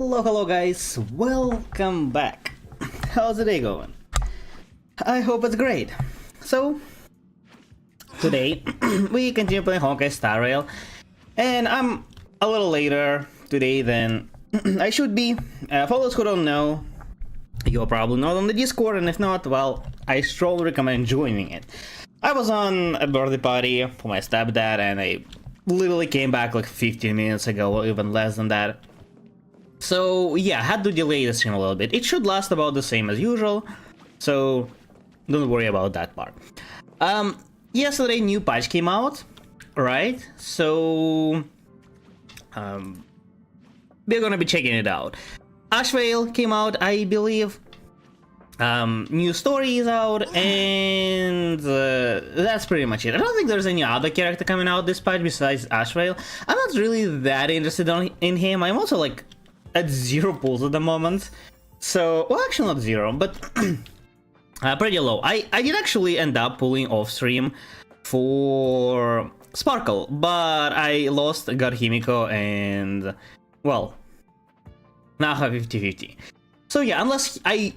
Hello guys, welcome back. How's the day going? I hope it's great. So, today we continue playing Honkai Star Rail, and I'm a little later today than I should be. For those who don't know, you're probably not on the Discord, and if not, well, I strongly recommend joining it. I was on a birthday party for my stepdad, and I literally came back like 15 minutes ago, or even less than that. So yeah, had to delay the stream a little bit. It should last about the same as usual, so don't worry about that part. Yesterday new patch came out, right? So we're gonna be checking it out. Ashvale came out, I believe. New story is out, and that's pretty much it. I don't think there's any other character coming out this patch besides Ashvale. I'm not really that interested in him. I'm also like at 0 pulls at the moment, so well, actually not 0, but pretty low. I did actually end up pulling off stream for Sparkle, but I lost God Himiko, and well, now I have 50-50. So yeah, unless I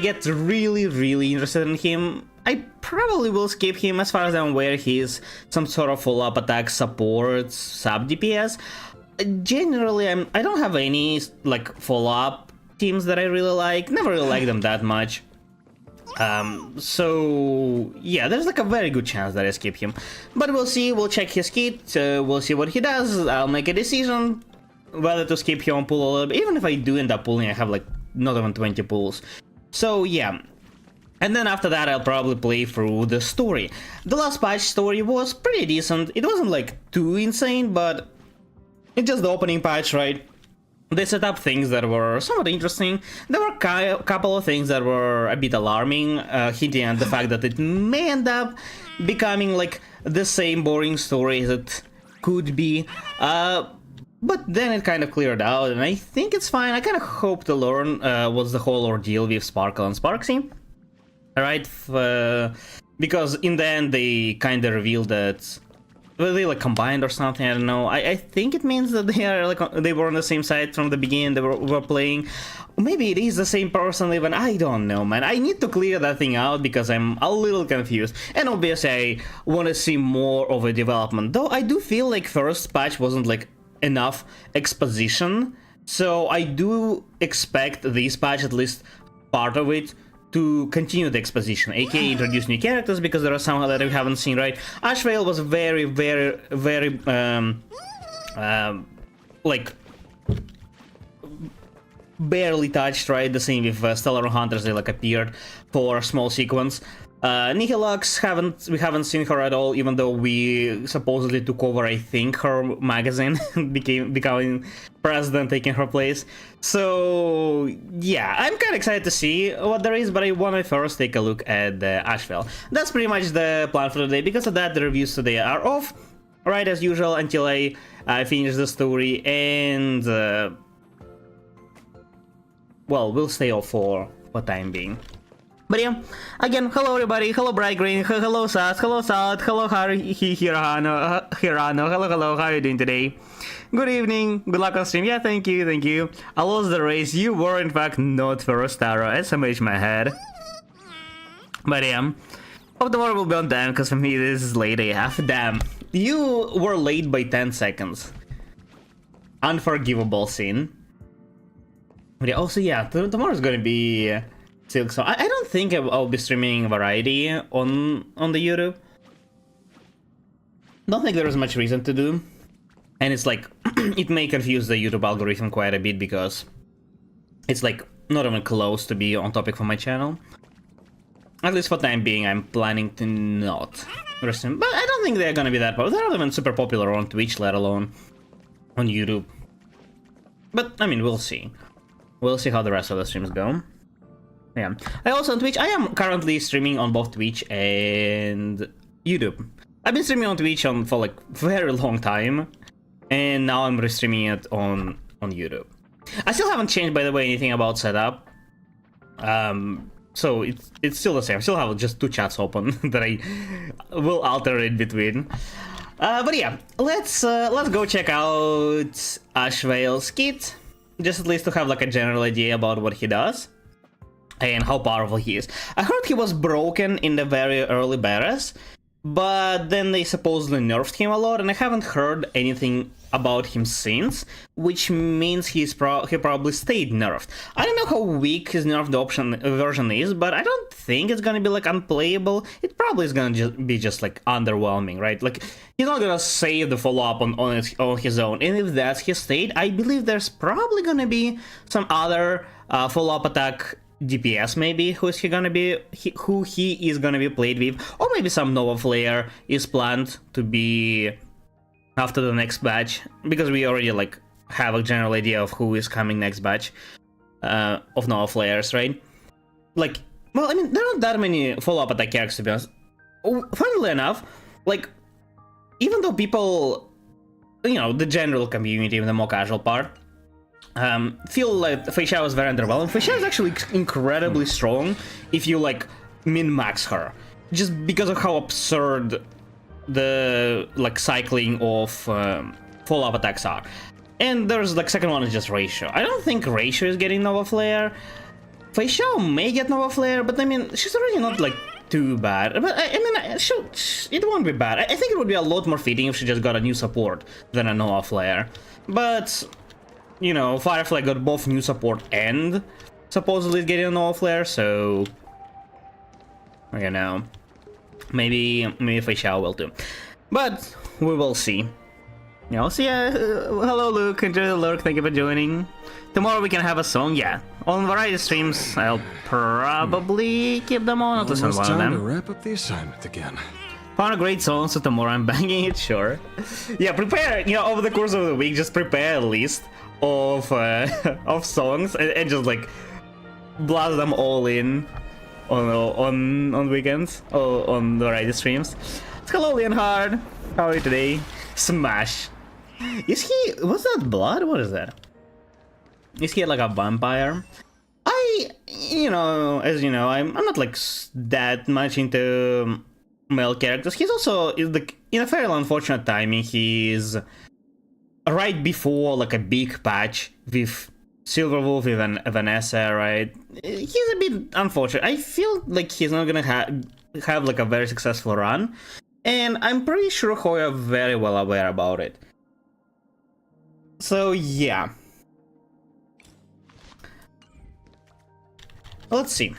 get really interested in him, I probably will skip him. As far as I'm aware, he's some sort of follow-up attack support sub DPS. Generally, I don't have any like follow-up teams that I really like. Never really like them that much. So yeah, there's like a very good chance that I skip him. But we'll see. We'll check his kit. We'll see what he does. I'll make a decision whether to skip him or pull a little bit. Even if I do end up pulling, I have like not even 20 pulls. So yeah. And then after that, I'll probably play through the story. The last patch story was pretty decent. It wasn't like too insane, but it's just the opening patch, right? They set up things that were somewhat interesting. There were a couple of things that were a bit alarming, hinting at the fact that it may end up becoming like the same boring story as it could be. But then it kind of cleared out, and I think it's fine. I kind of hope to learn what's the whole ordeal with Sparkle and Sparksy. Alright, because in the end they kind of revealed that they like combined or something, I don't know. I think it means that they are like they were on the same side from the beginning. They were playing. Maybe it is the same person even. I don't know, man. I need to clear that thing out because I'm a little confused. And obviously I want to see more of a development. Though I do feel like first patch wasn't like enough exposition. So I do expect this patch, at least part of it, to continue the exposition, aka introduce new characters, because there are some that we haven't seen, right? Ashvale was very like barely touched, right? The same with Stellar Hunters, they like appeared for a small sequence. Nihilux, we haven't seen her at all, even though we supposedly took over, I think, her magazine, becoming president, taking her place. So yeah, I'm kind of excited to see what there is, but I want to first take a look at the Ashvale. That's pretty much the plan for today. Because of that, the reviews today are off, right, as usual, until I finish the story, and well, we'll stay off for time being. But yeah, again, hello everybody, hello Bright Green, hello Sas, hello Salt, hello Hirano, hello, how are you doing today? Good evening, good luck on stream, yeah, thank you. I lost the race, you were in fact not first, Tara, SMH my head. But yeah, hope tomorrow will be on time, because for me this is late AF, damn. You were late by 10 seconds. Unforgivable sin. But yeah, also yeah, tomorrow's gonna be Silk, so I don't think I'll be streaming variety on the YouTube. Don't think there is much reason to do, and it's like it may confuse the YouTube algorithm quite a bit because it's like not even close to be on topic for my channel. At least for time being, I'm planning to not stream, but I don't think they're gonna be that popular. They're not even super popular on Twitch, let alone on YouTube. But I mean, we'll see. We'll see how the rest of the streams go. Yeah, I also on Twitch. I am currently streaming on both Twitch and YouTube. I've been streaming on Twitch for like very long time, and now I'm restreaming it on YouTube. I still haven't changed, by the way, anything about setup. So it's still the same. I still have just 2 chats open that I will alternate between. But yeah, let's go check out Ashvale's kit. just at least to have like a general idea about what he does and how powerful he is. I heard he was broken in the very early betas, but then they supposedly nerfed him a lot, and I haven't heard anything about him since, which means he probably stayed nerfed. I don't know how weak his nerfed version is, but I don't think it's gonna be like unplayable. It probably is gonna be just like underwhelming, right? Like, he's not gonna save the follow-up on his own, and if that's his state, I believe there's probably gonna be some other follow-up attack DPS maybe who he is gonna be played with, or maybe some Nova Flare is planned to be after the next batch, because we already like have a general idea of who is coming next batch of Nova Flares, right? Like, well, I mean, there aren't that many follow-up attack characters, to be honest. Funnily enough, like, even though people, you know, the general community, the more casual part, feel like Fei Xiao is very underwhelming. Fei Xiao is actually incredibly strong if you like min-max her, just because of how absurd the like cycling of follow-up attacks are. And there's like second one is just Ratio. I don't think Ratio is getting Nova Flare. Fei Xiao may get Nova Flare, but I mean, she's already not like too bad. But I mean, it won't be bad. I think it would be a lot more fitting if she just got a new support than a Nova Flare. But you know, Firefly got both new support and supposedly getting a Nova Flare, so you know, maybe Fei Xiao will too. But we will see. You know, so yeah, hello Luke, enjoy the lurk, thank you for joining. Tomorrow we can have a song, yeah. On variety streams, I'll probably keep them on, at least on one of them. Time to wrap up the assignment again. Found a great song, so tomorrow I'm banging it, sure. Yeah, prepare, you know, over the course of the week, just prepare a list of of songs and just like blast them all in on weekends or on the variety streams. It's hello Leonhard, how are you today? Smash. Is he, was that blood? What is that? Is he like a vampire? You know, as you know, I'm not like that much into male characters. He's also like in a fairly unfortunate timing. He's right before like a big patch with Silverwolf, with Vanessa, right? He's a bit unfortunate. I feel like he's not gonna have like a very successful run, and I'm pretty sure Hoy are very well aware about it. So yeah. Let's see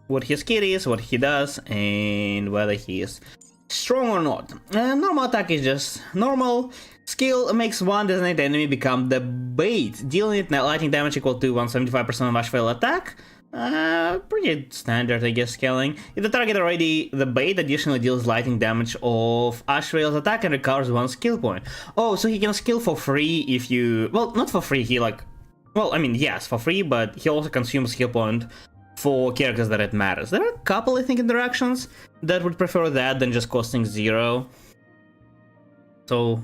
what his kit is, what he does, and whether he is strong or not. Normal attack is just normal. Skill makes one designated enemy become the bait, dealing it lightning damage equal to 175% of Ashvale attack. Pretty standard, I guess, scaling. If the target already the bait, additionally deals lightning damage of Ashvale's attack and recovers one skill point. Oh, so he can skill for free if you... Well, not for free, he like... Well, I mean, yes, for free, but he also consumes skill point for characters that it matters. There are a couple, I think, interactions that would prefer that than just costing 0. So,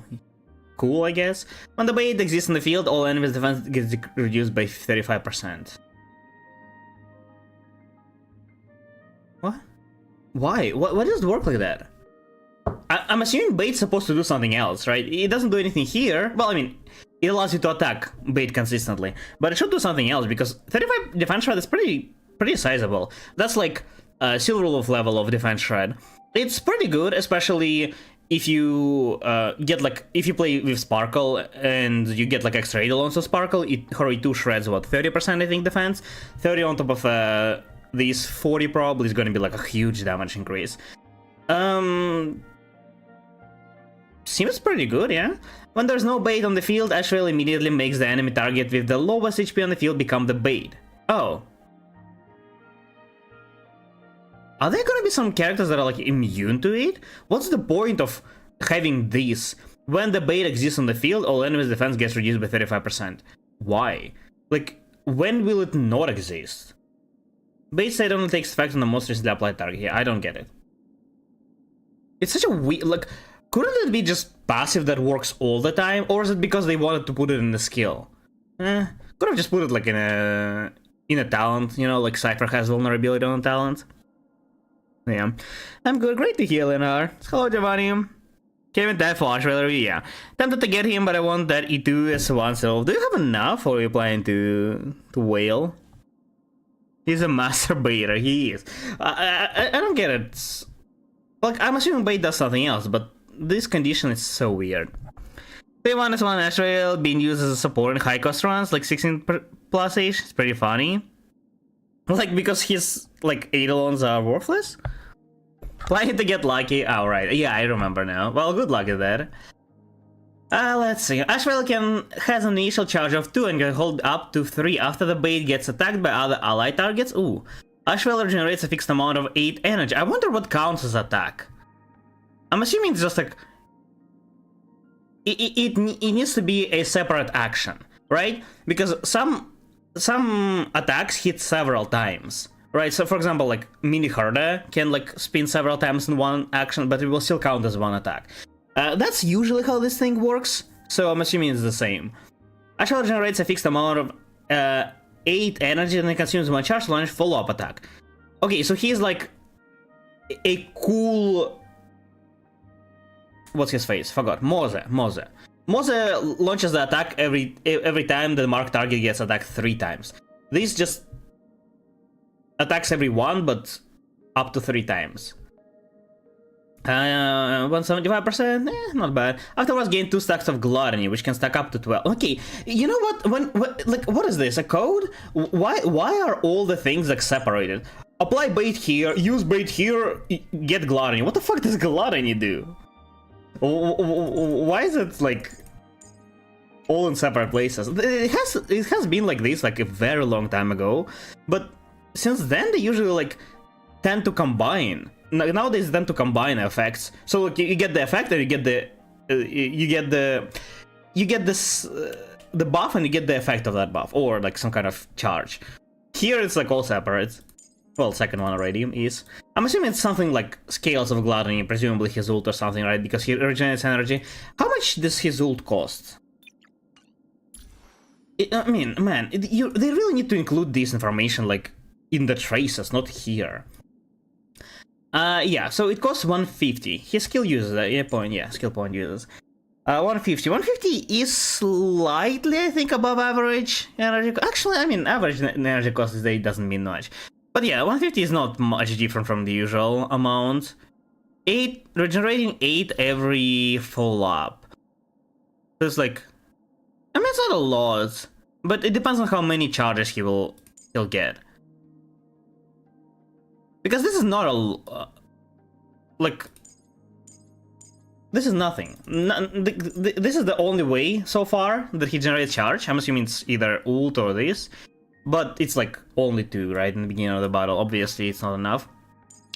cool, I guess. When the bait exists in the field, all enemies' defense gets reduced by 35%. What? Why? Why does it work like that? I'm assuming bait's supposed to do something else, right? It doesn't do anything here. Well, I mean, it allows you to attack bait consistently, but it should do something else because 35 defense shred is pretty sizable. That's like a Silverwolf level of defense shred. It's pretty good, especially if you get like, if you play with Sparkle and you get like extra Eidolons of Sparkle, Hurry 2 shreds what, 30% I think defense? 30 on top of these 40 probably is going to be like a huge damage increase. Seems pretty good, yeah? When there's no bait on the field, Ashvale immediately makes the enemy target with the lowest HP on the field become the bait. Oh. Are there gonna be some characters that are like immune to it? What's the point of having this? When the bait exists on the field, all enemies' defense gets reduced by 35%. Why? Like, when will it not exist? Bait side only takes effect on the most recently applied target. Yeah, I don't get it. It's such a weird, like, couldn't it be just passive that works all the time? Or is it because they wanted to put it in the skill? Could have just put it like in a talent, you know, like Cypher has vulnerability on talent. Yeah. I'm good, great to hear, Leonard. Hello, Giovanni. Kevin that for Ashwell, yeah. Tempted to get him, but I want that E2 as one, so do you have enough, or are you planning to whale? He's a masturbator, he is. I don't get it. Like, I'm assuming bait does something else, but this condition is so weird. P1 is one Ashwell being used as a support in high cost runs, like 16 plus age, it's pretty funny. Like, because his, like, Eidolons are worthless? Planning to get lucky. Oh, right. Yeah, I remember now. Well, good luck with that. Let's see. Ashwell has an initial charge of 2 and can hold up to 3 after the bait gets attacked by other allied targets. Ooh. Ashwell regenerates a fixed amount of 8 energy. I wonder what counts as attack. I'm assuming it's just like... It needs to be a separate action, right? Because some attacks hit several times. Right, so for example, like, Mini Herda can, like, spin several times in one action, but it will still count as one attack. That's usually how this thing works, so I'm assuming it's the same. Ashwell generates a fixed amount of 8 energy and it consumes 1 charge to launch follow-up attack. Okay, so he's like a cool... What's his face? Forgot. Moze. Moze launches the attack every time the marked target gets attacked 3 times. This just attacks everyone, but up to 3 times. 175%, not bad. Afterwards, gain 2 stacks of gluttony, which can stack up to 12. Okay, you know what? What is this? A code? Why are all the things like separated? Apply bait here, use bait here, get gluttony. What the fuck does gluttony do? Why is it like all in separate places? It has been like this like a very long time ago, but since then they usually like tend to combine. Nowadays they tend to combine effects. So like, you get the effect and you get the the buff and you get the effect of that buff, or like some kind of charge. Here it's like all separate. Well, second one already is. I'm assuming it's something like Scales of Gluttony, presumably his ult or something, right? Because he regenerates energy. How much does his ult cost? I mean, man, they really need to include this information like in the traces, not here. Yeah, so it costs 150. His skill uses that, skill point uses. 150. 150 is slightly, I think, above average energy. Actually, I mean, average energy cost these days doesn't mean much. But yeah, 150 is not much different from the usual amount. Regenerating 8 every follow-up. So it's like, I mean, it's not a lot, but it depends on how many charges he'll get. Because this is not a like, this is nothing. This is the only way so far that he generates charge. I'm assuming it's either ult or this. But it's like only 2, right, in the beginning of the battle. Obviously, it's not enough.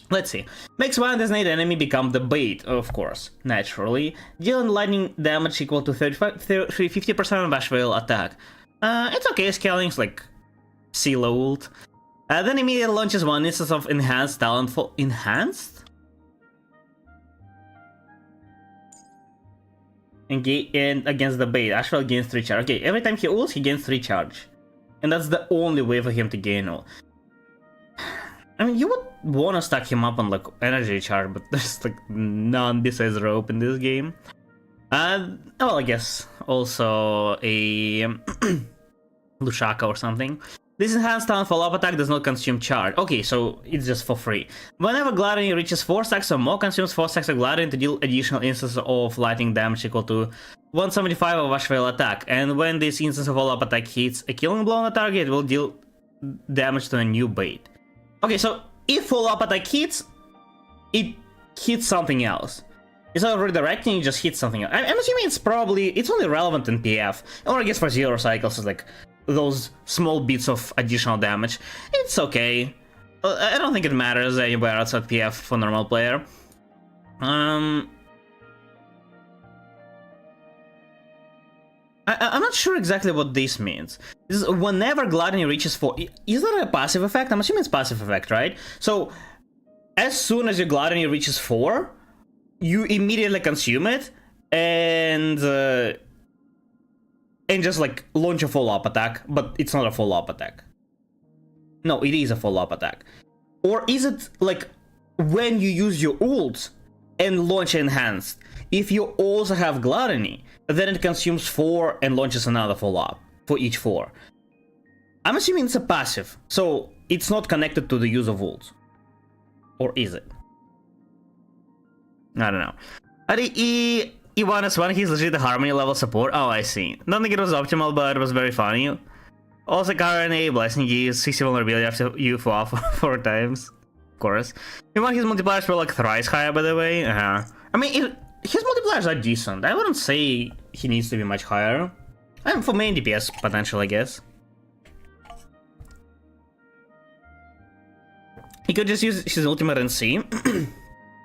Let's see. Makes one designated enemy become the bait, of course, naturally. Dealing lightning damage equal to 50% of Ashwell attack. It's okay, scaling's like Silo ult. Then immediately launches 1 instance of enhanced talent for enhanced? And against the bait, Ashwell gains 3 charge. Okay, every time he ults, he gains 3 charge. And that's the only way for him to gain ult. I mean, you would want to stack him up on like energy charge, but there's like none besides rope in this game. Well, I guess also a Lushaka or something. This enhanced talent follow-up attack does not consume charge. Okay, so it's just for free. Whenever Gluttony reaches 4 stacks or more, consumes 4 stacks of Gluttony to deal additional instances of lightning damage equal to 175 of Ashwell attack. And when this instance of follow-up attack hits a killing blow on a target, it will deal damage to a new bait. Okay, so if follow-up attack hits, it hits something else. Instead of redirecting, it just hits something else. I'm assuming it's only relevant in PF. Or I guess for zero cycles, it's like those small bits of additional damage. It's okay. I don't think it matters anywhere outside PF for normal player. I'm not sure exactly what this means. This is whenever Gluttony reaches 4... Is that a passive effect? I'm assuming it's passive effect, right? So, as soon as your Gluttony reaches 4, you immediately consume it, and just like launch a follow-up attack, but it's not a follow-up attack. No, it is a follow-up attack. Or is it like when you use your ult and launch enhanced. If you also have Gluttony, then it consumes 4 and launches another follow-up for each 4. I'm assuming it's a passive, so it's not connected to the use of ults. Or is it? I don't know. Ivan, he's legit a harmony level support. Oh, I see. Don't think it was optimal, but it was very funny. Also, RNA blessing you 60 vulnerability after you fall 4 times. Of course. Ivan, his multipliers were like thrice higher, by the way. I mean, his multipliers are decent. I wouldn't say he needs to be much higher. For main DPS potential, I guess. He could just use his ultimate and see.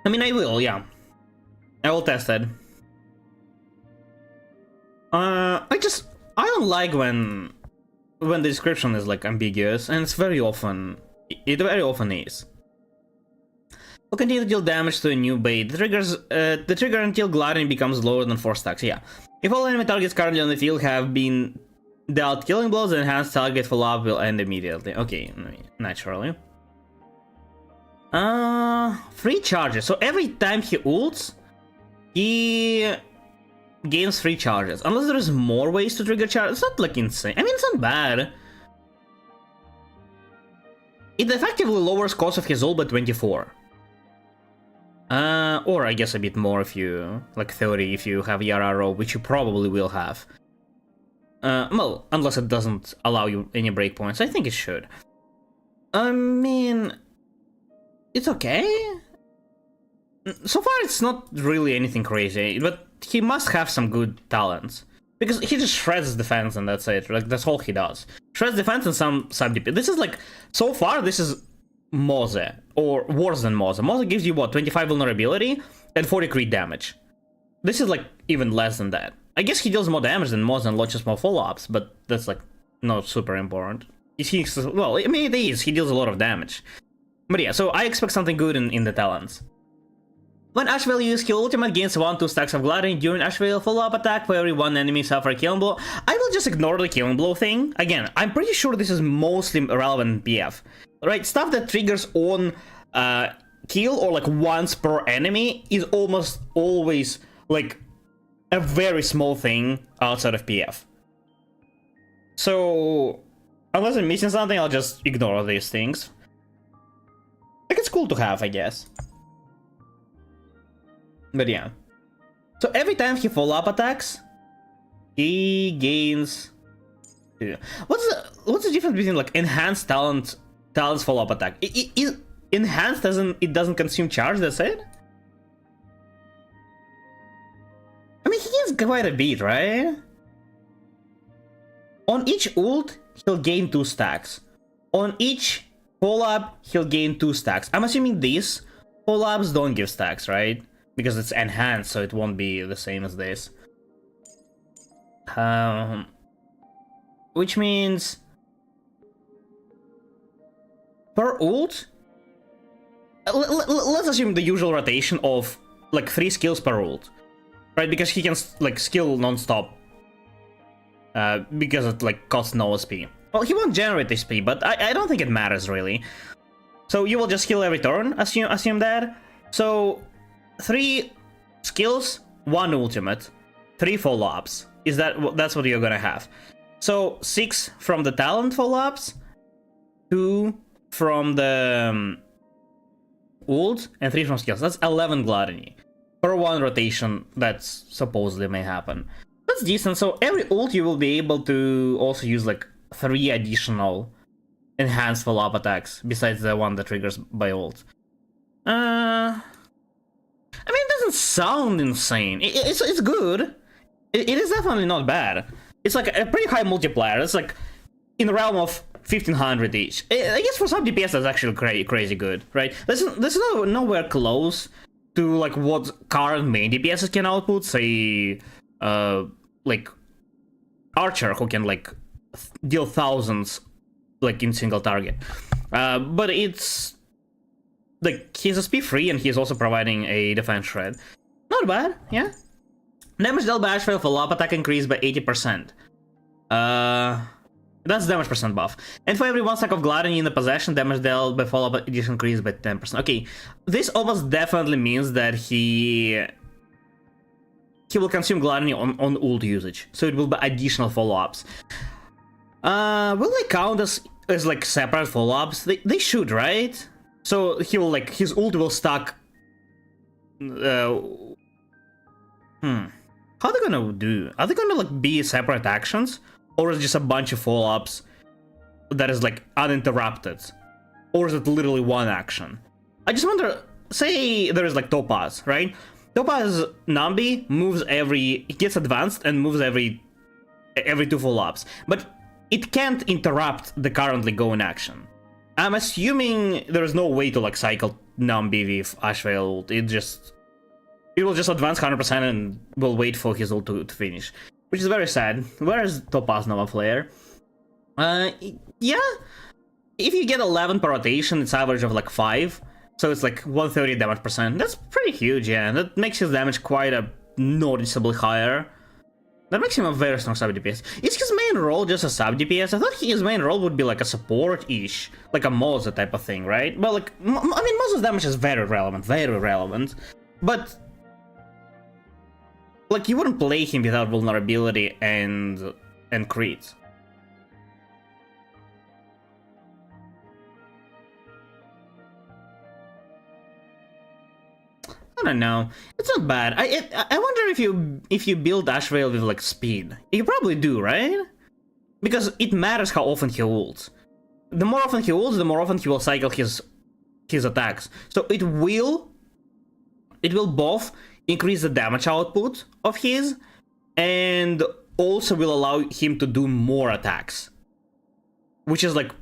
I mean, I will, yeah. I will test it. I don't like when the description is like ambiguous, and it's very often, it very often is. Will continue to deal damage to a new bait. The trigger until Gluttony becomes lower than 4 stacks. Yeah. If all enemy targets currently on the field have been dealt killing blows, the enhanced target follow-up will end immediately. Okay, naturally. 3 charges. So every time he ults, he gains 3 charges. Unless there is more ways to trigger charge. It's not like insane. I mean, it's not bad. It effectively lowers cost of his ult by 24. Or I guess a bit more if you, like 30 if you have Yararo, which you probably will have. Well, unless it doesn't allow you any breakpoints. I think it should. I mean, it's okay. So far it's not really anything crazy, but he must have some good talents. Because he just shreds defense and that's it, like that's all he does. Shreds defense and some sub-DP. This is like, so far this is Moze, or worse than Moze. Moze gives you what, 25 vulnerability and 40 crit damage. This is like even less than that. I guess he deals more damage than Moze and launches more follow-ups, but that's like not super important. Well, I mean it is, he deals a lot of damage. But yeah, so I expect something good in the talents. When Ashvale uses skill ultimate, gains 1-2 stacks of Gluttony during Ashvale follow-up attack for every 1 enemy suffer a killing blow. I will just ignore the killing blow thing. Again, I'm pretty sure this is mostly relevant in PF. Right, stuff that triggers on kill or like once per enemy is almost always like a very small thing outside of PF. So, unless I'm missing something, I'll just ignore these things. Like, it's cool to have, I guess. But yeah. So every time he follow-up attacks, he gains... What's the difference between like enhanced talents follow-up attack? Enhanced doesn't consume charge, that's it? I mean, he gains quite a bit, right? On each ult, he'll gain 2 stacks. On each follow-up, he'll gain 2 stacks. I'm assuming these follow-ups don't give stacks, right? Because it's enhanced, so it won't be the same as this. Which means... per ult... let's assume the usual rotation of like 3 skills per ult. Right, because he can like skill non-stop. Because it like costs no SP. Well, he won't generate SP, but I don't think it matters really. So you will just kill every turn, assume that. So 3 skills, 1 ultimate, 3 follow-ups. That's what you're gonna have. So 6 from the talent follow-ups, 2 from the ult, and 3 from skills. That's 11 Gluttony per 1 rotation that supposedly may happen. That's decent. So every ult you will be able to also use like 3 additional enhanced follow-up attacks besides the one that triggers by ult. I mean, it doesn't sound insane. It's good. It is definitely not bad. It's like a pretty high multiplier. It's like in the realm of 1500 each. I guess for some DPS that's actually crazy good, right? There's nowhere close to like what current main DPSs can output. Say, like Archer, who can like deal thousands like in single target. But it's like he's SP free and he's also providing a defense shred. Not bad, yeah. Damage dealt by Ashvale follow-up attack increased by 80%. That's damage percent buff. And for every 1 stack of Gluttony in the possession, damage dealt by follow-up addition increased by 10%. Okay, this almost definitely means that he will consume Gluttony on ult usage, so it will be additional follow-ups. Will they count as like separate follow-ups? They should, right? So he will like his ult will stack. How are they gonna do? Are they gonna like be separate actions, or is it just a bunch of follow-ups that is like uninterrupted, or is it literally one action? I just wonder. Say there is like Topaz, right? Topaz Nambi moves it gets advanced and moves every 2 follow-ups, but it can't interrupt the currently going action. I'm assuming there is no way to like cycle Nambi with Ashvale ult. It will just advance 100% and will wait for his ult to finish, which is very sad. Where is Topaz Nova Flare? Yeah, if you get 11 per rotation, it's average of like 5. So it's like 130 damage percent. That's pretty huge, yeah. That makes his damage quite a noticeably higher. That makes him a very strong sub DPS. Is his main role just a sub DPS? I thought his main role would be like a support-ish, like a Moza type of thing, right? But like, I mean, Moza's damage is very relevant. But like, you wouldn't play him without vulnerability and crit. I don't know. It's not bad. I wonder if you build Ashvale with like speed. You probably do, right? Because it matters how often he ults. The more often he ults, the more often he will cycle his attacks. So it will both increase the damage output of his, and also will allow him to do more attacks. Which is like,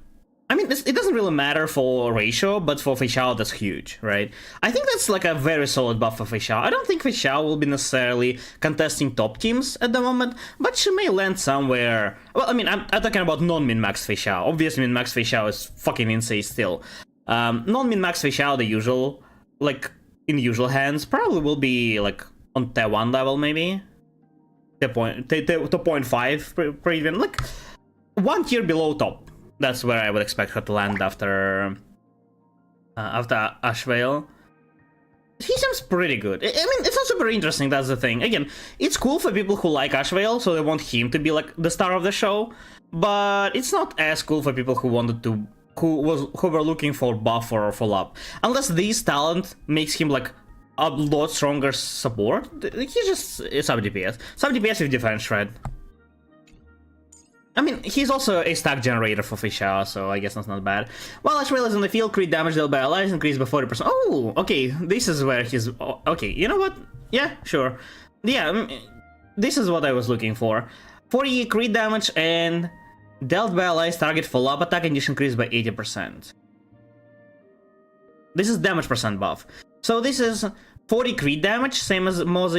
I mean, it doesn't really matter for ratio, but for Fei Xiao, that's huge, right? I think that's like a very solid buff for Fei Xiao. I don't think Fei Xiao will be necessarily contesting top teams at the moment, but she may land somewhere. Well, I mean, I'm talking about non-min-max Fei Xiao. Obviously, min-max Fei Xiao is fucking insane still. Non-min-max Fei Xiao, the usual, like, in usual hands, probably will be like on tier 1 level, maybe? To 0.5 even. Like, 1 tier below top. That's where I would expect her to land after Ashvale. He seems pretty good. I mean, it's not super interesting, that's the thing. Again, it's cool for people who like Ashvale, so they want him to be like the star of the show, but it's not as cool for people who were looking for buff or follow-up. Unless this talent makes him like a lot stronger support, he's just a sub DPS. Sub DPS with defense shred. I mean, he's also a stack generator for Fei Xiao, so I guess that's not bad. While Ashvale is in the field, crit damage dealt by allies increased by 40%. Oh, okay, this is where he's... Okay, you know what? Yeah, sure. Yeah, this is what I was looking for. 40 crit damage and dealt by allies target follow-up attack condition increased by 80%. This is damage percent buff. So this is 40 crit damage, same as Moza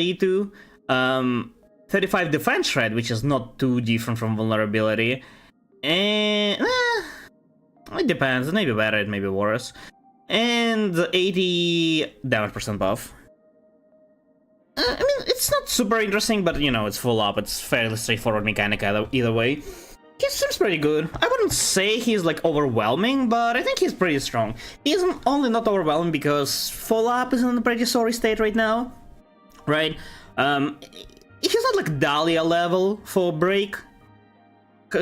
E2. 35 defense shred, which is not too different from vulnerability. And it depends, it may be better, it may be worse. And 80 damage percent buff. I mean, it's not super interesting, but you know, it's full up. It's fairly straightforward mechanic either way. He seems pretty good. I wouldn't say he's like overwhelming, but I think he's pretty strong. He's only not overwhelming because full up is in a pretty sorry state right now, right? He's not like Dahlia level for break.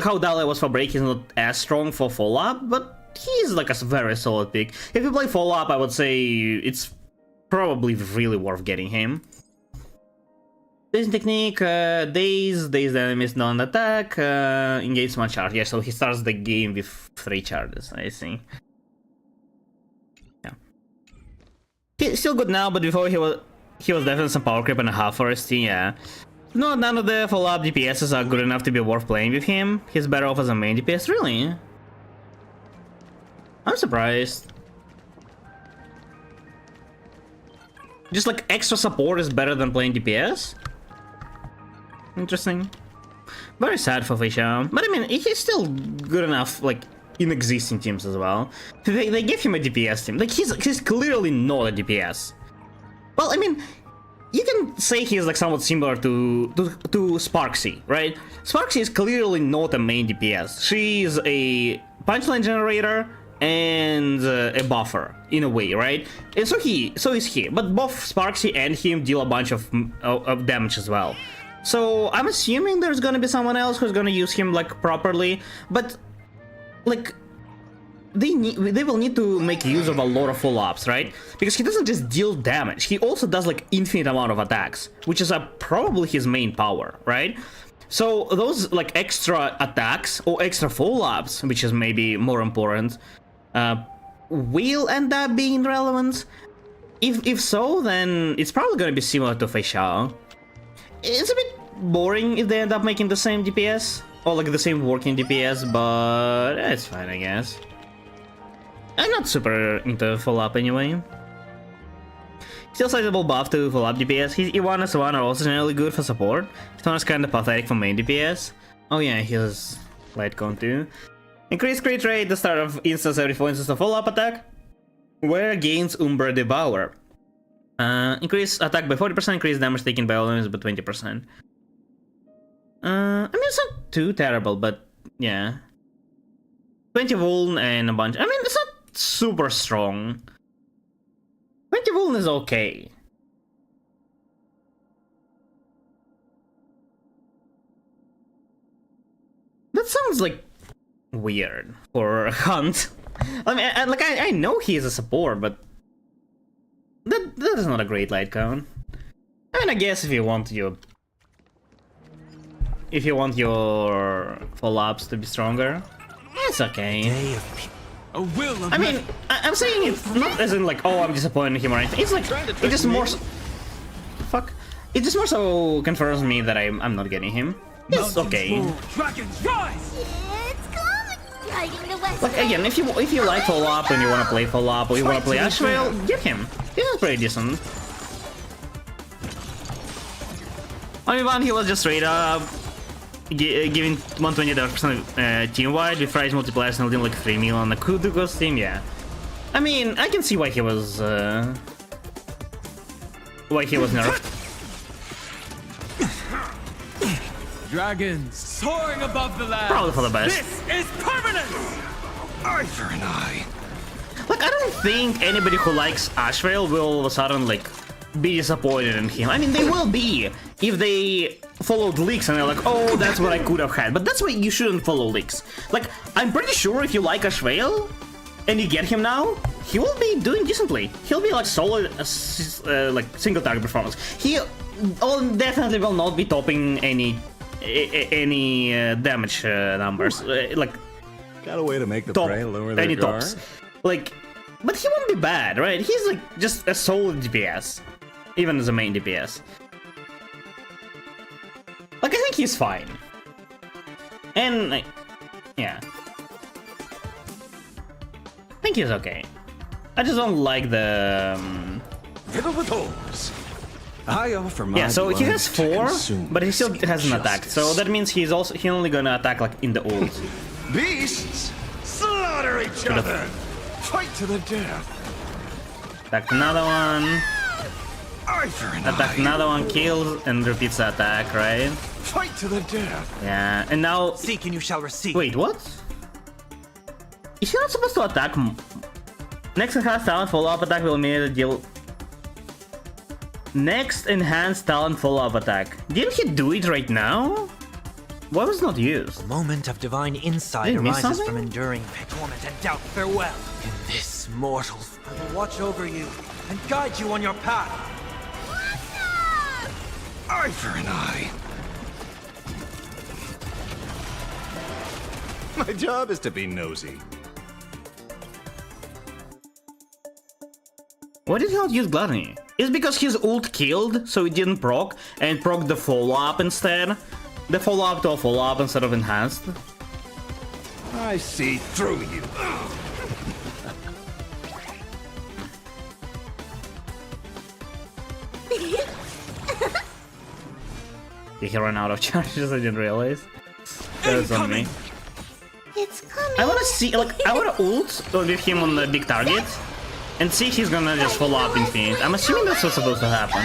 How Dahlia was for break, he's not as strong for follow-up, but he's like a very solid pick. If you play follow-up, I would say it's probably really worth getting him. This technique, daze the enemies non-attack, engage one charge. Yeah, so he starts the game with 3 charges, I see. Yeah. He's still good now, but before he was definitely some power creep and a half for ST, yeah. No, none of the follow-up DPSs are good enough to be worth playing with him. He's better off as a main DPS, really? I'm surprised. Just like extra support is better than playing DPS? Interesting. Very sad for Fei Xiao. But I mean, he's still good enough, like, in existing teams as well. They give him a DPS team. Like, he's clearly not a DPS. Well, I mean, you can say he's like somewhat similar to Sparksy, right? Sparksy is clearly not a main DPS. She's a punchline generator and a buffer in a way, right? And so is he. But both Sparksy and him deal a bunch of damage as well. So I'm assuming there's gonna be someone else who's gonna use him like properly, but like they will need to make use of a lot of follow-ups, right? Because he doesn't just deal damage, he also does like infinite amount of attacks, which is probably his main power, right? So those like extra attacks or extra follow-ups, which is maybe more important, will end up being relevant. If so, then it's probably gonna be similar to Fei Xiao. It's a bit boring if they end up making the same DPS, or like the same working DPS, but it's fine, I guess. I'm not super into follow-up anyway. Still sizable buff to follow-up DPS. His E1 and S1 are also generally good for support. His one is kinda pathetic for main DPS. Oh yeah, he has light cone too. Increase crit rate at the start of instance every 4 instances of follow-up attack, where gains Umbra Devour. Increase attack by 40%, increase damage taken by all enemies by 20%. I mean, it's not too terrible, but yeah. 20 vuln and a bunch. I mean, it's not super strong. 20 vuln is okay. That sounds like weird for a hunt. I mean, I know he is a support, but that is not a great light cone. I mean, I guess if you want your follow-ups to be stronger, it's okay. I mean, I'm saying it's not as in like, oh, I'm disappointed in him or anything. It's like, it just more fuck. It just more so confirms me that I'm not getting him. It's okay. Like again, if you like follow-up and you wanna play follow-up or you wanna play Ashvale, get him. This is pretty decent. On Ivan, he was just straight up giving 120% team-wide with Fry's multipliers and like 3 mil on the Kuduko's team, yeah. I mean, I can see why he was nerfed. Dragons soaring above the land. Probably for the best. This is permanent. Eye for an eye. Like, I don't think anybody who likes Ashvale will all of a sudden like be disappointed in him. I mean, they will be if they followed leaks and they're like, oh, that's what I could have had. But that's why you shouldn't follow leaks. Like, I'm pretty sure if you like Ashvale and you get him now, he will be doing decently. He'll be like solid, like single target performance. He definitely will not be topping any damage numbers. Like, Got a way to make the top, prey lower their any guard? tops. Like, but he won't be bad, right? He's like just a solid DPS, even as a main DPS. Like, I think he's fine. And like, yeah, I think he's okay. I just don't like the. Fiddle with holes. I offer my Yeah, so he blood has to 4, consume but he still this hasn't attacked. So injustice. that means he's only gonna attack like in the ult. Beasts slaughter each other. Fight to the death. Attack another one. Eye for an Attack eye. another one, kills and repeats the attack, right? Fight to the death. Yeah, and now. Seek and you shall receive. Wait, what? Is he not supposed to attack? Next enhanced talent follow-up attack will immediately deal. Next enhanced talent follow-up attack. Didn't he do it right now? Why was it not used? A moment of divine insight Did I miss arises something? from enduring torment and doubt. Farewell. In this, mortals, I will watch over you and guide you on your path. Eye for an eye. My job is to be nosy. Why did he not use Gluttony? Is it because his ult killed, so it didn't proc, and proc the follow-up instead? The follow-up to a follow-up instead of enhanced? I see through you. Did he run out of charges? I didn't realize. That was on me. It's coming. I wanna see, like, I wanna ult with him on the big target and see if he's gonna just follow up infinite. I'm assuming that's what's supposed to happen.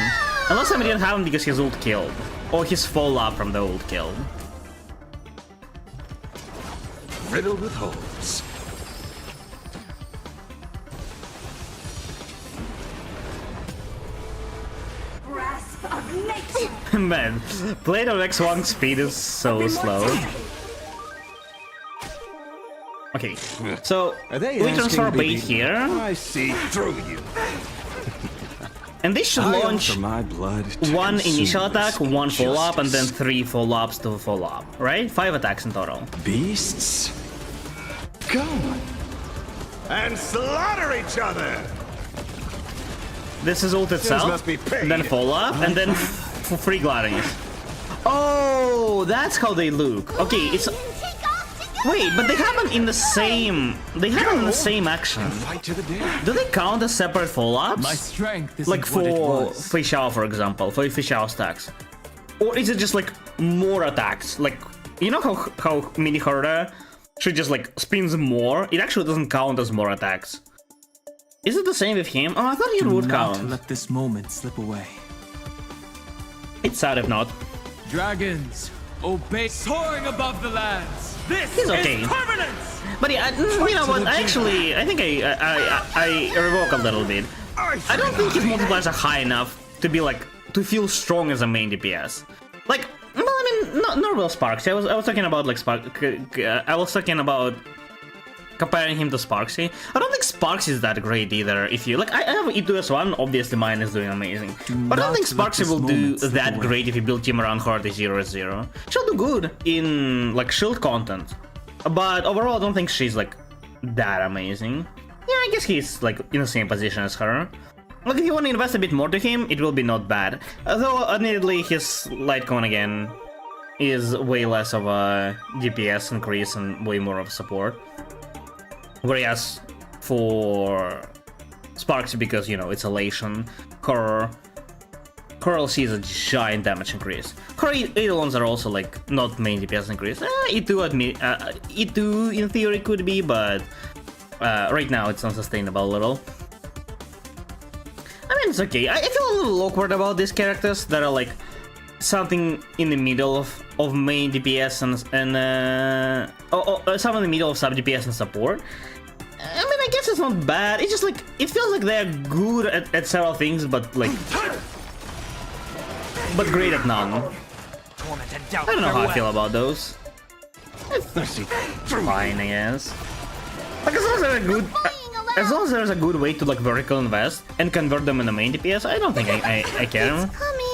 Unless I didn't have him because his ult killed. Or his follow-up from the ult killed. Riddled with holes. Grasp of nature. Man, Blade of X1 speed is so slow. Okay, so Are they we asking transfer to be bait here. I see through you. And this should I launch offer my blood to one consume initial attack, this one follow-up, and then injustice. 3 follow-ups to follow-up, right? 5 attacks in total. Beasts, come and slaughter each other. This is ult itself, must be paid. then follow-up, and then free glidings. Oh, that's how they look. Okay, it's... Wait, but they have them in the same... They have them in the same action. Fight to the death. Do they count as separate follow-ups? My strength is Like what it for was. Fischl, for example, for Fischl stacks. Or is it just like more attacks? Like, you know how Mini Horda should just like spins more? It actually doesn't count as more attacks. Is it the same with him? Oh, I thought it Do would not count. let this moment slip away. It's sad if not. Dragons, obey, soaring above the lands. This He's okay. is permanence. But yeah, you know what? I think I revoke a little bit. I don't think his multipliers are high enough to be like to feel strong as a main DPS. Like, well, I mean, not real Sparksy. I was talking about like I was talking about comparing him to Sparksy. I don't think Sparksy is that great either. If you like, I have E2S1. Obviously, mine is doing amazing. But I don't think not let Sparksy this will do moment slip that away. great if you build him around Hardy 0-0. She'll do good in like shield content, but overall, I don't think she's like that amazing. Yeah, I guess he's like in the same position as her. Like, if you want to invest a bit more to him, it will be not bad. Though, admittedly, his Lightcone again is way less of a DPS increase and way more of support. Whereas for Sparksy, because, you know, it's elation, her LC is a giant damage increase. Her Eidolons are also, like, not main DPS increase. E2 in theory could be, but right now it's unsustainable a little. I mean, it's okay. I feel a little awkward about these characters that are, like, something in the middle of main DPS and something in the middle of sub DPS and support. I mean, I guess it's not bad. It's just like it feels like they're good at several things, but like, but great at none. Torment and doubt I don't know how I farewell. feel about those. It's fine, I guess. Like as long as they're good, as long as there's a good way to like vertical invest and convert them into main DPS, I don't think I care. Coming.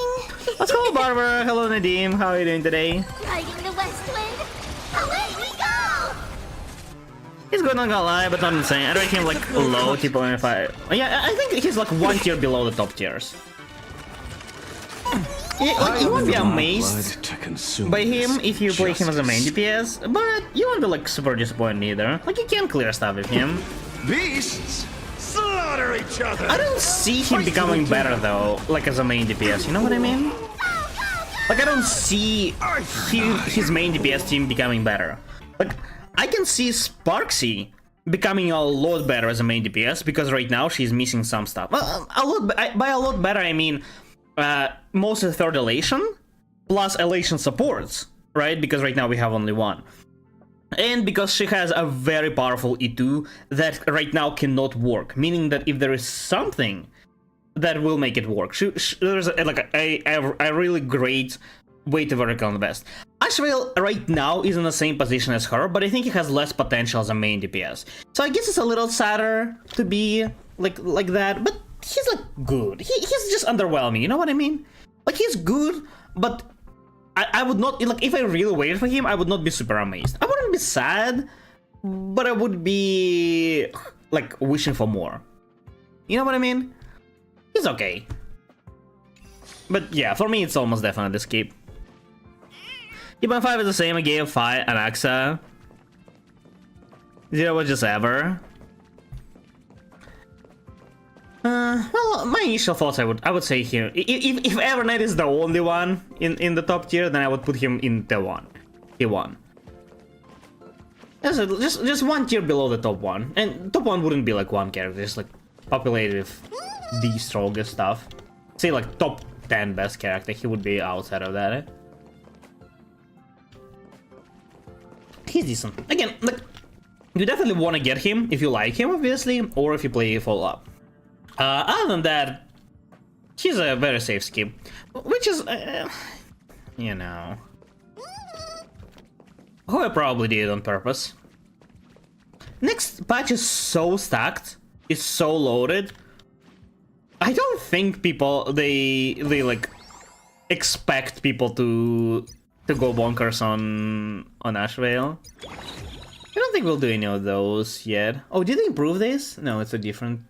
Let's go, Barbara. Hello, Nadim. How are you doing today? Riding the west wind. Away we go. He's good, not gonna lie, but not insane. I rate him like low, tipo 5. Yeah, I think he's like one tier below the top tiers. Yeah, like, you won't be amazed by him if you play him as a main DPS, but you won't be like super disappointed either. Like, you can clear stuff with him. Beasts, slaughter each other. I don't see him becoming better though, like as a main DPS, you know what I mean? Like, I don't see his main DPS team becoming better. Like, I can see Sparksy becoming a lot better as a main DPS, because right now she's missing some stuff. Well, by a lot better, I mean most of the third elation, plus elation supports, right? Because right now we have only one. And because she has a very powerful E2 that right now cannot work, meaning that if there is something that will make it work, there's a really great way to vertical invest. Ashvale right now is in the same position as her, but I think he has less potential as a main DPS. So I guess it's a little sadder to be like that, but he's like good. He's just underwhelming, you know what I mean? Like, he's good, but I would not, like, if I really waited for him, I would not be super amazed. I wouldn't be sad, but I would be like wishing for more. You know what I mean? He's okay. But yeah, for me it's almost definitely skip. Iban 5 is the same, I gave 5 and Axa. 0 was just ever. Well, my initial thoughts, I would say here, if Evernight is the only one in the top tier, then I would put him in T1. Just one tier below the top one, and top one wouldn't be like one character, just like populated with the strongest stuff. Say like top 10 best character, he would be outside of that. He's decent. Again, like, you definitely want to get him if you like him, obviously, or if you play follow-up. Other than that, he's a very safe skip, which is, you know, who I probably did on purpose. Next patch is so stacked, it's so loaded. I don't think people they like expect people to go bonkers on Ashvale. I don't think we'll do any of those yet. Oh, did they improve this? No, it's a different.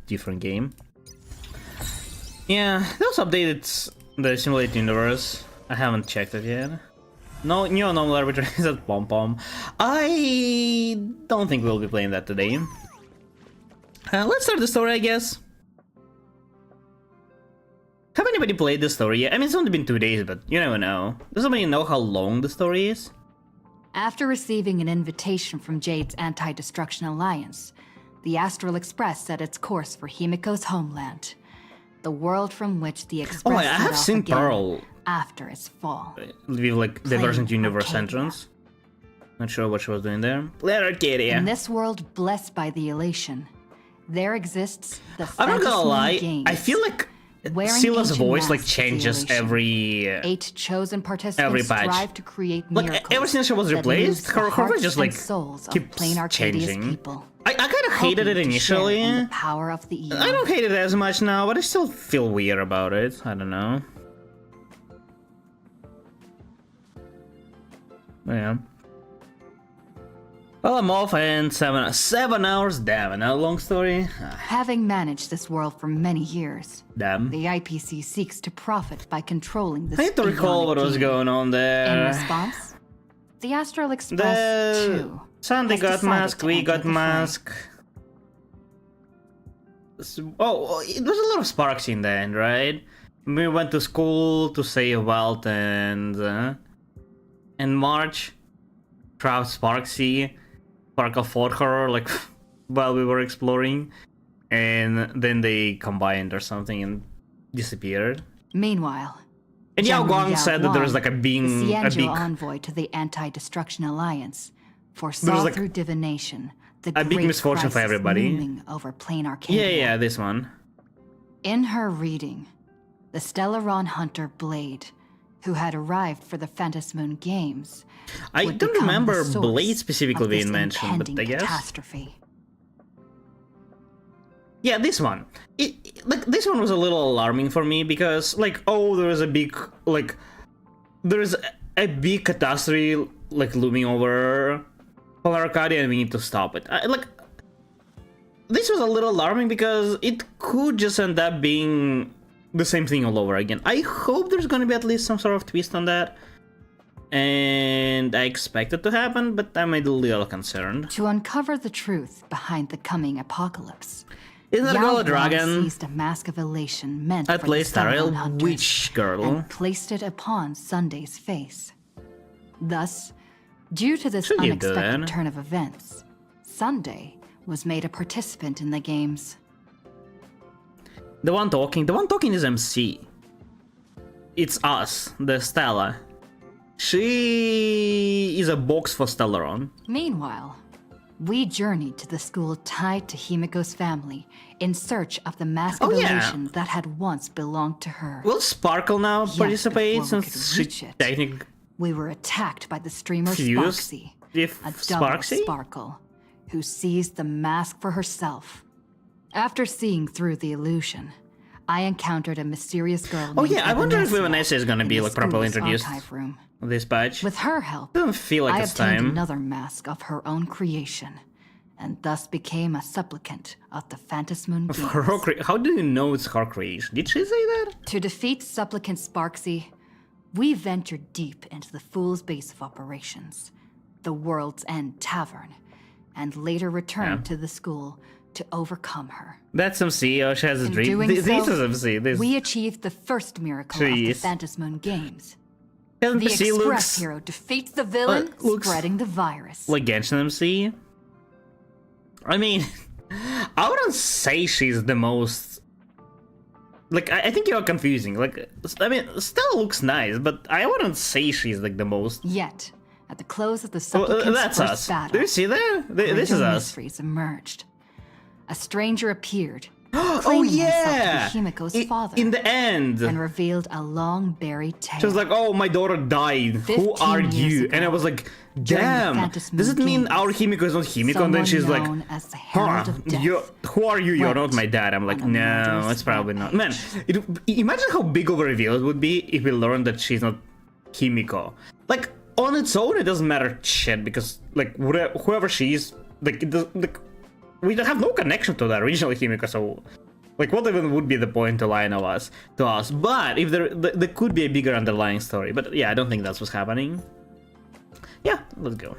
Different game. Yeah, they also updated the simulated universe. I haven't checked it yet. No new normal arbiter is at Pom Pom. I don't think we'll be playing that today. Let's start the story, I guess. Have anybody played the story yet? I mean, it's only been 2 days, but you never know. Does somebody know how long the story is? After receiving an invitation from Jade's Anti-Destruction Alliance, the Astral Express set its course for Himiko's homeland, the world from which the Express I have seen Pearl after its fall. With like Divergent Universe Arcadia. entrance. Not sure what she was doing there. Planarcadia. In this world blessed by the elation, there exists the I'm not gonna lie, games, I feel like wearing Sila's ancient voice like masks of changes the elation. every 8 chosen participants patch. strive to create like miracles ever since she was that replaced, moves her the voice hearts just and like souls of keeps Planarcadia's changing. people. I kind of hated it hoping to share initially. in the power of the evil. I don't hate it as much now, but I still feel weird about it. I don't know. Yeah. Well, I'm off and 7 hours. Damn, another long story. Having managed this world for many years, Damn. the IPC seeks to profit by controlling this I need to recall what was going on In there. response, the Astral Express, too, Sunday has got decided mask, to we enter got the fray. mask. Oh, there's a lot of sparks in the end, right? We went to school to save Walt and March. Trapped Sparksy. Sparkle fought her like while we were exploring, and then they combined or something and disappeared. Meanwhile, And Yao General Guang said that there was like a the big Xianzhou envoy to the Anti-Destruction Alliance, foresaw like through divination the a big great misfortune for crisis everybody. looming over Planarcadia. yeah, this one. In her reading, the Stellaron hunter Blade, who had arrived for the Phantasmoon Games, I would don't become remember the source Blade specifically of this being mentioned, but I impending guess. catastrophe. Yeah, this one. Like this one was a little alarming for me because like there's a big catastrophe like looming over Planarcadia and we need to stop it. This was a little alarming because it could just end up being the same thing all over again. I hope there's gonna be at least some sort of twist on that. And I expect it to happen, but I'm a little concerned. To uncover the truth behind the coming apocalypse, Isn't that Yao girl a Guang seized seized a mask of elation meant I for placed the Stellaron Ariel hunters Witch Girl. and placed it upon Sunday's face. Thus, due to this Should you do unexpected that? turn of events, Sunday was made a participant in the games. The one talking is MC. It's us, the Stella. She is a box for Stellaron. Meanwhile, we journeyed to the school tied to Himiko's family in search of the mask of Oh, yeah. elation that had once belonged to her. Will Sparkle now Yet participate before we since could she reach it, technically We were attacked by the streamer fused Sparksy, with a double Sparksy? Sparkle, who seized the mask for herself. After seeing through the illusion, I encountered a mysterious girl Oh named yeah, I wonder if Evanescence Vanessa is gonna in be the like properly school's introduced archive room. with this patch. With her help, Doesn't feel like I it's obtained time. another mask of her own creation, and thus became a supplicant of the Phantasmoon Games. How do you know it's her creation? Did she say that? To defeat supplicant Sparksy, we ventured deep into the Fool's base of operations, the World's End Tavern, and later returned to the school to overcome her. That's MC. Oh, she has a In dream. doing This so, is MC. This we achieved the first miracle of the Jeez. Phantasmoon Games. doesn't The MC Express looks hero defeats the villain, looks spreading the virus. like Genshin MC. I mean, I wouldn't say she's the most. Like, I think you're confusing. Like, I mean, Stella looks nice, but I wouldn't say she's like the most. Yet, at the close of the supplicant's That's first us. battle, Do you see that? This is greater us. mysteries emerged. A stranger appeared, Oh claiming yeah! himself to be Himiko's father, In the end, and revealed a long-buried tale. she was like, "Oh, my daughter died. Who 15 are years you?" ago, And I was like, during the "Damn, Phantom does it Moon mean Games, our Himiko is not Himiko?" And then someone she's like, known as the Herald of Death who are you? You're not went my dad." I'm like, on a no, murderous it's probably not. Man, rampage. imagine how big of a reveal it would be if we learned that she's not Himiko. Like, on its own, it doesn't matter shit, because, like, whoever she is, like, we have no connection to the original Himiko, so... Like, what even would be the point to lie to us? But if there could be a bigger underlying story. But yeah, I don't think that's what's happening. Yeah, let's go.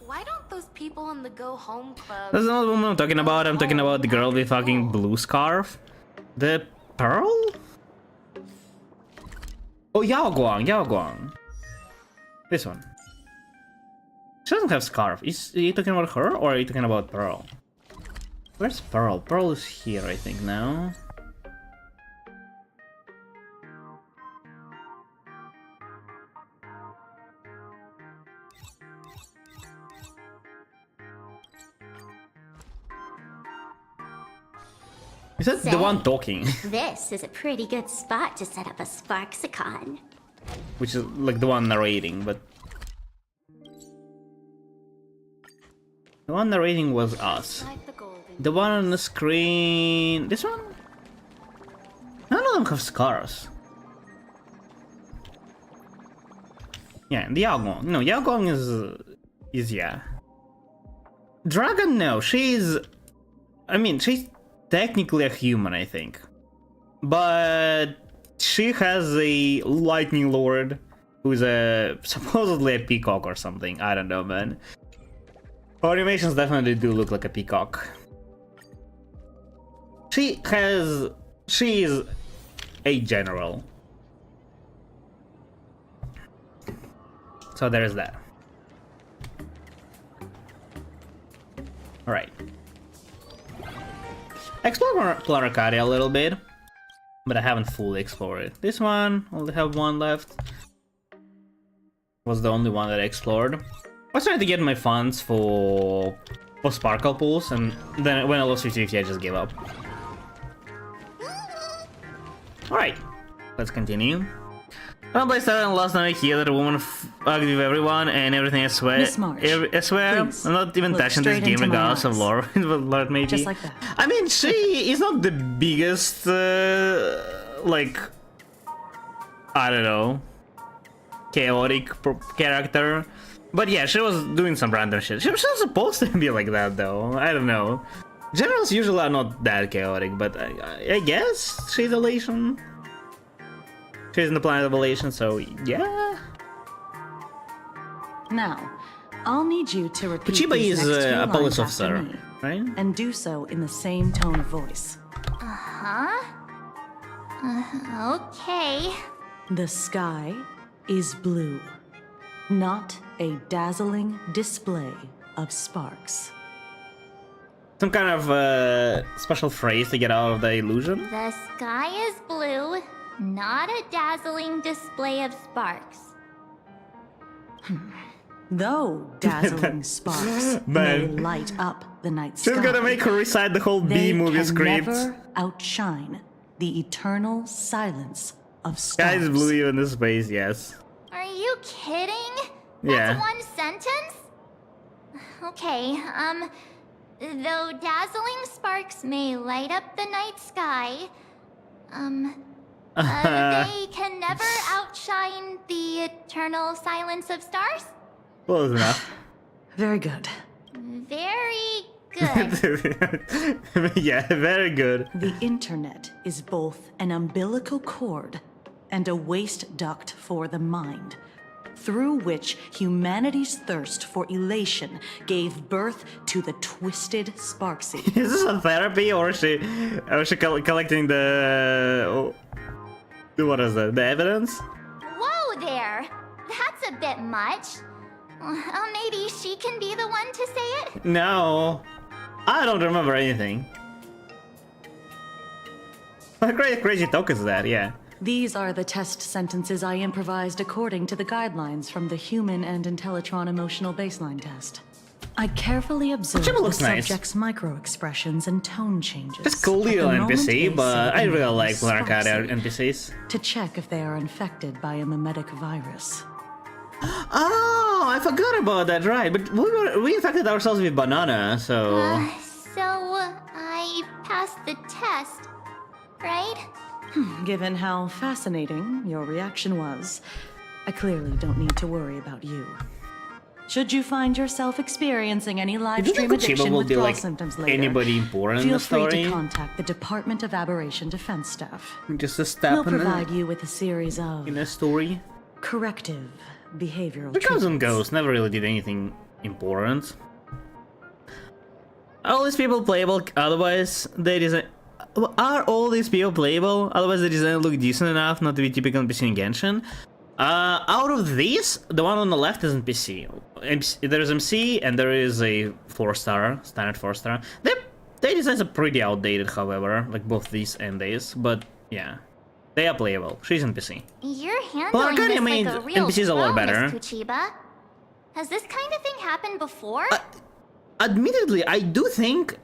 Why don't those people in the Go Home Club... That's not the woman I'm talking about. I'm talking about the girl with fucking blue scarf. The Pearl? Oh, Yao Guang. This one. She doesn't have scarf. Are you talking about her, or are you talking about Pearl? Where's Pearl? Pearl is here, I think, now. Is that the one talking? This is a pretty good spot to set up a Sparksicon. Which is like the one narrating, but... The one narrating was us. Like the golden... The one on the screen... This one? None of them have scars. Yeah, the Yao Guang. No, Yao Guang is yeah. Dragon, no, she's... I mean, she's technically a human, I think. But she has a lightning lord who's supposedly a peacock or something. I don't know, man. Her animations definitely do look like a peacock. She is a general. So there is that. Alright. I explored Planarcadia a little bit, but I haven't fully explored it. This one, only have one left. Was the only one that I explored. I was trying to get my funds for sparkle pools, and then when I lost 50-50, I just gave up. Alright, let's continue. When I started last night, I hear that a woman argued with everyone and everything. I swear, Miss March, I swear, please, I'm not even look touching this straight game into my regardless of eyes. lore. Lord, maybe. Just like that. I mean, she is not the biggest, like, I don't know, chaotic character. But yeah, she was doing some random shit. She was supposed to be like that, though. I don't know. Generals usually are not that chaotic, but I guess she's Elation. She's in the planet of Elation, so yeah. Now, I'll need you to repeat Chiba these is next two a lines police after officer, me, right? and do so in the same tone of voice. Huh? Okay. The sky is blue, not a dazzling display of sparks. Some kind of special phrase to get out of the illusion. The sky is blue, not a dazzling display of sparks. Though dazzling sparks may Man. light up the night She's sky, gonna make her recite the whole they B-movie can script. never outshine the eternal silence of Sky stars. is blue even in space, yes. Are you kidding? Yeah. That's one sentence? Okay, though dazzling sparks may light up the night sky, they can never outshine the eternal silence of stars? Close enough. Very good. Very good. Yeah, very good. The internet is both an umbilical cord and a waste duct for the mind, through which humanity's thirst for elation gave birth to the twisted Sparksy. Is this a therapy, or is she collecting the what is that? The evidence? Whoa there! That's a bit much. Maybe she can be the one to say it? No, I don't remember anything. What crazy talk is that? Yeah. These are the test sentences I improvised according to the guidelines from the Human and Intellitron Emotional Baseline Test. I carefully observed the looks nice. subject's micro-expressions and tone changes. It's cool at the little moment NPC, they but say I the really name like Planarcadia Sparksy, NPCs. to check if they are infected by a mimetic virus. Oh, I forgot about that, right? But we infected ourselves with banana, so... So, I passed the test, right? Given how fascinating your reaction was, I clearly don't need to worry about you. Should you find yourself experiencing any live Do you stream think Kojima addiction will with be draw like symptoms later, anybody important in feel the free story? to contact the Department of Aberration Defense staff. Just a We'll step provide you with a series of in a story. corrective behavioral The Cousin treatments. Ghost never really did anything important. Are all these people playable? Otherwise, they design. Are all these people playable? Otherwise, the design look decent enough not to be typical NPC in Genshin. Out of these, the one on the left is NPC. There is MC and there is a 4-star, standard 4-star. Their designs are pretty outdated, however, like both these and these. But yeah, they are playable. She's NPC. You're handling Planarcadia this made like a real NPCs a lot pro, better. Miss Kuchiba. Has this kind of thing happened before? Admittedly, I do think,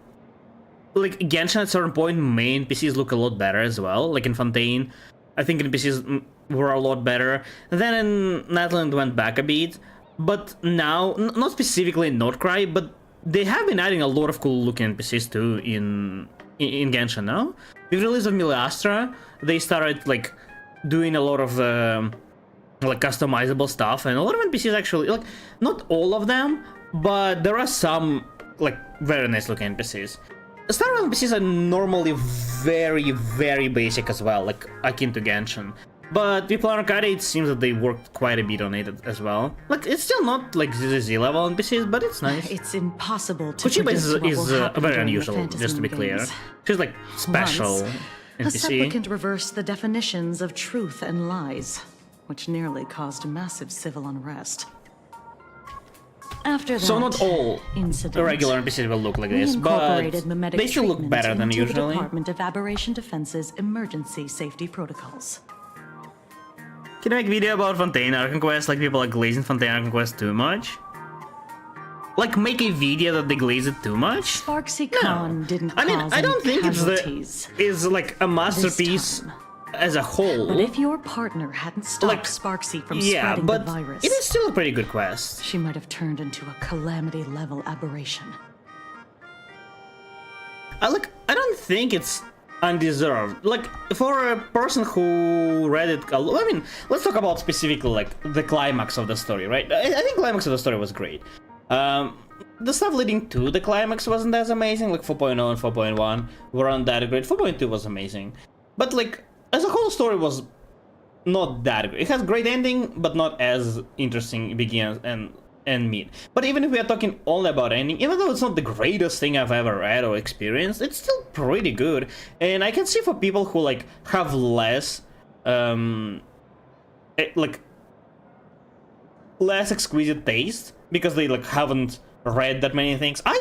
like, Genshin at a certain point, main NPCs look a lot better as well. Like in Fontaine, I think NPCs were a lot better. Then in Natland went back a bit. But now, not specifically in Nordcry, but they have been adding a lot of cool looking NPCs too in Genshin now. With the release of Milastra, they started, like, doing a lot of like customizable stuff, and a lot of NPCs actually, like, not all of them, but there are some like very nice looking NPCs. Star Rail NPCs are normally very basic as well, like akin to Genshin. But with Planarcadia, it seems that they worked quite a bit on it as well. Like, it's still not like ZZ level NPCs, but it's nice. It's impossible to Kuchiba predict what will is happen very during the unusual, fantasy just to be clear. games. She's like special Once, a NPC. supplicant reversed the definitions of truth and lies, which nearly caused massive civil unrest. After that So not all incident, regular NPCs will look like we this, but incorporated mimetic they still look treatment better than into usually. The Department of Aberration Defense's emergency safety protocols. Can you make video about Fontaine Archon Quest, like people are glazing Fontaine Archon Quest too much? Like, make a video that they glaze it too much? Sparksy Khan didn't I mean, cause I don't any think it's casualties is like a masterpiece time. as a whole. But if your partner hadn't stopped Like, Sparksy from yeah, spreading but the virus, it is still a pretty good quest. she might have turned into a calamity-level aberration. I don't think it's undeserved. Like, for a person who read it, I mean, let's talk about specifically, like, the climax of the story, right? I think the climax of the story was great. The stuff leading to the climax wasn't as amazing, like 4.0 and 4.1 weren't that great. 4.2 was amazing. But, like, as a whole, story was not that great. It has great ending, but not as interesting begin and mid. But even if we are talking only about ending, even though it's not the greatest thing I've ever read or experienced, it's still pretty good. And I can see for people who, like, have less, like, less exquisite taste, because they, like, haven't read that many things. I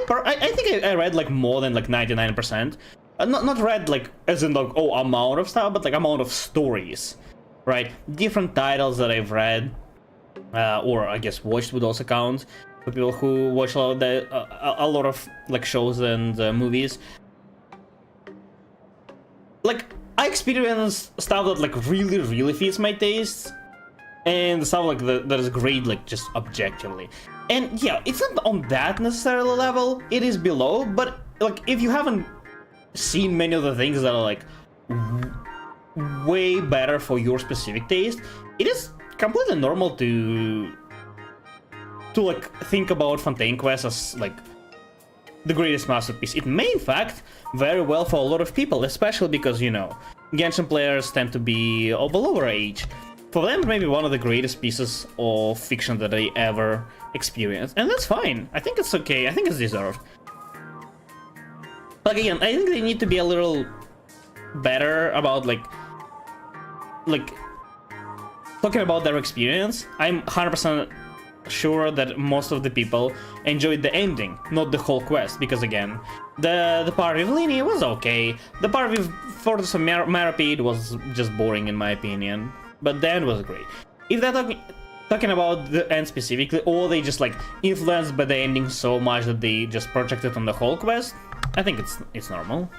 think I read, like, more than, like, 99%. Not read, like, as in, like, oh, amount of stuff, but, like, amount of stories, right? Different titles that I've read, or I guess watched would also count for people who watch a lot of like shows and movies. Like, I experienced stuff that like really fits my taste, and stuff like that is great, like, just objectively. And yeah, it's not on that necessarily level. It is below, but like, if you haven't seen many of the things that are like way better for your specific taste, it is completely normal to like think about Fontaine Quest as like the greatest masterpiece. It may in fact very well for a lot of people, especially because, you know, Genshin players tend to be of a lower age. For them, maybe one of the greatest pieces of fiction that they ever experienced, and that's fine. I think it's okay. I think it's deserved. Like, again, I think they need to be a little better about like talking about their experience. I'm 100% sure that most of the people enjoyed the ending, not the whole quest, because again, the part with Lini was okay, the part with Fortress of Maripede was just boring in my opinion, but the end was great. If they're talking about the end specifically, or they just like influenced by the ending so much that they just projected on the whole quest, I think it's normal.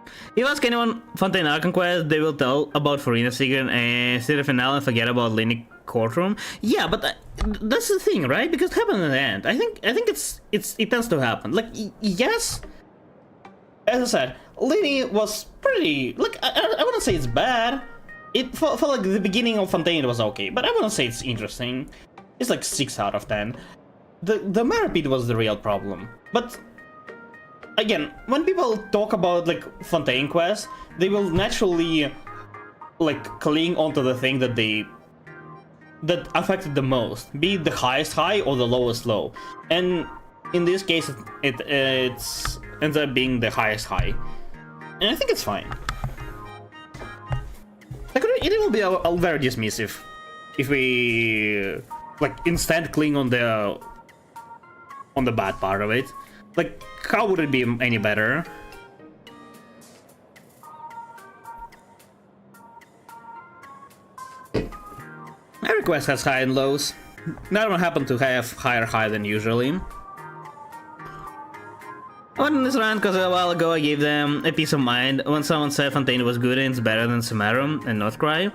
If you ask anyone Fontaine Archon quest, they will tell about Farina Secret and City Finale and forget about Lini Courtroom. Yeah, but that's the thing, right? Because it happened in the end. I think it tends to happen. Like, yes, as I said, Lini was pretty. Like, I wouldn't say it's bad. It for like the beginning of Fontaine was okay, but I wouldn't say it's interesting. It's like 6 out of 10. The Maripede was the real problem, but. Again, when people talk about like Fontaine quest, they will naturally like cling onto the thing that affected the most, be it the highest high or the lowest low. And in this case, it ends up being the highest high, and I think it's fine. Like, it will be very dismissive if we like instead cling on the bad part of it. Like, how would it be any better? Every quest has high and lows. That one happened to have higher high than usually. I went on this rant because a while ago I gave them a peace of mind when someone said Fontaine was good and it's better than Sumeru and not Cry.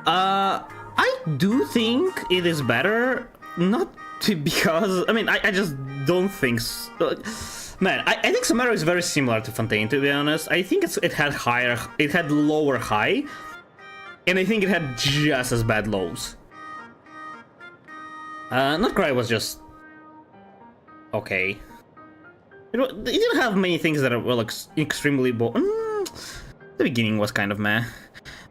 I do think it is better, not because, I mean, I just don't think so. Man, I think Sumeru is very similar to Fontaine, to be honest. I think it had lower high, and I think it had just as bad lows. Not Cry was just okay. It didn't have many things that were like extremely The beginning was kind of meh,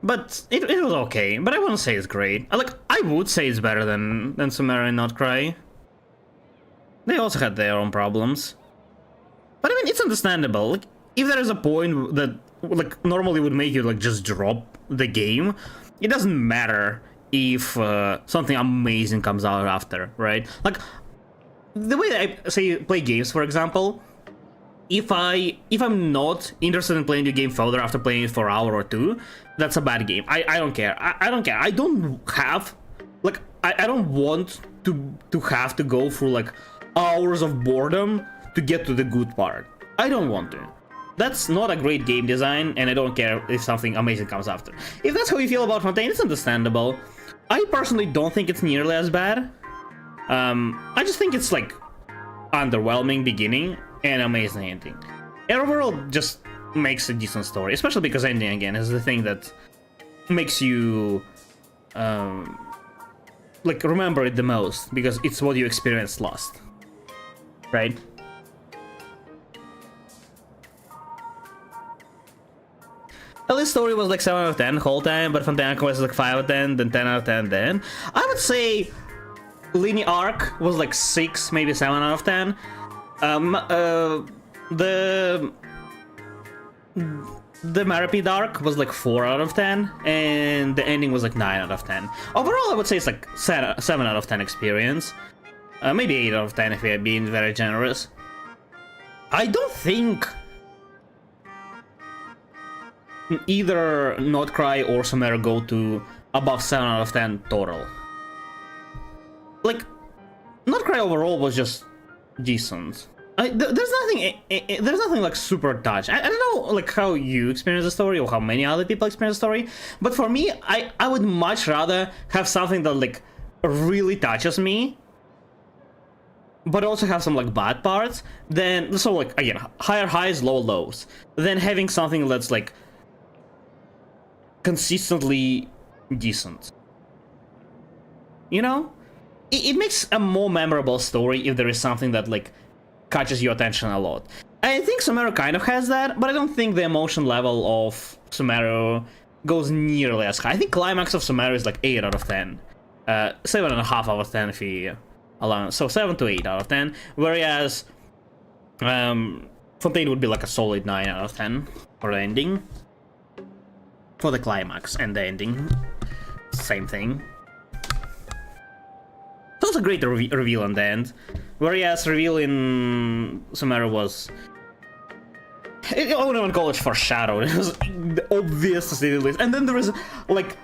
but it was okay. But I wouldn't say it's great. I would say it's better than Sumeru and Not Cry. They also had their own problems. But I mean, it's understandable. Like, if there is a point that like normally would make you like just drop the game, it doesn't matter if something amazing comes out after, right? Like, the way that I say play games, for example, if I'm not interested in playing the game further after playing it for an hour or two, that's a bad game. I don't care. I don't care. I don't have like I don't want to have to go through like hours of boredom to get to the good part. I don't want to. That's not a great game design, and I don't care if something amazing comes after. If that's how you feel about Fontaine, it's understandable. I personally don't think it's nearly as bad. I just think it's like underwhelming beginning and amazing ending. And overall just makes a decent story, especially because ending again is the thing that makes you like remember it the most, because it's what you experienced last, right? This story was like 7 out of 10 the whole time, but Fontaine was like 5 out of 10, then 10 out of 10 then. I would say Lini Arc was like 6, maybe 7 out of 10. The Maripede arc was like 4 out of 10, and the ending was like 9 out of 10. Overall, I would say it's like 7 out of 10 experience. Maybe 8 out of 10 if we're being very generous. I don't think either Not Cry or Sumeru go to above 7 out of 10 total. Like, Not Cry overall was just decent. There's nothing like super touch. I don't know like how you experience the story or how many other people experience the story, but for me, I would much rather have something that like really touches me, but also have some like bad parts, than, so like again, higher highs, lower lows, than having something that's like consistently decent. You know? It makes a more memorable story if there is something that like catches your attention a lot. I think Sumeru kind of has that, but I don't think the emotion level of Sumeru goes nearly as high. I think climax of Sumeru is like 8 out of 10. 7.5 out of 10 if you allow. So 7 to 8 out of 10. Whereas Fontaine would be like a solid 9 out of 10 for the ending. For the climax and the ending. Same thing. was a great reveal on the end. Whereas reveal in Sumeru was... I wouldn't even call it foreshadowed. It was obvious to say the least. And then there was like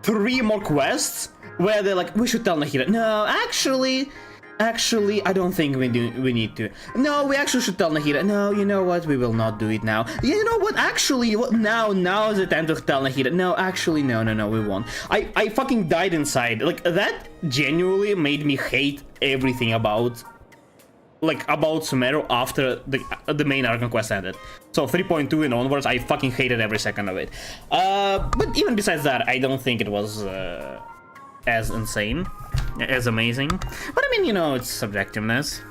3 more quests where they're like, we should tell Nahida. No, actually, I don't think we need to. No, we actually should tell Nahida. No, you know what? We will not do it now. Yeah, you know what? Actually, now is the time to tell Nahida. No, actually, no, we won't. I fucking died inside. Like, that genuinely made me hate everything about Sumeru after the main arc quest ended. So 3.2 and onwards, I fucking hated every second of it. But even besides that, I don't think it was as insane, as amazing. But I mean, you know, it's subjectiveness.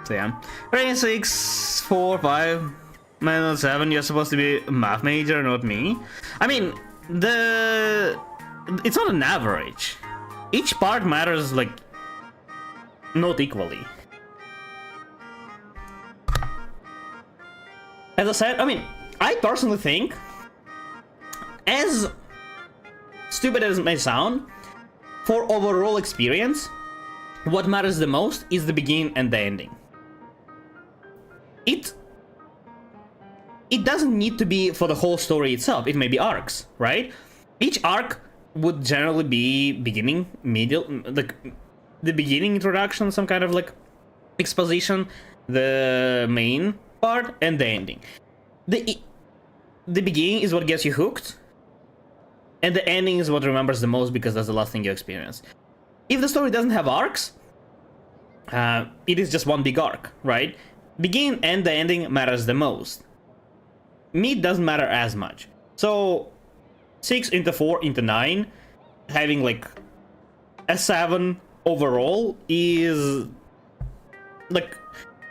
So yeah, rating 6, 4, 5, minus 7. You're supposed to be a math major, not me. I mean, it's not an average. Each part matters like not equally. As I said, I mean, I personally think, as stupid as it may sound, for overall experience, what matters the most is the beginning and the ending. It doesn't need to be for the whole story itself. It may be arcs, right? Each arc would generally be beginning, middle, like the beginning introduction, some kind of like exposition, the main part, and the ending. The beginning is what gets you hooked, and the ending is what remembers the most because that's the last thing you experience. If the story doesn't have arcs, it is just one big arc, right? Beginning and the ending matters the most. Mid doesn't matter as much. So 6 into 4 into 9, having like a 7 overall is like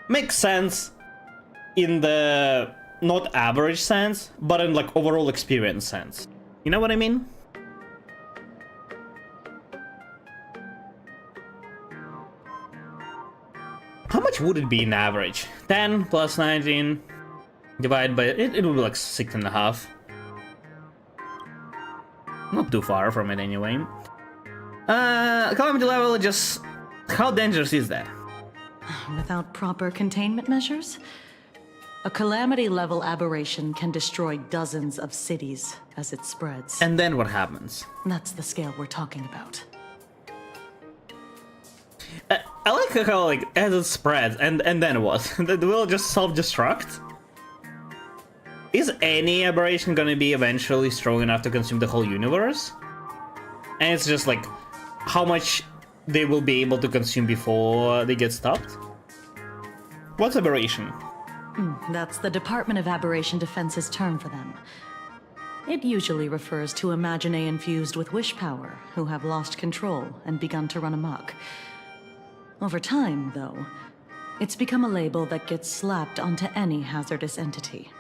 makes sense in the not average sense, but in like overall experience sense. You know what I mean? How much would it be in average? 10 plus 19 divided by it would be like 6.5. Not too far from it anyway. Calamity level, just how dangerous is that? Without proper containment measures? A calamity level aberration can destroy dozens of cities as it spreads. And then what happens? That's the scale we're talking about. I like how, like, as it spreads, and then what? It will just self-destruct? Is any aberration gonna be eventually strong enough to consume the whole universe? And it's just like, how much they will be able to consume before they get stopped? What's aberration? That's the Department of Aberration Defense's term for them. It usually refers to Imaginae infused with wish power, who have lost control and begun to run amok. Over time, though, it's become a label that gets slapped onto any hazardous entity.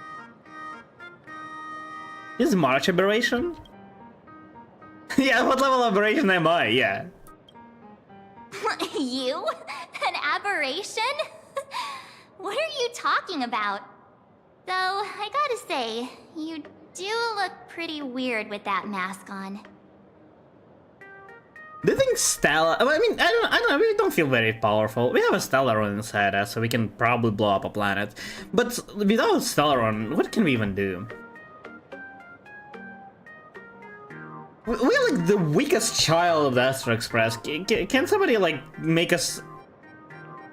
Is March aberration? Yeah, what level of aberration am I? Yeah. You? An aberration? What are you talking about? Though, I gotta say, you do look pretty weird with that mask on. Do you think Stella... I mean, I don't know, we don't feel very powerful. We have a Stellaron inside us, so we can probably blow up a planet. But without Stellaron, what can we even do? We're like the weakest child of the Astro Express. Can somebody, like, make us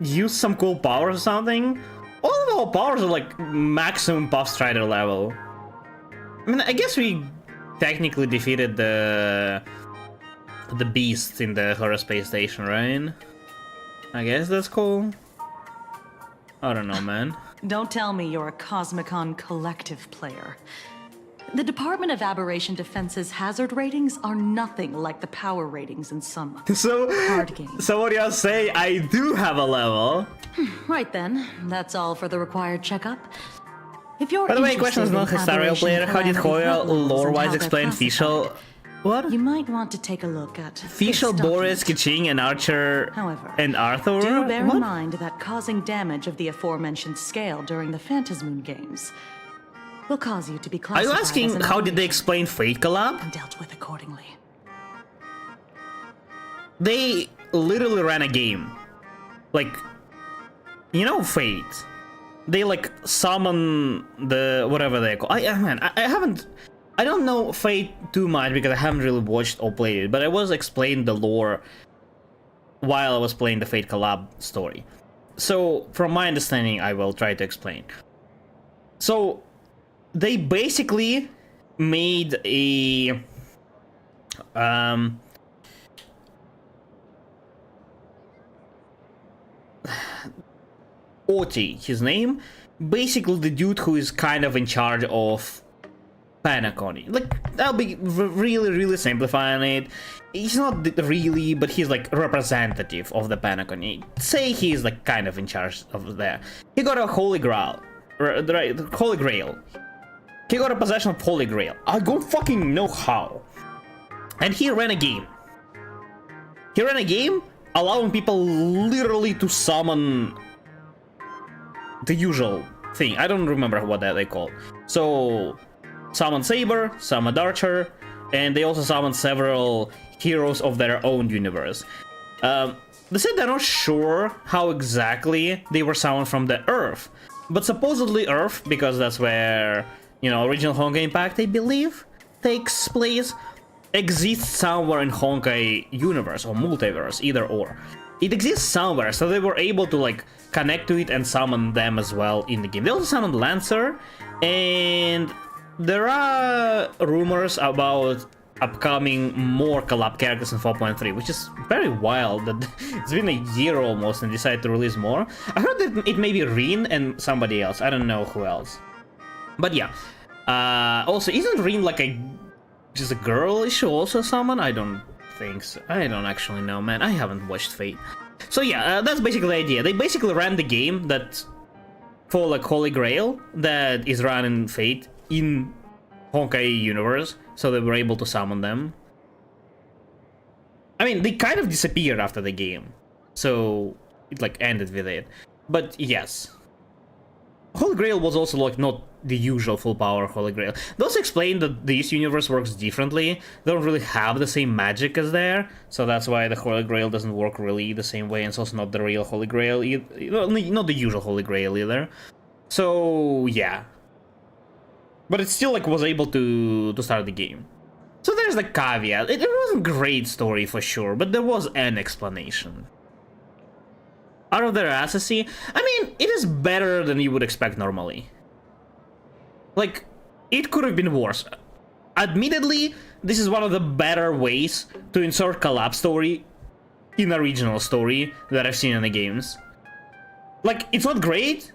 use some cool powers or something? All of our powers are, like, maximum Puff Strider level. I mean, I guess we technically defeated the beast in the Horror Space Station, right? I guess that's cool. I don't know, man. Don't tell me you're a Cosmicon collective player. The Department of Aberration Defense's hazard ratings are nothing like the power ratings in some card games. So what do you say? I do have a level. Right then, that's all for the required checkup. If you're By the way, question is not Historical player. How did Hoya lore-wise explain Fischl? What? You might want to take a look at Fischl, Boris, Kiching, and Archer, However, and Arthur? do bear What? in mind that causing damage of the aforementioned scale during the Phantasmoon games will cause you to be Are classified you asking as an how did they aberration explain Fate Collab? and dealt with accordingly. they literally ran a game. Like, you know, Fate. They like summon the whatever they call. I don't know Fate too much because I haven't really watched or played it, but I was explained the lore while I was playing the Fate collab story. So from my understanding, I will try to explain. So they basically made a Oti, his name, basically the dude who is kind of in charge of Planarcadia. Like, I'll be really simplifying it. He's not really, but he's like representative of the Planarcadia. Say he's like kind of in charge of there. He got a Holy Grail, right? Holy Grail. He got a possession of Holy Grail. I don't fucking know how. And he ran a game. He ran a game allowing people literally to summon the usual thing. I don't remember what that they call. So, summon Saber, summon Archer, and they also summon several heroes of their own universe. They said they're not sure how exactly they were summoned from the Earth, but supposedly Earth, because that's where, you know, original Honkai Impact, I believe, takes place, exists somewhere in Honkai universe or multiverse, either or. It exists somewhere, so they were able to like connect to it and summon them as well in the game. They also summoned Lancer, and there are rumors about upcoming more collab characters in 4.3, which is very wild that it's been a year almost and decided to release more. I heard that it may be Rin and somebody else. I don't know who else. But yeah. Also, isn't Rin like just a girlish also summon? I don't think so. I don't actually know, man. I haven't watched Fate. So yeah, that's basically the idea. They basically ran the game that for like Holy Grail that is run in Fate in Honkai universe, so they were able to summon them. I mean, they kind of disappeared after the game, so it like ended with it. But yes, Holy Grail was also like not the usual full power Holy Grail. They also explained that this universe works differently. They don't really have the same magic as there, so that's why the Holy Grail doesn't work really the same way, and it's also not the real Holy Grail, not the usual Holy Grail either. So yeah, but it still like was able to start the game. So there's the caveat. It wasn't a great story for sure, but there was an explanation. Out of their assassin, I mean, it is better than you would expect normally. Like, it could have been worse. Admittedly, this is one of the better ways to insert collab story in a regional story that I've seen in the games. Like, it's not great.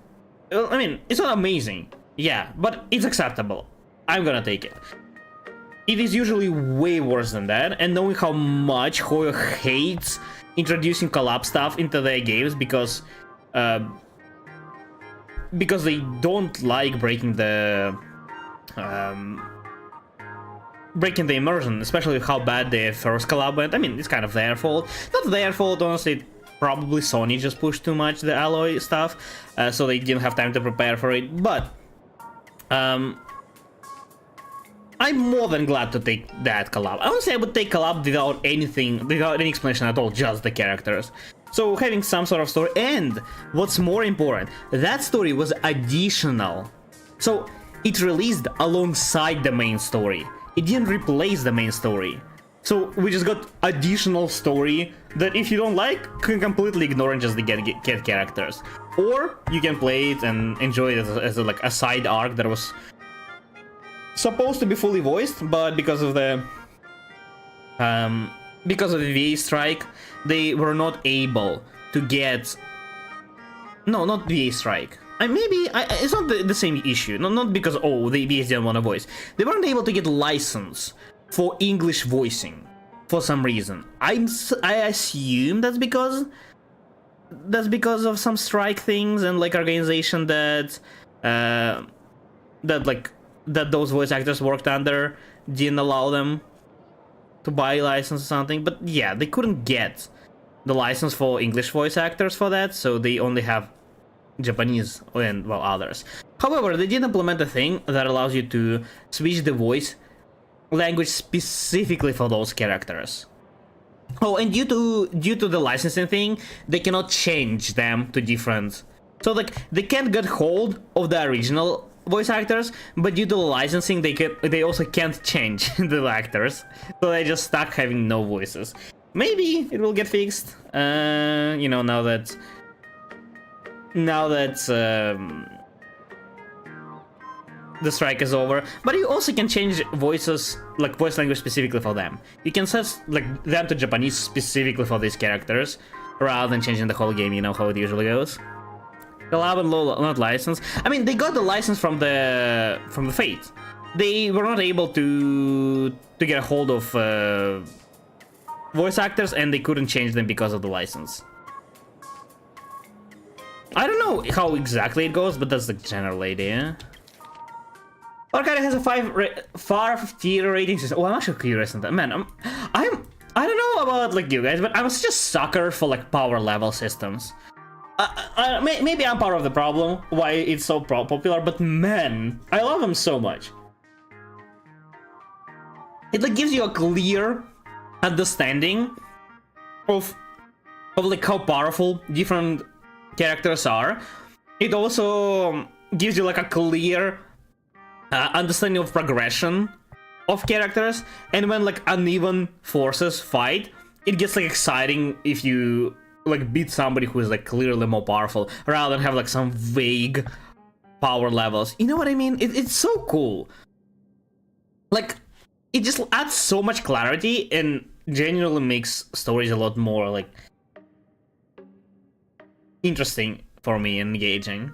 I mean, it's not amazing. Yeah, but it's acceptable. I'm gonna take it. It is usually way worse than that, and knowing how much Hoyo hates introducing collab stuff into their games because they don't like breaking the immersion, especially how bad their first collab went. I mean, it's kind of their fault. Not their fault, honestly. Probably Sony just pushed too much the alloy stuff, so they didn't have time to prepare for it. But I'm more than glad to take that collab. Honestly, I would take collab without anything, without any explanation at all, just the characters. So having some sort of story, and what's more important, that story was additional. So it released alongside the main story. It didn't replace the main story. So we just got additional story that if you don't like, can completely ignore and just get characters. Or you can play it and enjoy it as like a side arc that was supposed to be fully voiced, but because of the VA strike, they were not able to get. No, not VA strike. It's not the same issue. Not because the VAs didn't want to voice. They weren't able to get license for English voicing for some reason. I assume that's because of some strike things and like organization that those voice actors worked under didn't allow them to buy a license or something. But yeah, they couldn't get the license for English voice actors for that, so they only have Japanese and, well, others. However, they did implement a thing that allows you to switch the voice language specifically for those characters. Oh, and due to the licensing thing, they cannot change them to different. So like they can't get hold of the original voice actors, but due to the licensing, they also can't change the actors. So they just stuck having no voices. Maybe it will get fixed. You know, now that the strike is over. But you also can change voices, like voice language specifically for them. You can set like them to Japanese specifically for these characters, rather than changing the whole game. You know how it usually goes. Collab and not license. I mean, they got the license from the Fate. They were not able to get a hold of voice actors, and they couldn't change them because of the license. I don't know how exactly it goes, but that's the general idea. Planarcadia has a 5-tier rating system. Oh, I'm actually curious on that. Man, I don't know about like you guys, but I'm such a sucker for like power level systems. Maybe I'm part of the problem why it's so popular, but man, I love them so much. It like gives you a clear understanding of like how powerful different characters are. It also gives you like a clear understanding of progression of characters, and when like uneven forces fight, it gets like exciting if you like beat somebody who is like clearly more powerful, rather than have like some vague power levels. You know what I mean? It's so cool. Like, it just adds so much clarity and genuinely makes stories a lot more like interesting for me and engaging.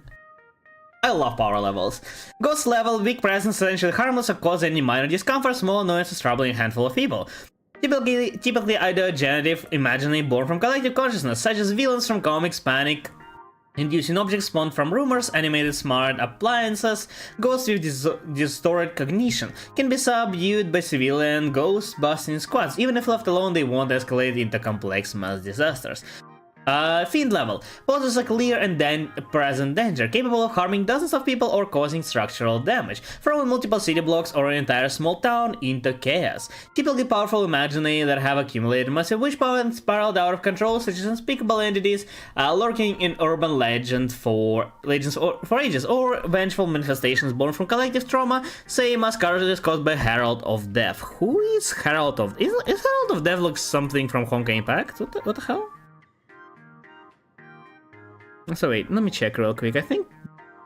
I love power levels. Ghost level, weak presence, essentially harmless or cause any minor discomfort, small annoyances, troubling a handful of people. Typically either generative, imaginary, born from collective consciousness, such as villains from comics, panic, inducing objects spawned from rumors, animated smart appliances, ghosts with distorted cognition, can be subdued by civilian ghost busting squads. Even if left alone, they won't escalate into complex mass disasters. Fiend level, poses a clear and present danger, capable of harming dozens of people or causing structural damage, throwing multiple city blocks or an entire small town into chaos. Typically powerful imaginary that have accumulated massive wish power and spiraled out of control, such as unspeakable entities lurking in urban legends for ages, or vengeful manifestations born from collective trauma, say mass casualties caused by Herald of Death. Who is Herald of... Is Herald of Death like something from Honkai Impact? What the hell? So wait, let me check real quick. I think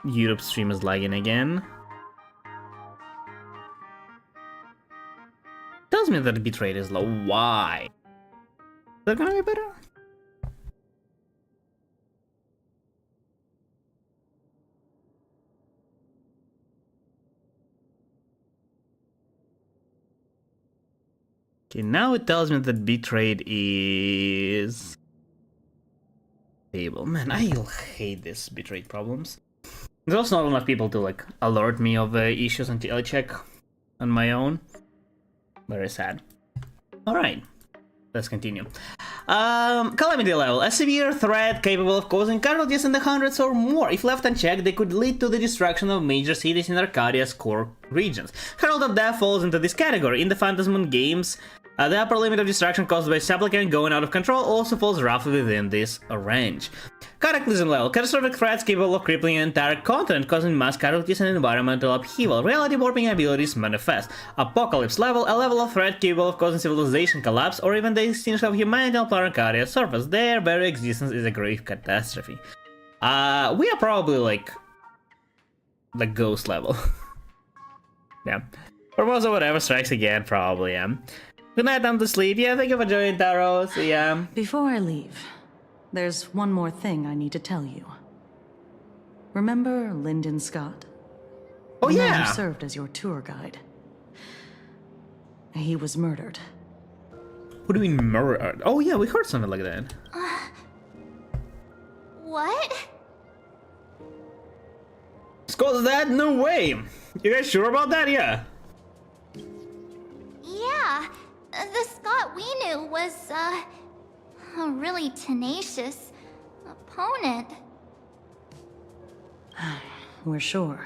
Europe stream is lagging again. Tells me that the bitrate is low. Why? Is that gonna be better? Okay, now it tells me that bitrate is... Man, I hate this bitrate problems. There's also not enough people to like alert me of issues until I check on my own. Very sad. Alright, let's continue. Calamity level. A severe threat capable of causing casualties in the hundreds or more. If left unchecked, they could lead to the destruction of major cities in Arcadia's core regions. Herald of Death falls into this category. In the Phantasm games, the upper limit of destruction caused by supplicant going out of control also falls roughly within this range. Cataclysm level. Catastrophic threats capable of crippling an entire continent, causing mass casualties and environmental upheaval. Reality warping abilities manifest. Apocalypse level. A level of threat capable of causing civilization collapse or even the extinction of humanity on Planarcadia's surface. Their very existence is a grave catastrophe. We are probably like ghost level. Yeah. Or also whatever strikes again, probably, yeah. Good night, time to sleep. Yeah, thank you for joining, Taro. See ya. Before I leave, there's one more thing I need to tell you. Remember Lyndon Scott? Oh, The man yeah. who served as your tour guide. He was murdered. What do you mean murdered? Oh yeah, we heard something like that. What? Scott's dead? No way. You guys sure about that? Yeah. Yeah, the Scott we knew was, a really tenacious opponent. We're sure.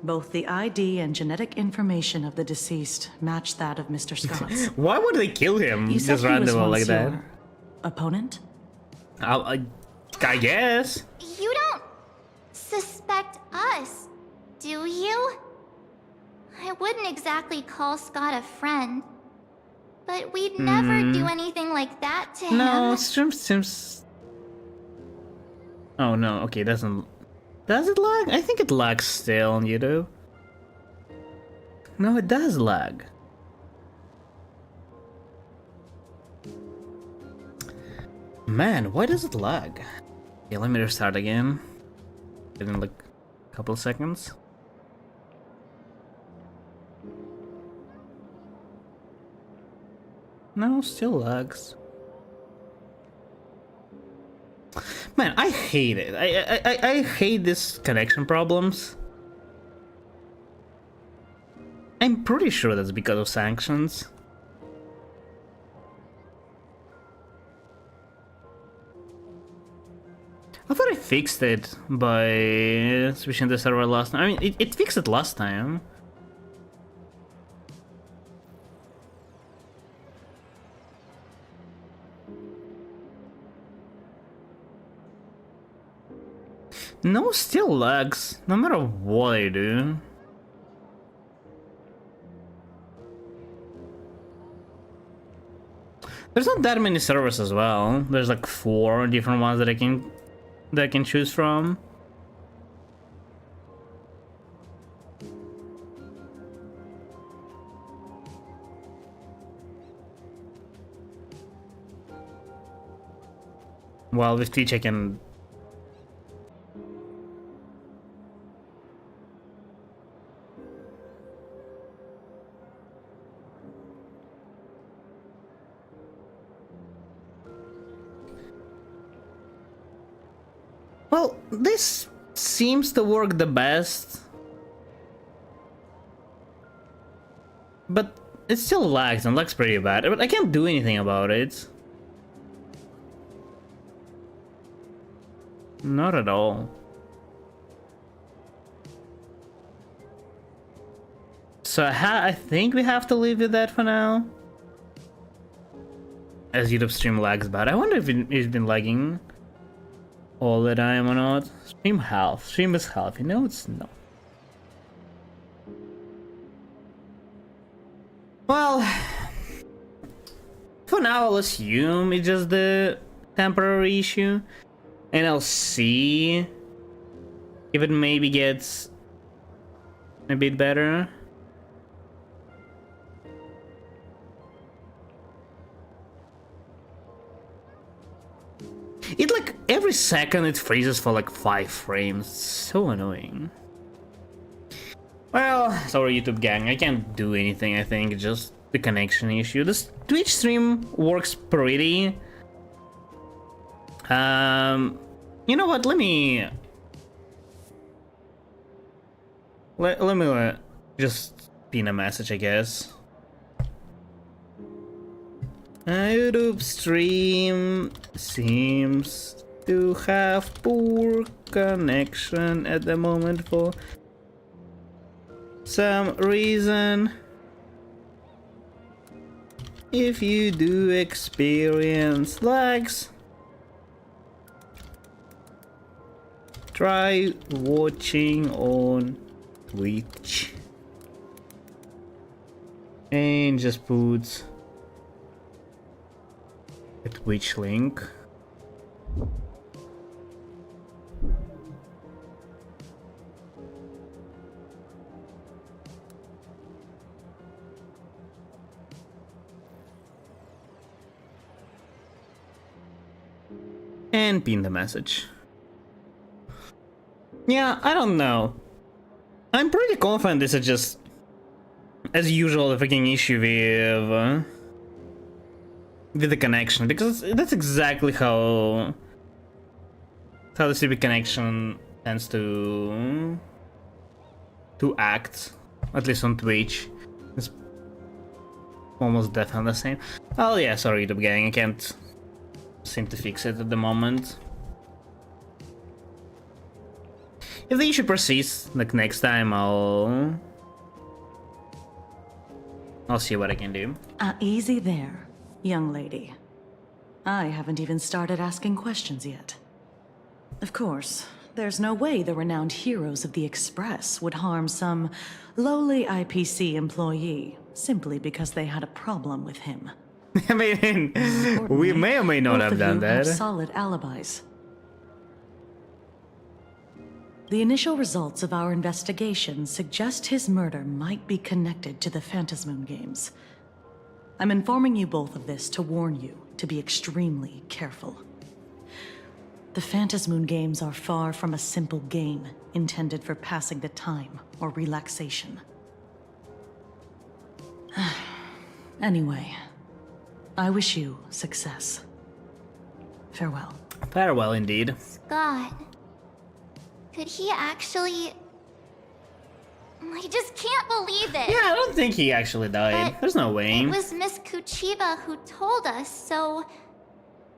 Both the ID and genetic information of the deceased match that of Mr. Scott's. Why would they kill him You said just he was randomly like once that? your opponent? I guess. You don't suspect us, do you? I wouldn't exactly call Scott a friend, but we'd never do anything like that to him. No, stream seems. Oh no, okay, doesn't. Does it lag? I think it lags still on YouTube. No, it does lag. Man, why does it lag? Yeah, let me restart again. In like a couple seconds. No, still lags. Man, I hate it. I hate these connection problems. I'm pretty sure that's because of sanctions. I thought I fixed it by switching the server last time. I mean, it fixed it last time. No, still lags, no matter what I do. There's not that many servers as well. There's like 4 different ones that I can choose from. Well, with Twitch I can. Well, this seems to work the best, but it still lags and lags pretty bad. But I can't do anything about it. Not at all. So I think we have to leave with that for now. As YouTube stream lags bad. I wonder if it's been lagging all the time or not. Stream health. Stream is healthy. No, it's not. Well, for now I'll assume it's just the temporary issue, and I'll see if it maybe gets a bit better. It like every second it freezes for like 5 frames. It's so annoying. Well, sorry YouTube gang, I can't do anything. I think just the connection issue. This Twitch stream works pretty. You know what? Let me just pin a message, I guess. YouTube stream seems to have poor connection at the moment for some reason. If you do experience lags, try watching on Twitch and just put a Twitch link. And pin the message. Yeah, I don't know. I'm pretty confident this is just, as usual, a freaking issue with the connection, because that's exactly how the CB connection tends to act, at least on Twitch. It's almost definitely the same. Oh yeah, sorry YouTube gang, I can't seem to fix it at the moment. If the issue persists, like next time, I'll see what I can do. Easy there, young lady. I haven't even started asking questions yet. Of course, there's no way the renowned heroes of the Express would harm some lowly IPC employee simply because they had a problem with him. I mean, we may or may not have done that. Have solid alibis. The initial results of our investigation suggest his murder might be connected to the Phantasmoon Games. I'm informing you both of this to warn you to be extremely careful. The Phantasmoon Games are far from a simple game intended for passing the time or relaxation. Anyway, I wish you success. Farewell. Farewell, indeed. God. Could he actually... I just can't believe it! Yeah, I don't think he actually died. But There's no way. It was Miss Kuchiba who told us, so...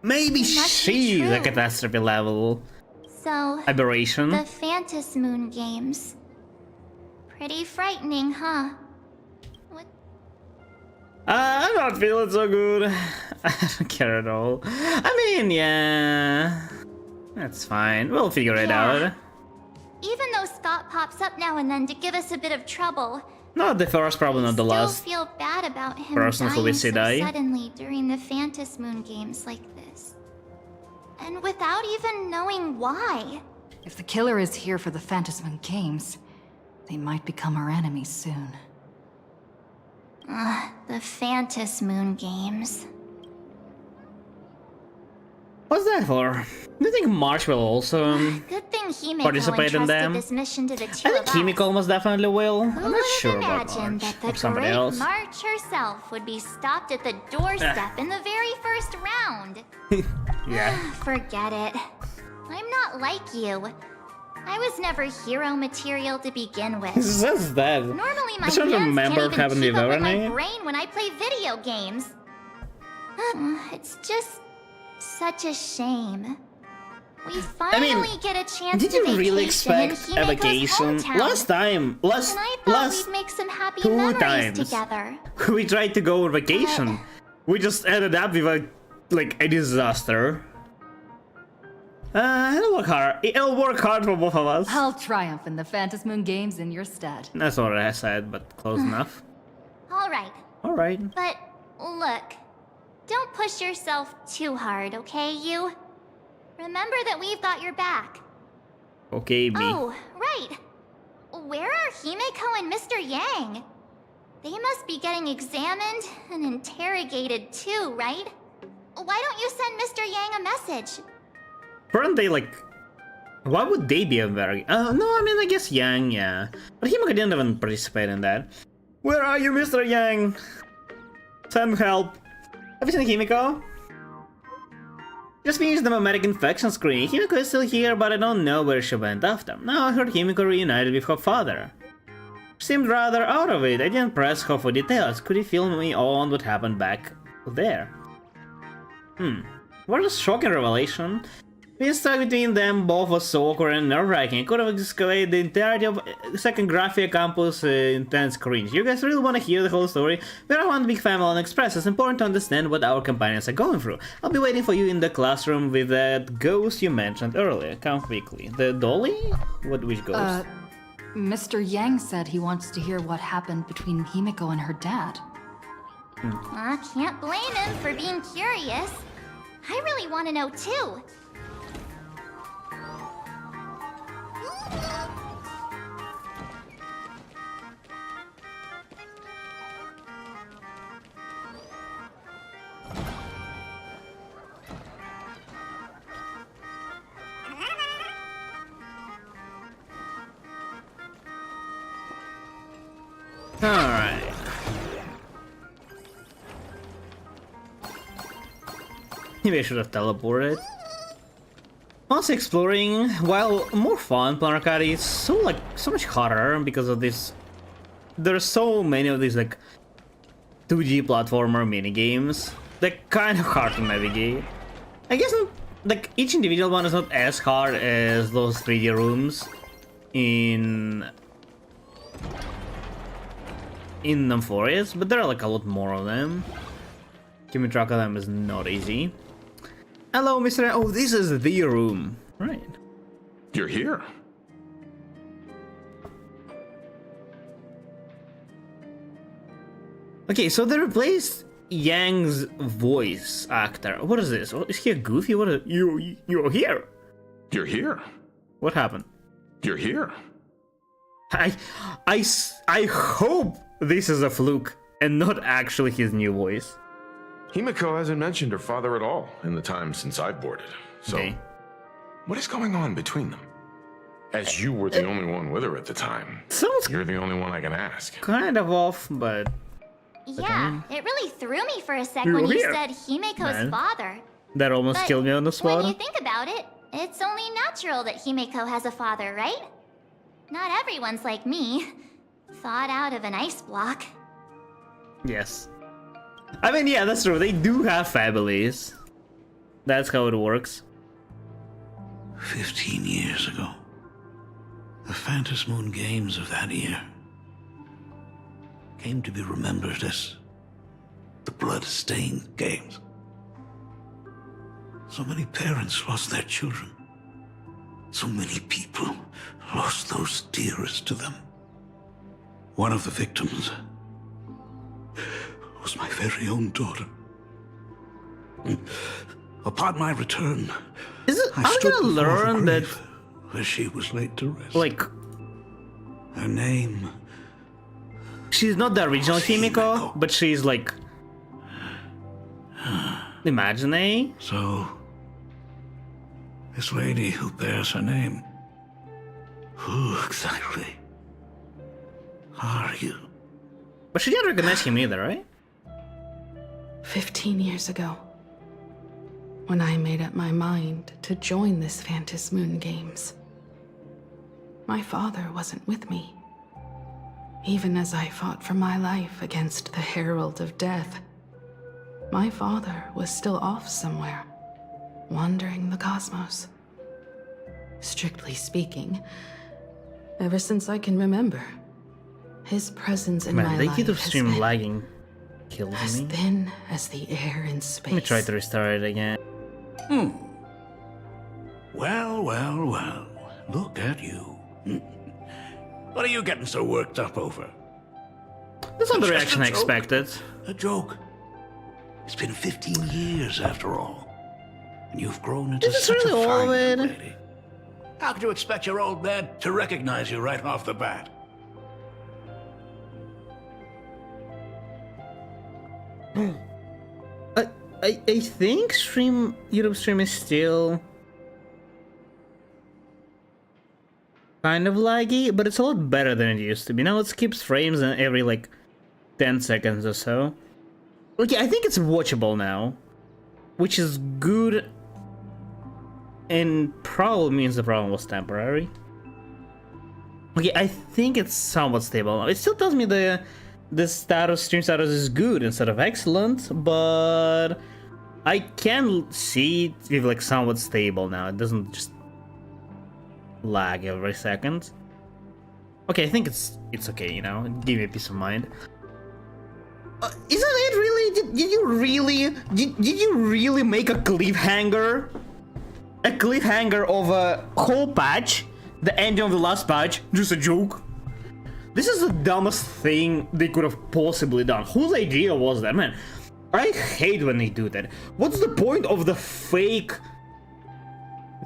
Maybe It must be she's a true. catastrophe level So... aberration. The Phantasmoon Games. Pretty frightening, huh? What? I'm not feeling so good. I don't care at all. I mean, yeah. That's fine. We'll figure it Yeah. out. Even though Scott pops up now and then to give us a bit of trouble, Not the first, probably not the I last. still feel bad about him person who dying we so see die. suddenly during the Phantasmoon Games like this. And without even knowing why. If the killer is here for the Phantasmoon Games, they might become our enemies soon. The Phantasmoon Games. What's that for? Do you think March will also... Good thing Himeko Participate in entrusted them? this mission to the two I think of us. Himiko almost definitely will. Who I'm would not have sure about imagined March. that Or the somebody great else. March herself would be stopped at the doorstep in the very first round? Yeah. Forget it. I'm not like you. I was never hero material to begin with. Says that. Normally my I don't hands remember can't even having keep the up with my irony. brain when I play video games. It's just such a shame. We finally get a chance Did to you really vacation in expect a Himeko's vacation? hometown. Last And I thought we'd make some happy memories times. together. we tried to go on vacation. We just ended up with a disaster. It'll work hard for both of us. I'll triumph in the Phantasmoon Games in your stead. That's not what I said, but close enough. Alright, Alright. but look. Don't push yourself too hard, okay, you? Remember that we've got your back. Okay, me. Oh, right. Where are Himeko and Mr. Yang? They must be getting examined and interrogated too, right? Why don't you send Mr. Yang a message? Weren't they why would they be a very... no, I mean, I guess Yang, yeah. But Himiko didn't even participate in that. Where are you, Mr. Yang? Send help. Have you seen Himiko? Just finished the Nomadic infection screening. Himiko is still here, but I don't know where she went after. Now I heard Himiko reunited with her father. She seemed rather out of it. I didn't press her for details. Could you fill me on what happened back there? What a shocking revelation. Being stuck between them both was so awkward and nerve-wracking. Could have escalated the entirety of Second Graphia Campus intense cringe. You guys really want to hear the whole story? We're one big family on Express. It's important to understand what our companions are going through. I'll be waiting for you in the classroom with that ghost you mentioned earlier. Come quickly. The dolly? Which ghost? Mr. Yang said he wants to hear what happened between Himiko and her dad. Can't blame him for being curious. I really want to know too. Alright. Maybe I should have teleported. Once exploring, while more fun, Planarcadia is so much harder because of this. There's so many of these 2D platformer minigames. They're kind of hard to navigate. I guess each individual one is not as hard as those 3D rooms. in Nymphorius, but there are like a lot more of them. Keeping track of them is not easy. Hello, Mr. Oh, this is the room. Right. You're here. Okay, so they replaced Yang's voice actor. What is this? Is he a goofy? What is you're here? You're here. What happened? You're here. I hope this is a fluke and not actually his new voice. Himiko hasn't mentioned her father at all in the time since I've boarded. So, Okay. what is going on between them? As you were the only one with her at the time, Sounds you're the only one I can ask. kind of off, but Yeah, it really threw me for a sec You're when you here. said Himiko's Man. father. that almost But killed me on the when you spot. think about it, it's only natural that Himiko has a father, right? Not everyone's like me. Thawed out of an ice block. Yes. I mean, yeah, that's true. They do have families. That's how it works. 15 years ago. The Phantom Moon Games of that year came to be remembered as the Blood-Stained Games. So many parents lost their children. So many people lost those dearest to them. One of the victims was my very own daughter. Upon my return, Is it? I I'm stood gonna before her learn that, grave where she was laid to rest. like, Her name, she's not the original Himiko, but she's like, imagine, so this lady who bears her name, who exactly are you? but she didn't recognize him either, right? 15 years ago, when I made up my mind to join this Phantom Moon Games, my father wasn't with me. Even as I fought for my life against the Herald of Death, my father was still off somewhere, wandering the cosmos. Strictly speaking, ever since I can remember, his presence in my Man, the life YouTube has stream been lagging kills as me. thin as the air in space. Let me try to restart it again. Well, well, well. Look at you. What are you getting so worked up over? That's not the Just a reaction I joke. expected. A joke. It's been 15 years after all. And you've grown into Is this such really a all of fine it? young lady. How could you expect your old man to recognize you right off the bat? I think YouTube stream is still kind of laggy, but it's a lot better than it used to be. Now it skips frames every like 10 seconds or so. Okay, I think it's watchable now, which is good, and probably means the problem was temporary. Okay, I think it's somewhat stable now. It still tells me the stream status is good instead of excellent, but I can see it with like somewhat stable now. It doesn't just lag every second. Okay, I think it's okay, you know. Give me a peace of mind. Isn't it really? Did you really make a cliffhanger? A cliffhanger of a whole patch? The ending of the last patch? Just a joke? This is the dumbest thing they could have possibly done. Whose idea was that, man? I hate when they do that. What's the point of the fake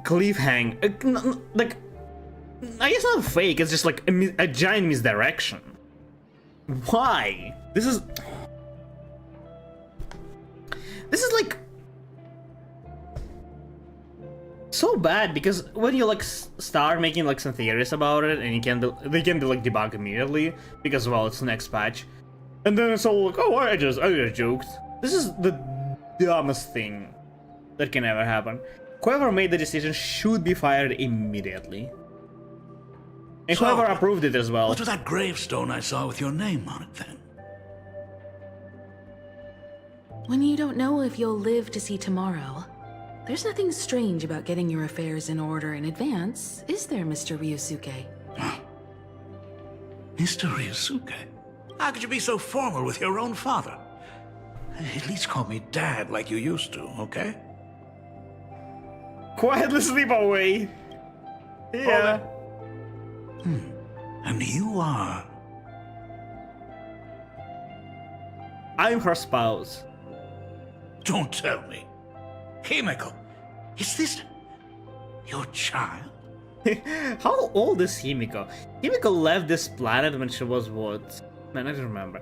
cliffhanger? Like, I guess not fake. It's just like a giant misdirection. Why? This is like so bad, because when you like start making like some theories about it, and they can be like debunked immediately because, well, it's the next patch, and then it's all like, oh, I just joked. This is the dumbest thing that can ever happen. Whoever made the decision should be fired immediately, and So, whoever approved it as well. What was that gravestone I saw with your name on it then? When you don't know if you'll live to see tomorrow, there's nothing strange about getting your affairs in order in advance, is there, Mr. Ryusuke? Mr. Ryusuke, how could you be so formal with your own father? At least call me Dad like you used to, okay? Quietly sleep away. Yeah. And you are... I'm her spouse. Don't tell me. Himeko, is this your child? How old is Himiko? Himiko left this planet when she was what? Man, I don't remember.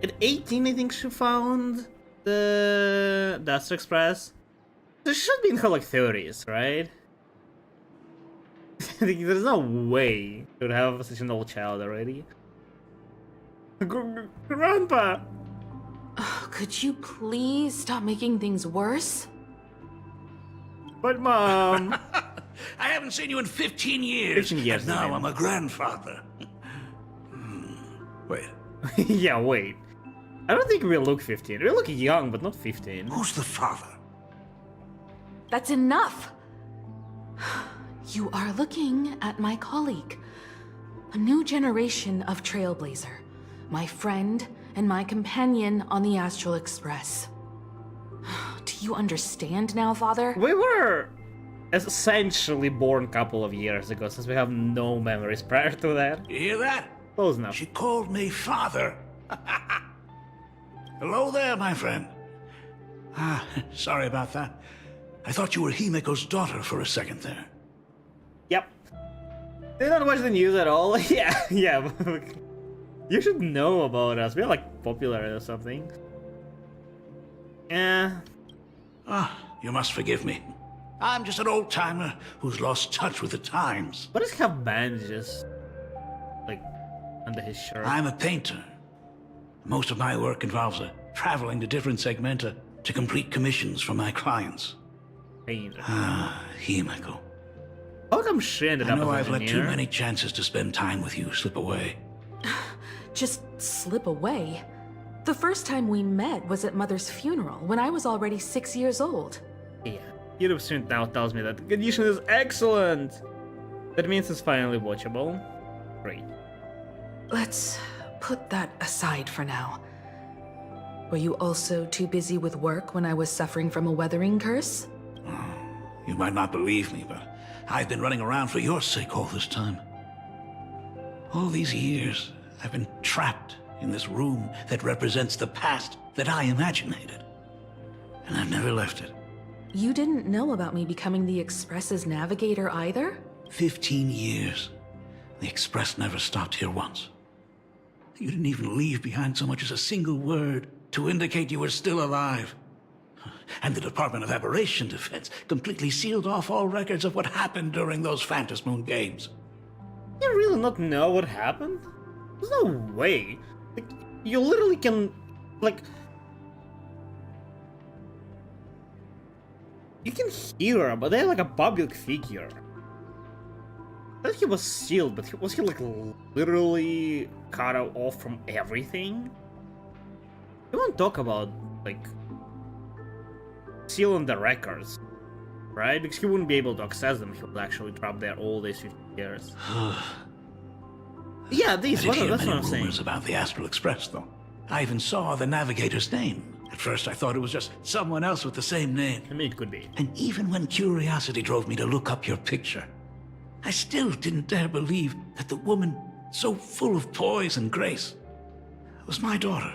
At 18, I think she found the Astro Express. So she should be in her like 30s, right? There's no way she would have such an old child already. Grandpa! Could you please stop making things worse? But Mom! I haven't seen you in 15 years. 15 years, and now man. I'm a grandfather. Wait, Yeah, wait. I don't think we look 15. We look young, but not 15. who's the father? That's enough! You are looking at my colleague. A new generation of Trailblazer. My friend and my companion on the Astral Express. Do you understand now, Father? We were essentially born a couple of years ago, since we have no memories prior to that. You hear that? Close enough. She called me father. Hello there, my friend. Sorry about that. I thought you were Himeko's daughter for a second there. Yep. They don't watch the news at all. yeah. You should know about us. We're like popular or something. Yeah. You must forgive me. I'm just an old-timer who's lost touch with the times. What does he have bandages? Like, under his shirt? I'm a painter. Most of my work involves traveling to different segmenta to complete commissions for my clients. Painter. Himeko. How come she ended I up know as I've an let too engineer? many chances to spend time with you slip away. Just slip away. The first time we met was at Mother's funeral, when I was already 6 years old. Yeah. YouTube student now tells me that the condition is excellent. That means it's finally watchable. Great. Let's put that aside for now. Were you also too busy with work when I was suffering from a weathering curse? You might not believe me, but I've been running around for your sake all this time. All these years, I've been trapped in this room that represents the past that I imaginated. And I've never left it. You didn't know about me becoming the Express's navigator either? 15 years. The Express never stopped here once. You didn't even leave behind so much as a single word to indicate you were still alive. And the Department of Aberration Defense completely sealed off all records of what happened during those Phantom Moon games. You really not know what happened? There's no way. Like, you literally can, like... You can hear him, but they're like a public figure. I thought he was sealed, but was he like literally cut off from everything? You won't talk about, like, sealing the records, right? Because he wouldn't be able to access them. He would actually drop there all these 50 years. Yeah, these. I did hear That's many what I'm saying. rumors about the Astral Express, though. I even saw the navigator's name. At first, I thought it was just someone else with the same name. I mean, it could be. And even when curiosity drove me to look up your picture, I still didn't dare believe that the woman so full of poise and grace was my daughter.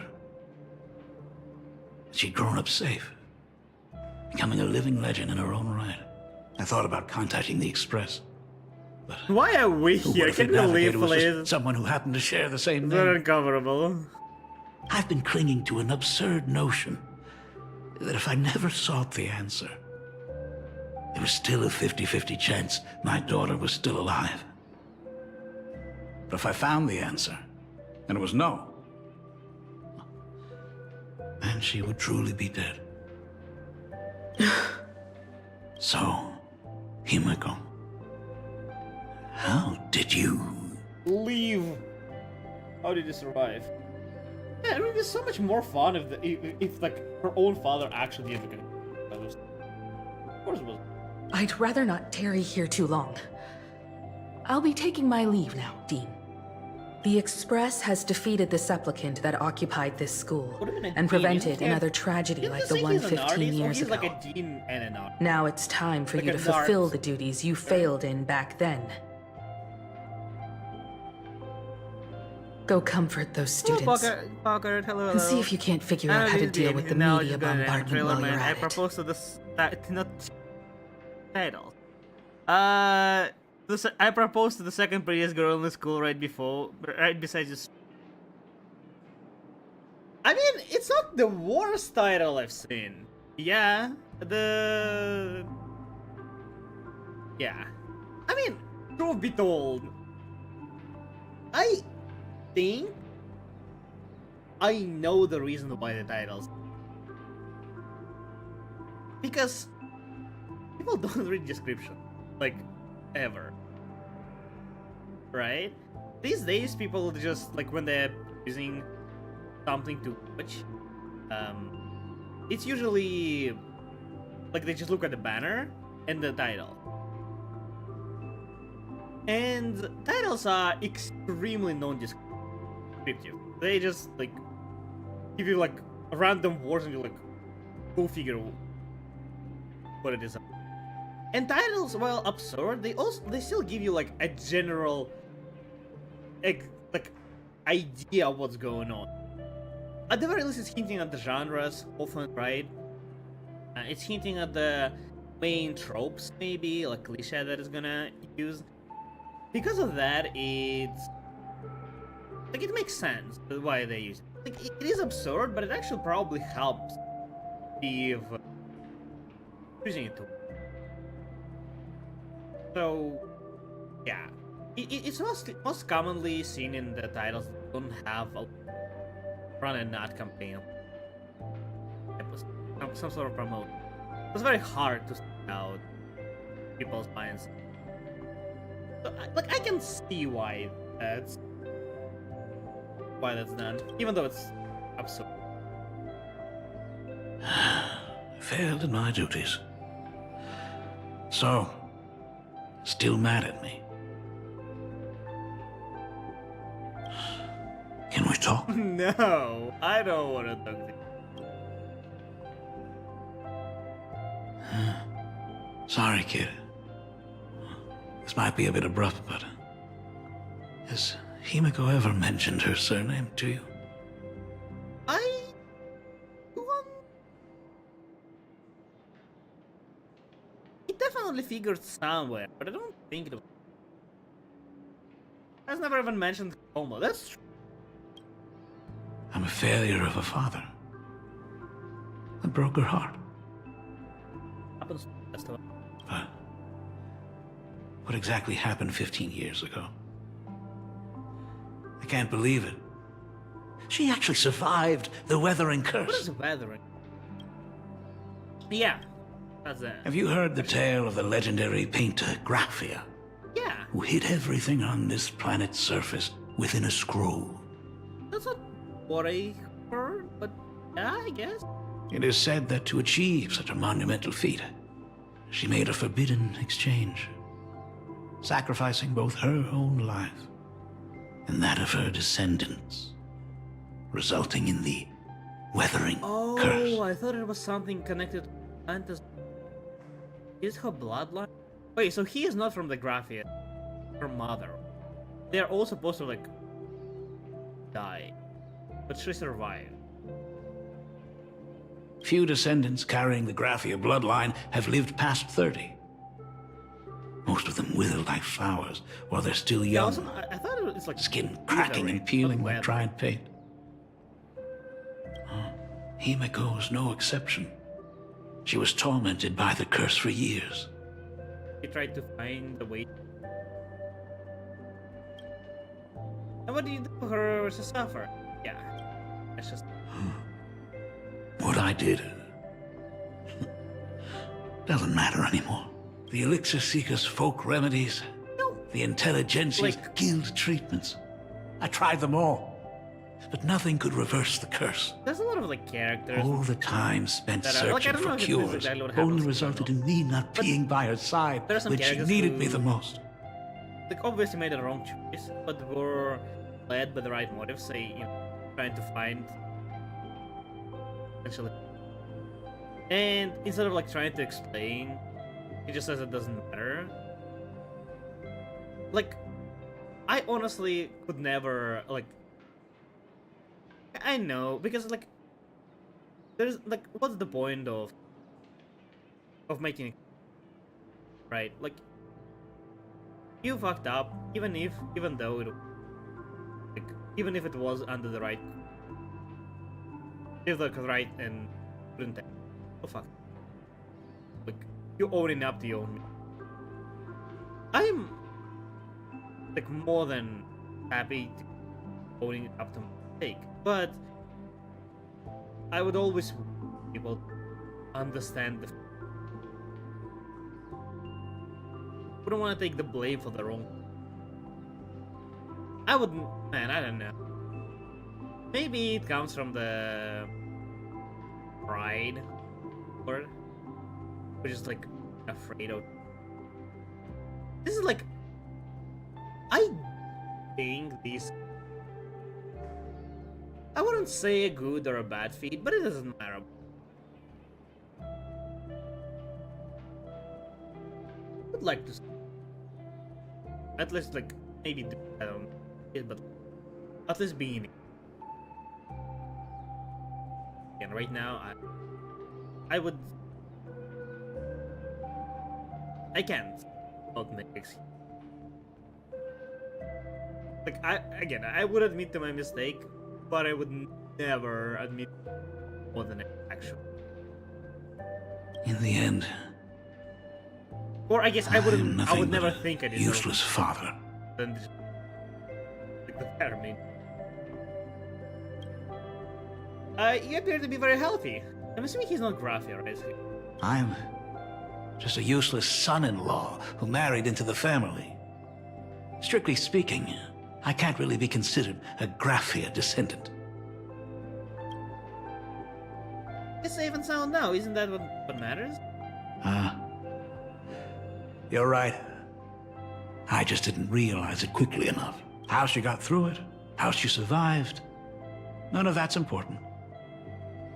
She'd grown up safe, becoming a living legend in her own right. I thought about contacting the Express. But Why are we who here? if Can the you leave, navigator was just please? someone who happened to share the same They're name? uncomfortable. I've been clinging to an absurd notion that if I never sought the answer, there was still a 50-50 chance my daughter was still alive. But if I found the answer, and it was no, then she would truly be dead. So, Himeko, how did you... Leave. How did you survive? Yeah, it would be so much more fun if like her own father actually gave a Of course it was. I'd rather not tarry here too long. I'll be taking my leave now, Dean. The Express has defeated the supplicant that occupied this school What do you mean, and dean? prevented Yeah. another tragedy Didn't like you the say one he's an 15 artist? years He's ago. like a dean and an artist. Now it's time for Like you a to fulfill narc. the duties you failed in back then. Go comfort those students. Hello, hello. And see if you can't figure out how to deal with the media bombardment while you're I at it. proposed to this not title. I proposed to the second prettiest girl in the school right besides this. I mean, it's not the worst title I've seen. Yeah, yeah. I mean, truth be told, I think I know the reason why the titles. Because people don't read description, like, ever. Right? These days, people just, like, when they're using something to watch, it's usually, like, they just look at the banner and the title. And titles are extremely non-descriptive. They just, like, give you, like, random words and you're like, go figure what it is. And titles, while absurd, they still give you, like, a general, like, idea of what's going on. At the very least, it's hinting at the genres, often, right? It's hinting at the main tropes, maybe, like cliche that it's gonna use. Because of that, it's like it makes sense why they use it. Like it is absurd, but it actually probably helps if using it to. So, yeah, it's most commonly seen in the titles that don't have a run and not campaign. Some sort of promote. It's very hard to stand out people's minds. So, like, I can see why that's done, even though it's absurd. Failed in my duties. So, still mad at me? Can we talk? No, I don't want to talk to you. Sorry, kid. This might be a bit abrupt, but has Himiko ever mentioned her surname to you? It definitely figured somewhere, but I don't think it has never even mentioned Homo. That's true. I'm a failure of a father. I broke her heart. Happens to the best of us. But what exactly happened 15 years ago? I can't believe it. She actually survived the weathering curse. What is weathering? Yeah, that's it. Have you heard the tale of the legendary painter Graphia? Yeah, Who hid everything on this planet's surface within a scroll? that's not what I heard, but yeah, I guess. It is said that to achieve such a monumental feat, she made a forbidden exchange, sacrificing both her own life and that of her descendants, resulting in the weathering curse. Oh, I thought it was something connected to Atlantis. Is her bloodline? Wait, so he is not from the Graphia. Her mother. They're all supposed to, like, die. But she survived. Few descendants carrying the Graphia bloodline have lived past 30. Most of them wither like flowers while they're still Yeah, young, also, I thought it was like skin cracking and peeling like weathering. dried paint. Himiko was no exception. She was tormented by the curse for years. He tried to find the way. And what do you do for her to suffer? Yeah, that's just. What I did doesn't matter anymore. The Elixir Seekers' folk remedies, the Intelligentsia's Like- guild treatments. I tried them all, but nothing could reverse the curse. There's a lot of like characters. All the time spent That are- like, I searching don't know for if this is cures exactly what happens only to resulted them. in me not being by her side there are some when she characters needed me who- the most. Like obviously made a wrong choice, but were led by the right motive, say, you know, trying to find essentially, and instead of like trying to explain, he just says it doesn't matter. Like, I honestly could never, like, I know, because like there's like, what's the point of making it, right? Like, you fucked up, even though it, like, even if it was under the right, if the right and couldn't, oh fuck, like, you owning up to your own. I'm like more than happy to owning up to my mistake, but I would always want people to understand the. Wouldn't want to take the blame for the wrong. I wouldn't, man. I don't know. Maybe it comes from the pride, or we're just like afraid of. This is like, I think these. I wouldn't say a good or a bad feat, but it doesn't matter. I would like to. At least, like, maybe do that on it, but at least being. And right now, I would. I can't not make excuse. Like, I would admit to my mistake, but I would never admit more than actual. In the end, or I guess I wouldn't. I would never think I did. Useless father. Then just, like, the better mean. You appear to be very healthy. I'm assuming he's not Graphia, right? I'm just a useless son-in-law who married into the family. Strictly speaking, I can't really be considered a Graphia descendant. It's safe and sound now. Isn't that what matters? You're right. I just didn't realize it quickly enough. How she got through it, how she survived, none of that's important.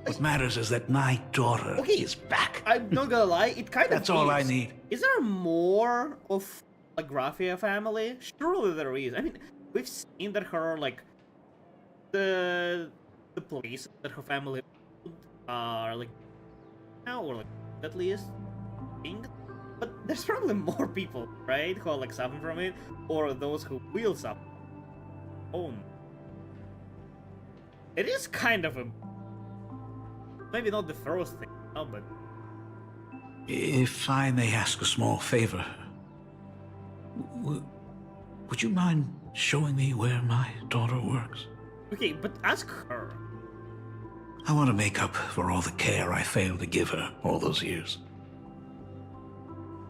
What matters is that my daughter is back. I'm not gonna lie, it kind of That's all I need. Is there more of a Graphia family? Surely there is. I mean, we've seen that her, like, the places that her family are, like, now, or like, at least, things. But there's probably more people, right, who are like suffering from it, or those who will suffer. Oh, it is kind of a, maybe not the first thing, no, but. If I may ask a small favor, would you mind showing me where my daughter works? Okay, but ask her. I want to make up for all the care I failed to give her all those years.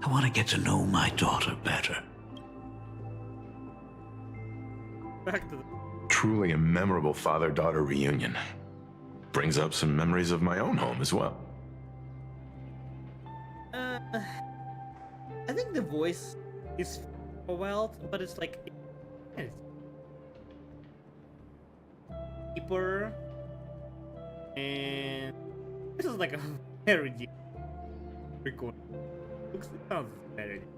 I want to get to know my daughter better. Back to the... Truly a memorable father-daughter reunion. Brings up some memories of my own home as well. I think the voice is well, but it's like it's deeper, and this is like a very deep recording. It sounds very deep.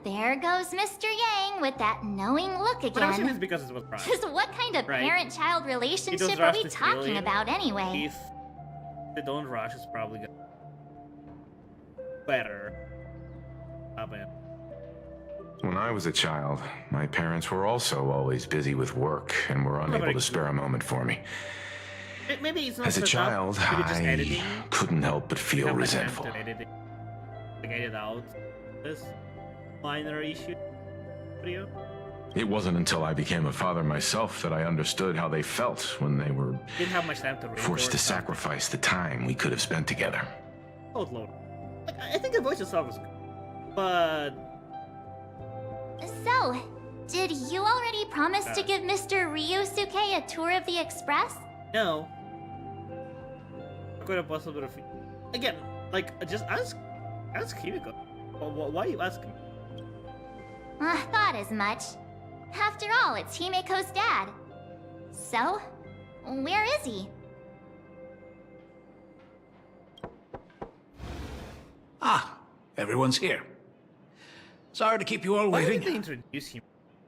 There goes Mr. Yang with that knowing look But I'm assuming again. it's because it was rushed. Just what kind of Right. parent-child It was relationship are rushed we to talking Alien. about anyway? If they don't rush, it's probably gonna better happen. When I was a child, my parents were also always busy with work and were unable to spare a moment for me. Maybe it's not As a set child, up, maybe just editing. I couldn't help but You feel have, like, time resentful. to edit it. Like, edit out this minor issue video. It wasn't until I became a father myself that I understood how they felt when they were Didn't have much time to record forced to stuff. sacrifice the time we could have spent together. Oh lord. Like, I think the voice itself was good. But So, did you already promise to give Mr. Ryusuke a tour of the Express? no. Quite a possibility. Again, like, just ask Himiko. Why are you asking? I thought as much. After all, it's Himiko's dad. so. Where is he? Ah, everyone's here. Sorry to keep you all Why did they waiting. introduce him?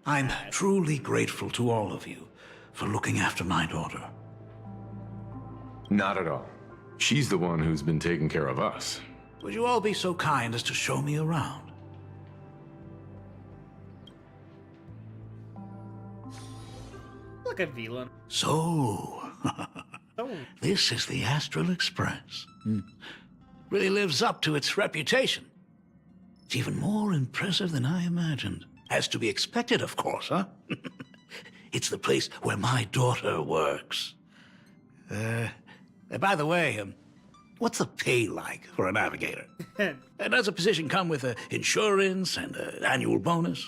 I'm truly grateful to all of you for looking after my daughter. Not at all. She's the one who's been taking care of us. Would you all be so kind as to show me around? Like a villain. So, Oh, this is the Astral Express. Really lives up to its reputation. It's even more impressive than I imagined. As to be expected, of course, huh? It's the place where my daughter works. By the way, what's the pay like for a navigator? Does a position come with insurance and an annual bonus?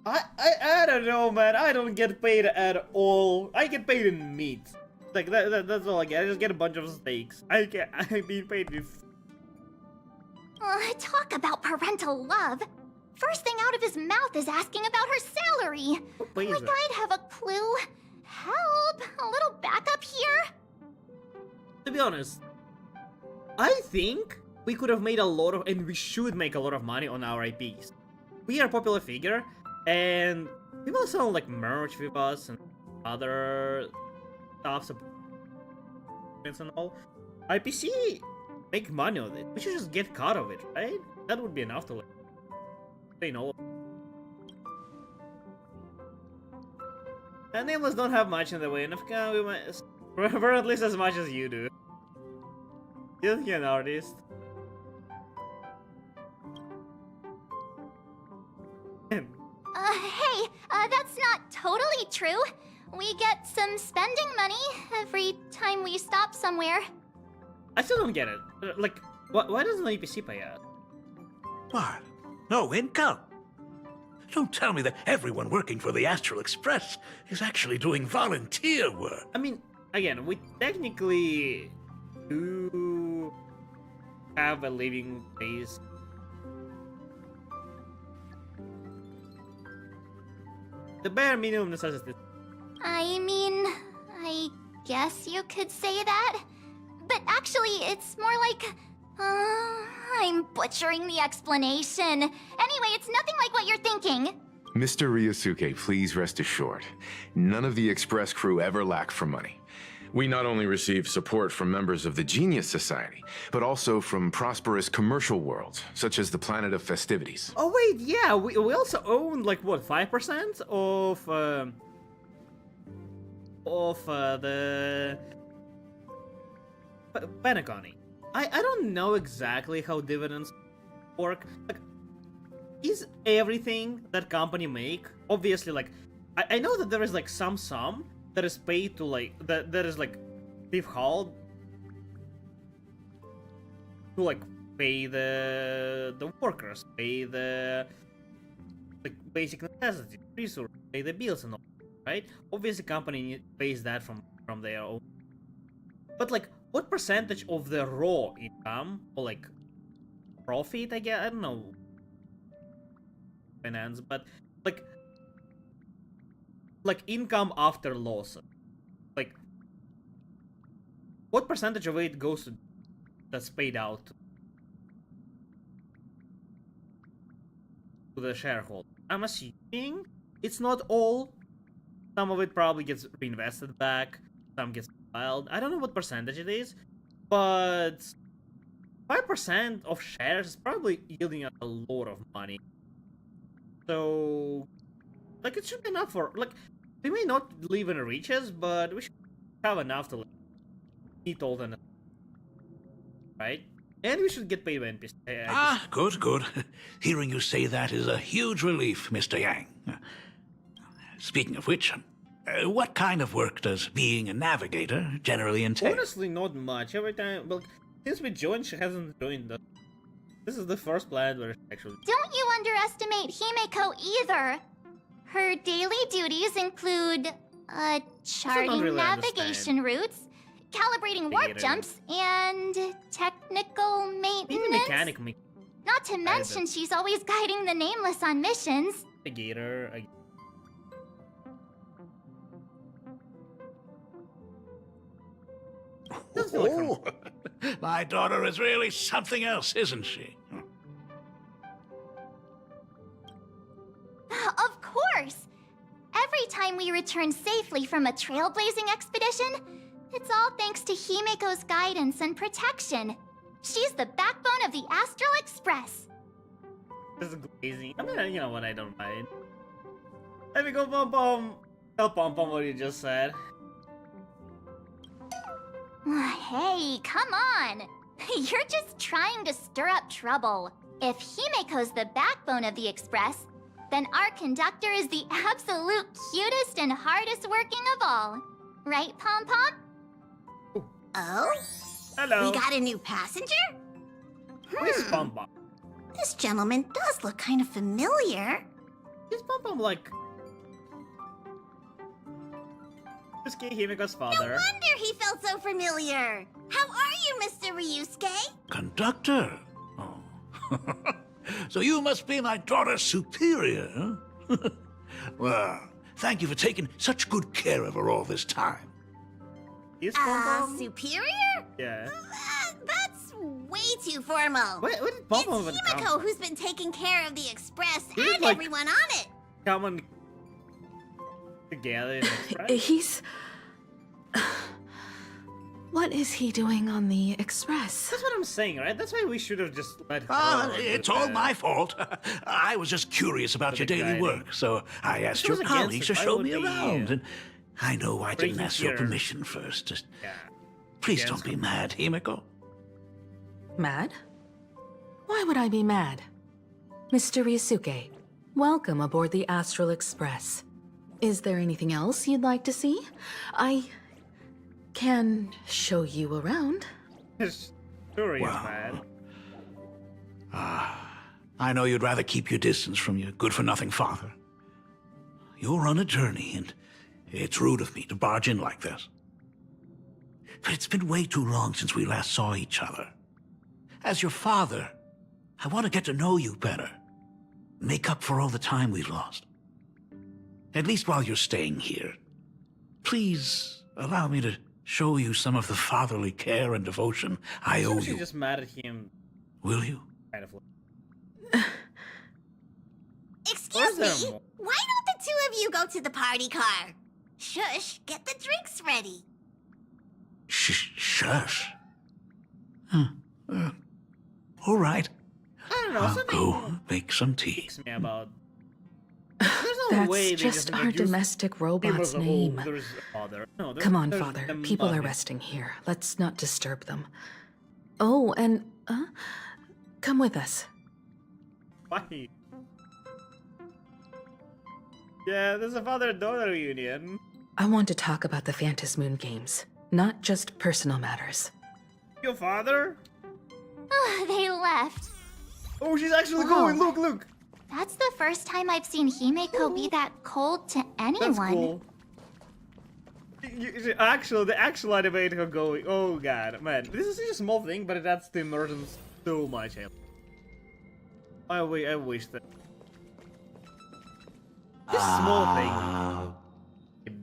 I don't know, man. I don't get paid at all. I get paid in meat. Like that's all I get. I just get a bunch of steaks. I'm being paid with. Talk about parental love. First thing out of his mouth is asking about her salary. Wait, Like I'd have a clue. Help! A little backup here? To be honest, I think we could have made a lot of, and we should make a lot of money on our IPs. We are a popular figure, and people sell like merch with us and other stuff, and all. IPC make money on it. We should just get cut of it, right? That would be enough to like say no. And nameless don't have much in the way, and if we might, for at least as much as you do. You think you're an artist? Hey, that's not totally true. We get some spending money every time we stop somewhere. I still don't get it. Like, why doesn't the APC pay us? What? No income? Don't tell me that everyone working for the Astral Express is actually doing volunteer work. I mean, again, we technically do have a living place. The bare minimum necessities. I mean, I guess you could say that. But actually, it's more like... I'm butchering the explanation. Anyway, it's nothing like what you're thinking. Mr. Ryosuke, please rest assured. None of the Express crew ever lack for money. We not only receive support from members of the Genius Society, but also from prosperous commercial worlds, such as the Planet of Festivities. Oh wait, yeah, we also own like what, 5% of the Pentagon. I don't know exactly how dividends work. Like, is everything that company make obviously like I know that there is like some sum that is paid to like that is like withheld to like pay the workers, pay the like basic necessities, resources, pay the bills and all, right? Obviously company pays that from their own. But like what percentage of the raw income or like profit, I guess, I don't know finance, but like income after losses, like what percentage of it goes to that's paid out to the shareholder? I'm assuming it's not all. Some of it probably gets reinvested back, some gets filed. I don't know what percentage it is, but 5% of shares is probably yielding a lot of money. So, like, it should be enough for, like, we may not live in riches, but we should have enough to, like, eat all the, right? And we should get paid by NPC. Good, good. Hearing you say that is a huge relief, Mr. Yang. Speaking of which, what kind of work does being a navigator generally entail? Honestly, not much. Every time, well, since we joined, she hasn't joined us. This is the first planet where she actually... Don't you underestimate Himeko either. Her daily duties include, charting really navigation routes, calibrating warp jumps, and technical maintenance. Even mechanic Not to mention she's always guiding the Nameless on missions. navigator. Oh, my daughter is really something else, isn't she? Of course! Every time we return safely from a trailblazing expedition, it's all thanks to Himeko's guidance and protection. She's the backbone of the Astral Express. This is crazy. I mean, you know what? I don't mind. Let me go, Pom Pom. Tell Pom Pom what you just said. Hey, come on! You're just trying to stir up trouble. If Himeko's the backbone of the Express, then our conductor is the absolute cutest and hardest working of all. Right, Pom Pom? Oh? Hello. We got a new passenger? Where's Pom Pom? This gentleman does look kind of familiar. Is Pom Pom like... Is Himiko's No father? wonder he felt so familiar. How are you, Mr. Ryusuke? Conductor? Oh. So you must be my daughter's superior, huh? Well, thank you for taking such good care of her all this time. Is Pom Pom? Superior? Yeah. That's way too formal. Where did Pom Pom It's even come Himeko from? who's been taking care of the Express He looked and like- everyone on it. Come on. Together in Express? He's... What is he doing on the Express? That's what I'm saying, right? That's why we should have just let her. It's all my fault. I was just curious about your daily guiding. work, so I asked It was your against colleagues to it. Why show would me they, around. And I know I didn't breaking ask your here? permission first. Just Yeah. please Against don't be mad, Himiko. Mad? Why would I be mad? Mr. Ryusuke, welcome aboard the Astral Express. Is there anything else you'd like to see? I can show you around. Sure, he's Wow. mad. I know you'd rather keep your distance from your good-for-nothing father. You're on a journey, and it's rude of me to barge in like this. But it's been way too long since we last saw each other. As your father, I want to get to know you better. Make up for all the time we've lost. At least while you're staying here. Please allow me to show you some of the fatherly care and devotion I owe She's you. just mad at him, Will you? kind of. Excuse Where's me? their- Why don't the two of you go to the party car? Shush, get the drinks ready. Shush. All right. I don't know. I'll Something go make some tea. freaks me about. There's no That's way they just our introduced domestic him robot's as a whole. name. There's a father. No, Come on, there's Father. a People are mother. resting here. Let's not disturb them. Oh, and... come with us. Why? Yeah, there's a father-daughter reunion. I want to talk about the Phantom Moon games, not just personal matters. Your father? They left. Oh, she's actually Wow. going. Look, look. That's the first time I've seen Himeko be that cold to anyone. That's cool. The actual animator going. Oh god, man, this is such a small thing, but it adds to immersion so much. I wish that. This small thing.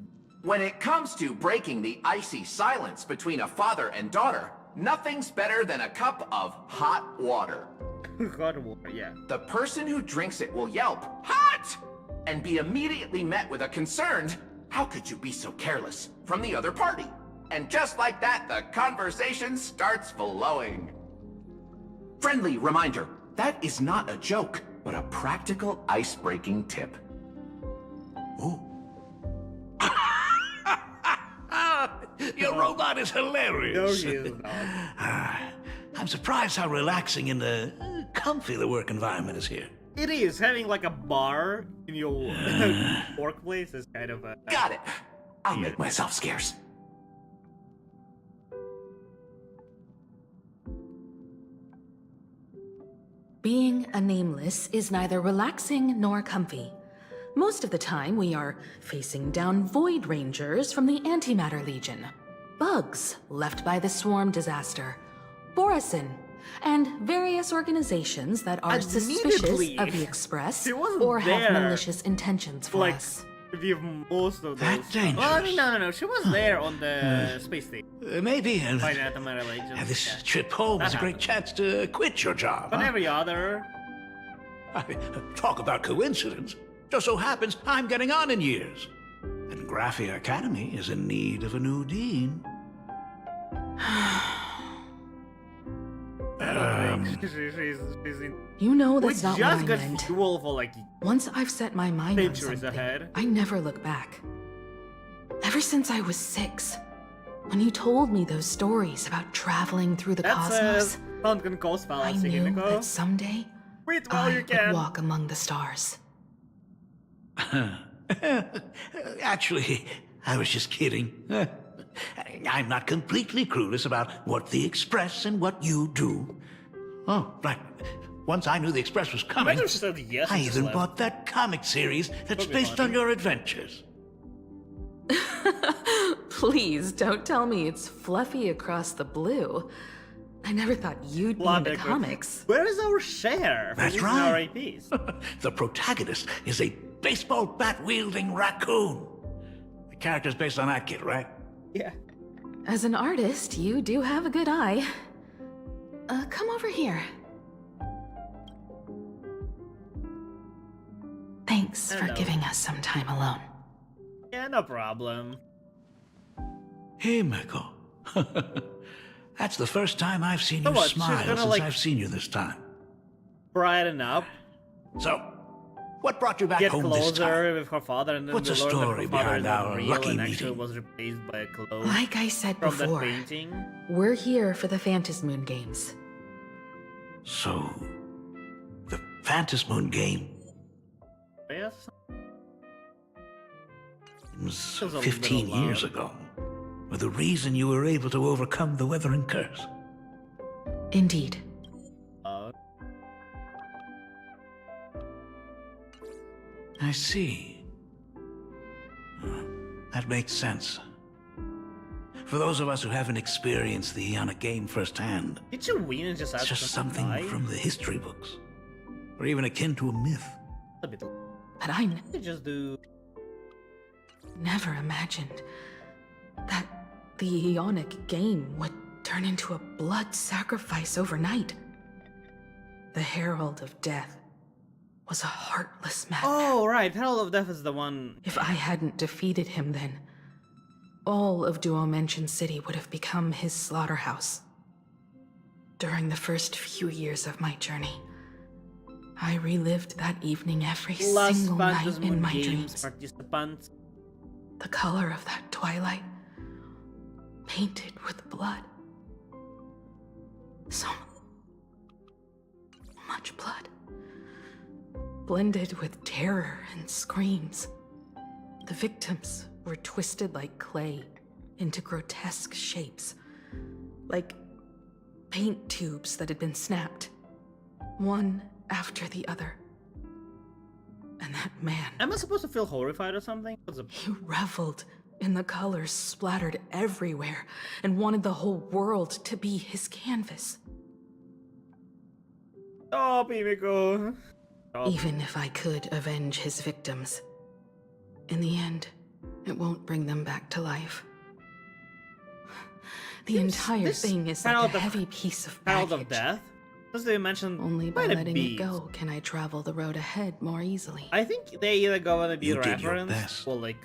When it comes to breaking the icy silence between a father and daughter, nothing's better than a cup of hot water. Hot water, yeah. The person who drinks it will yelp, "Hot!" and be immediately met with a concerned, "How could you be so careless?" from the other party. And just like that, the conversation starts flowing. Friendly reminder, that is not a joke, but a practical ice-breaking tip. Oh. Your robot is hilarious. No, she is not. I'm surprised how relaxing and comfy the work environment is here. It is having like a bar in your workplace is kind of a. Got it. I'll make myself scarce. Being a nameless is neither relaxing nor comfy. Most of the time, we are facing down Void Rangers from the Antimatter Legion, bugs left by the Swarm disaster, Borisin, and various organizations that are suspicious Admittedly, of the Express she wasn't or have there, malicious intentions for like, us. review most of those. That dangerous? Well, I mean, no. She was there on the space station. Maybe. Fighting at the Metal Agents. This trip home is a great chance to quit your job. But huh? every other. Talk about coincidence. Just so happens I'm getting on in years. And Graphia Academy is in need of a new dean. You know that's not what I just got meant. fuel for like Once I've set my mind on centuries something, ahead. I never look back. Ever since I was 6, when you told me those stories about traveling through the cosmos, Sunken Coast I fallacy, knew Himiko. that someday Wait while I you would can. walk among the stars. Actually, I was just kidding. I'm not completely clueless about what the Express and what you do. Oh, right. Once I knew the Express was coming, Imagine if she said yes I and just even left. bought that comic series that's That'd be based funny. on your adventures. Please don't tell me it's fluffy across the blue. I never thought you'd be into Logical. comics. Where is our share? for That's using right. Our APs? The protagonist is a baseball bat-wielding raccoon. The character's based on that kid, right? Yeah. As an artist, you do have a good eye. Come over here. Thanks for Hello. giving us some time alone. Yeah, no problem. Hey, Miko. That's the first time I've seen So you what, she's smile gonna, since like- I've seen you this time. Brighten up, So, what brought you back get home this time? closer with her father, and then What's we the learn that story her father behind is not our real lucky and actually meeting? was replaced by a clone Like I said from that before, painting. we're here for the Phantasmoon Games. So, the Phantasmoon game Yes. was Feels a little 15 bit years loud. ago. With the reason you were able to overcome the Weathering Curse. Indeed. I see. That makes sense. For those of us who haven't experienced the Ionic game firsthand, Did you win and just it's ask just them to something die? from the history books. Or even akin to a myth. A bit. But I You just do. never imagined that the Ionic game would turn into a blood sacrifice overnight. The Herald of Death was a heartless madman. Oh right, Herald of Death is the one. If I hadn't defeated him then, all of Duomension City would have become his slaughterhouse. During the first few years of my journey, I relived that evening every Last single night Phantasm in my Games dreams. participants. The color of that twilight, painted with blood. So much blood. Blended with terror and screams. The victims were twisted like clay into grotesque shapes. Like paint tubes that had been snapped, one after the other. And that man, Am I supposed to feel horrified or something? What's the... he reveled in the colors splattered everywhere and wanted the whole world to be his canvas. Oh, Mimiko. Oh. Even if I could avenge his victims, in the end, it won't bring them back to life. The entire this thing is like Herald a of- heavy piece of Herald baggage. of Death? Does they mention Only by quite a letting bit? it go can I travel the road ahead more easily. I think they either go on a You beat did your reference best. or like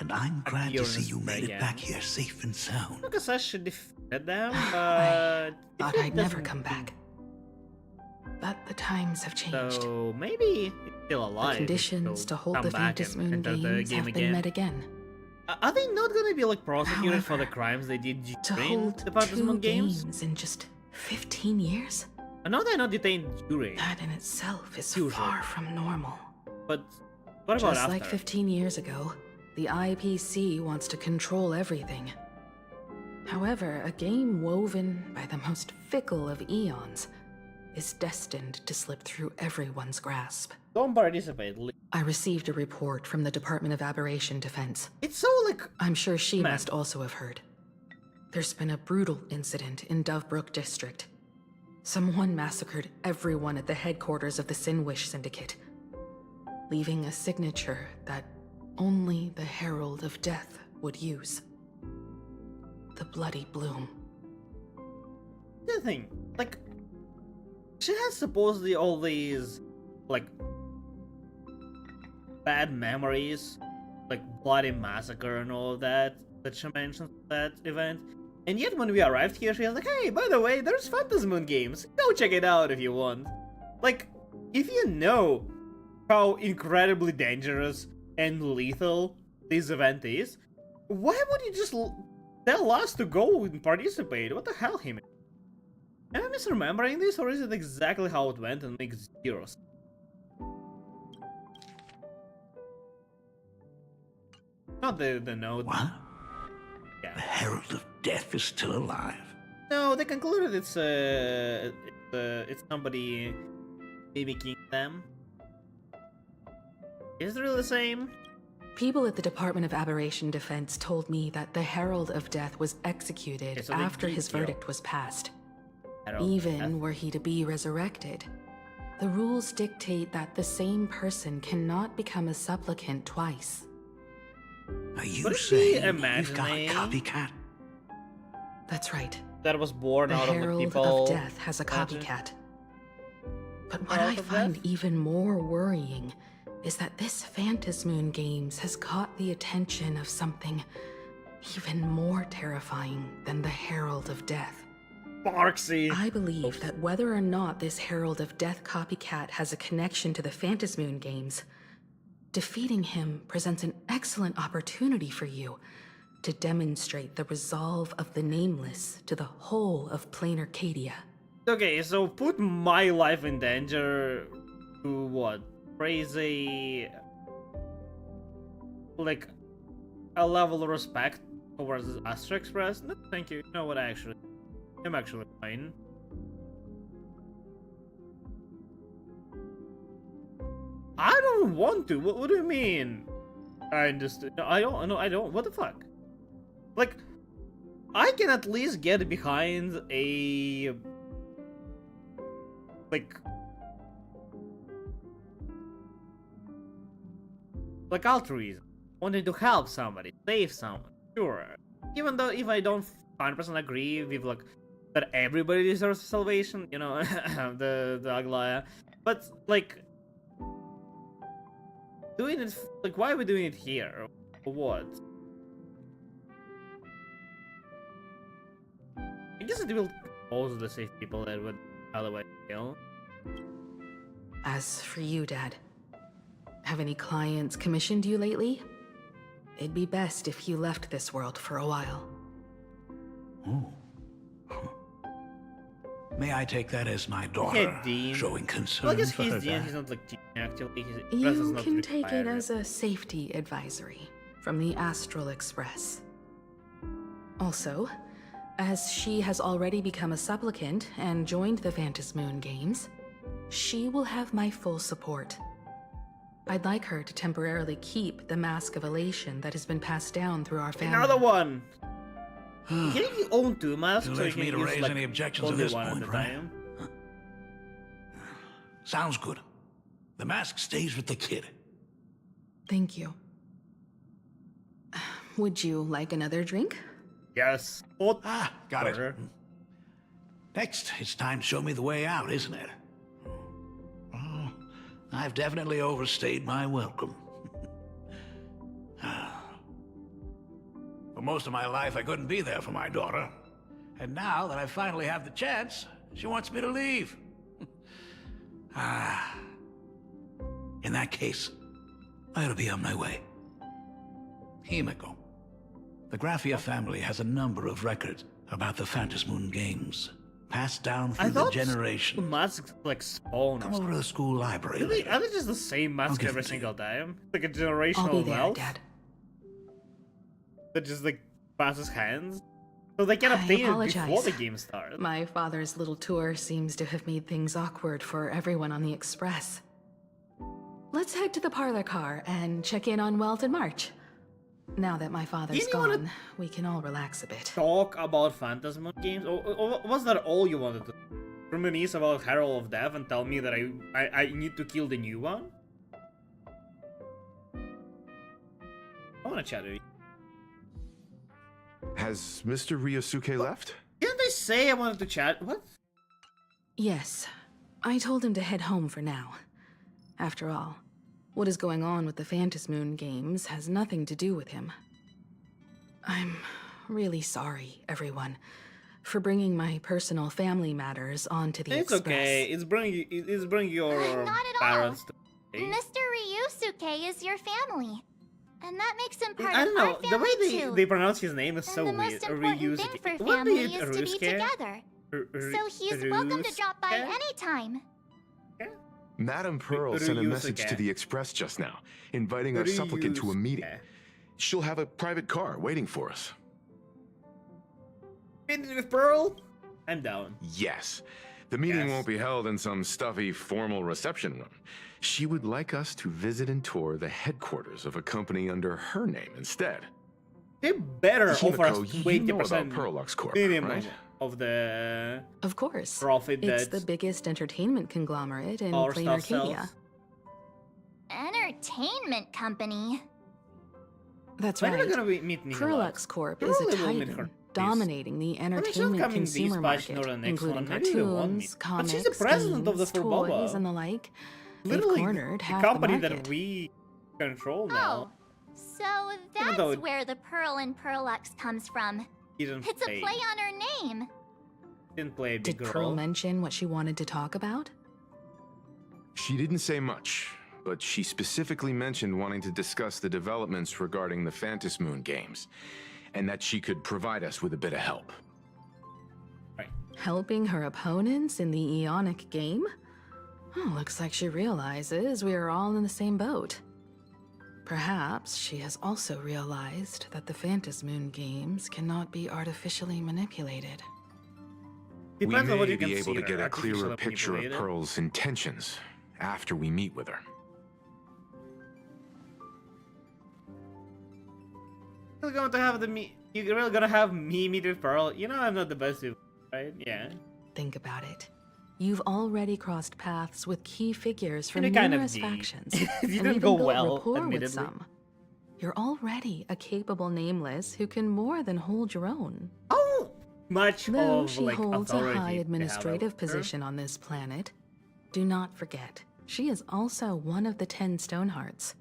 And I'm glad to see appearance you made it again. back here safe and sound. because I should defeat them, I but thought it I'd never doesn't- come back. But the times have changed. So maybe it's still The alive. conditions so to hold come the back and Phantasmoon enter the Games game have again. been met again. Are they not gonna be like prosecuted for the However, crimes they did To during hold the two Phantasmoon games? games in just 15 years? I know they're not detained during, That in itself is Usually. far from normal. but what about Just after? like 15 years ago, the IPC wants to control everything. However, a game woven by the most fickle of eons is destined to slip through everyone's grasp. Don't participate. I received a report from the Department of Aberration Defense. It's so like I'm sure she Man. must also have heard. There's been a brutal incident in Dovebrook District. Someone massacred everyone at the headquarters of the Sinwish Syndicate, leaving a signature that only the Herald of Death would use. The Bloody Bloom. The thing, like, she has supposedly all these, like, bad memories, like Bloody Massacre and all of that she mentioned that event. And yet when we arrived here, she was like, hey, by the way, there's Phantasm Moon games. Go check it out if you want. Like, if you know how incredibly dangerous and lethal this event is, why would you just tell us to go and participate? What the hell, him? Am I misremembering this, or is it exactly how it went and makes zero sense? Not the note. What? Yeah. The Herald of Death is still alive. No, they concluded it's somebody mimicking them. Is it really the same? People at the Department of Aberration Defense told me that the Herald of Death was executed so after his verdict was passed. Herald Even were he to be resurrected, the rules dictate that the same person cannot become a supplicant twice. Are you What if saying we you've imagine got a copycat? That's right. That was born The out of the Herald people. of Death has a Magic. copycat. But what Herald I of find Death? even more worrying is that this Phantasmoon Games has caught the attention of something even more terrifying than the Herald of Death. Sparksy. I believe that whether or not this Herald of Death copycat has a connection to the Phantasmoon Games, defeating him presents an excellent opportunity for you to demonstrate the resolve of the Nameless to the whole of Planarcadia. Okay, so put my life in danger to what? Raise like a level of respect towards Astra Express? No, thank you. You know what? I'm actually fine. I don't want to. What do you mean? I understand. No, I don't. No, I don't. What the fuck? Like, I can at least get behind a like altruism, wanting to help somebody, save someone. Sure. Even though if I don't 100% agree with like that everybody deserves salvation, you know, the Aglaya, but like doing it, like, why are we doing it here? For what? I guess it will also the safe people that would otherwise kill. As for you, Dad, have any clients commissioned you lately? It'd be best if you left this world for a while. Oh. May I take that as my daughter Dean. showing concern Well, I guess for he's her Dean, dad? he's not like Dean actually. His presence is You not can take it required. as a safety advisory from the Astral Express. Also, as she has already become a supplicant and joined the Phantasmoon Games, she will have my full support. I'd like her to temporarily keep the Mask of Elation that has been passed down through our family. Another one! Can you own two masks? Too so late you for me can to use, raise like, any objections at only this one point, at a right? time? Sounds good. The mask stays with the kid. Thank you. Would you like another drink? Yes. Got Order. it. Next, it's time to show me the way out, isn't it? Oh, I've definitely overstayed my welcome. For most of my life, I couldn't be there for my daughter. And now that I finally have the chance, she wants me to leave. In that case, I ought to be on my way. Himiko. The Graphia family has a number of records about the Phantasmoon Games, passed down I through the thought generation. masks like spawn. Come over to the school library Really? later. Are they just the same mask give every it to single time? Like a I'll be generational there, wealth Dad. that just like passes hands? So they can I obtain it before apologize. the game starts. My father's little tour seems to have made things awkward for everyone on the Express. Let's head to the parlor car and check in on Welt and March. Now that my father's Didn't you wanna- gone, we can all relax a bit. Talk about Phantasm games? Or was that all you wanted to reminisce about Herald of Death and tell me that I need to kill the new one? I want to chat with you. Has Mr. Ryosuke left? Didn't they say I wanted to chat? What? Yes. I told him to head home for now. After all, what is going on with the Phantasmoon games has nothing to do with him. I'm really sorry, everyone, for bringing my personal family matters onto the It's Express. okay. It's bringing your Not at parents all. to Mr. Ryusuke is your family. And that makes him part I don't of know. our The family way too. they pronounce his name is And so the weird. most important thing for What family is is to be together. So he's welcome to drop by anytime. Madam Pearl sent a message to Ryosuke. the Express just now, inviting our supplicant to a meeting. Ryosuke. She'll have a private car waiting for us. Meeting with Pearl? I'm down. Yes. The meeting Yes. won't be held in some stuffy, formal reception room. She would like us to visit and tour the headquarters of a company under her name instead. They better offer us Himiko, you know about 20% Perlux Corp, minimum right? of the Of course. profit It's that the biggest entertainment conglomerate in our stuff Planarcadia. sells. Entertainment company. That's When are right. we gonna meet Nicola? Perlux Corp We is a probably will meet her titan this. dominating the she's entertainment coming consumer this batch, market, not the next including one. Maybe we won't cartoons, meet. But comics, she's the president of the games, Furbaba. toys, and the like. They've Literally, cornered the half company the market. that we control Oh, now. so though- that's where the Pearl in Perlux comes from. Didn't It's a play on her name. Didn't play a big Did Pearl role. mention what she wanted to talk about? She didn't say much, but she specifically mentioned wanting to discuss the developments regarding the Phantasmoon games, and that she could provide us with a bit of help. Helping her opponents in the Eonic game? Oh, looks like she realizes we are all in the same boat. Perhaps she has also realized that the Phantasmoon games cannot be artificially manipulated. Depends we on what may you be able to consider get a clearer artificially picture of manipulated. Pearl's intentions after we meet with her. You're going to have you're really gonna have me meet with Pearl? You know I'm not the best with, right? Yeah. Think about it. You've already crossed paths with key figures from And it kind of numerous did. factions, It and didn't even go built well, rapport admittedly. with some. You're already a capable nameless who can more than hold your own. How much Though of she like holds a authority high they have administrative over her? position on this planet, do not forget, she is also one of the 10 Stonehearts.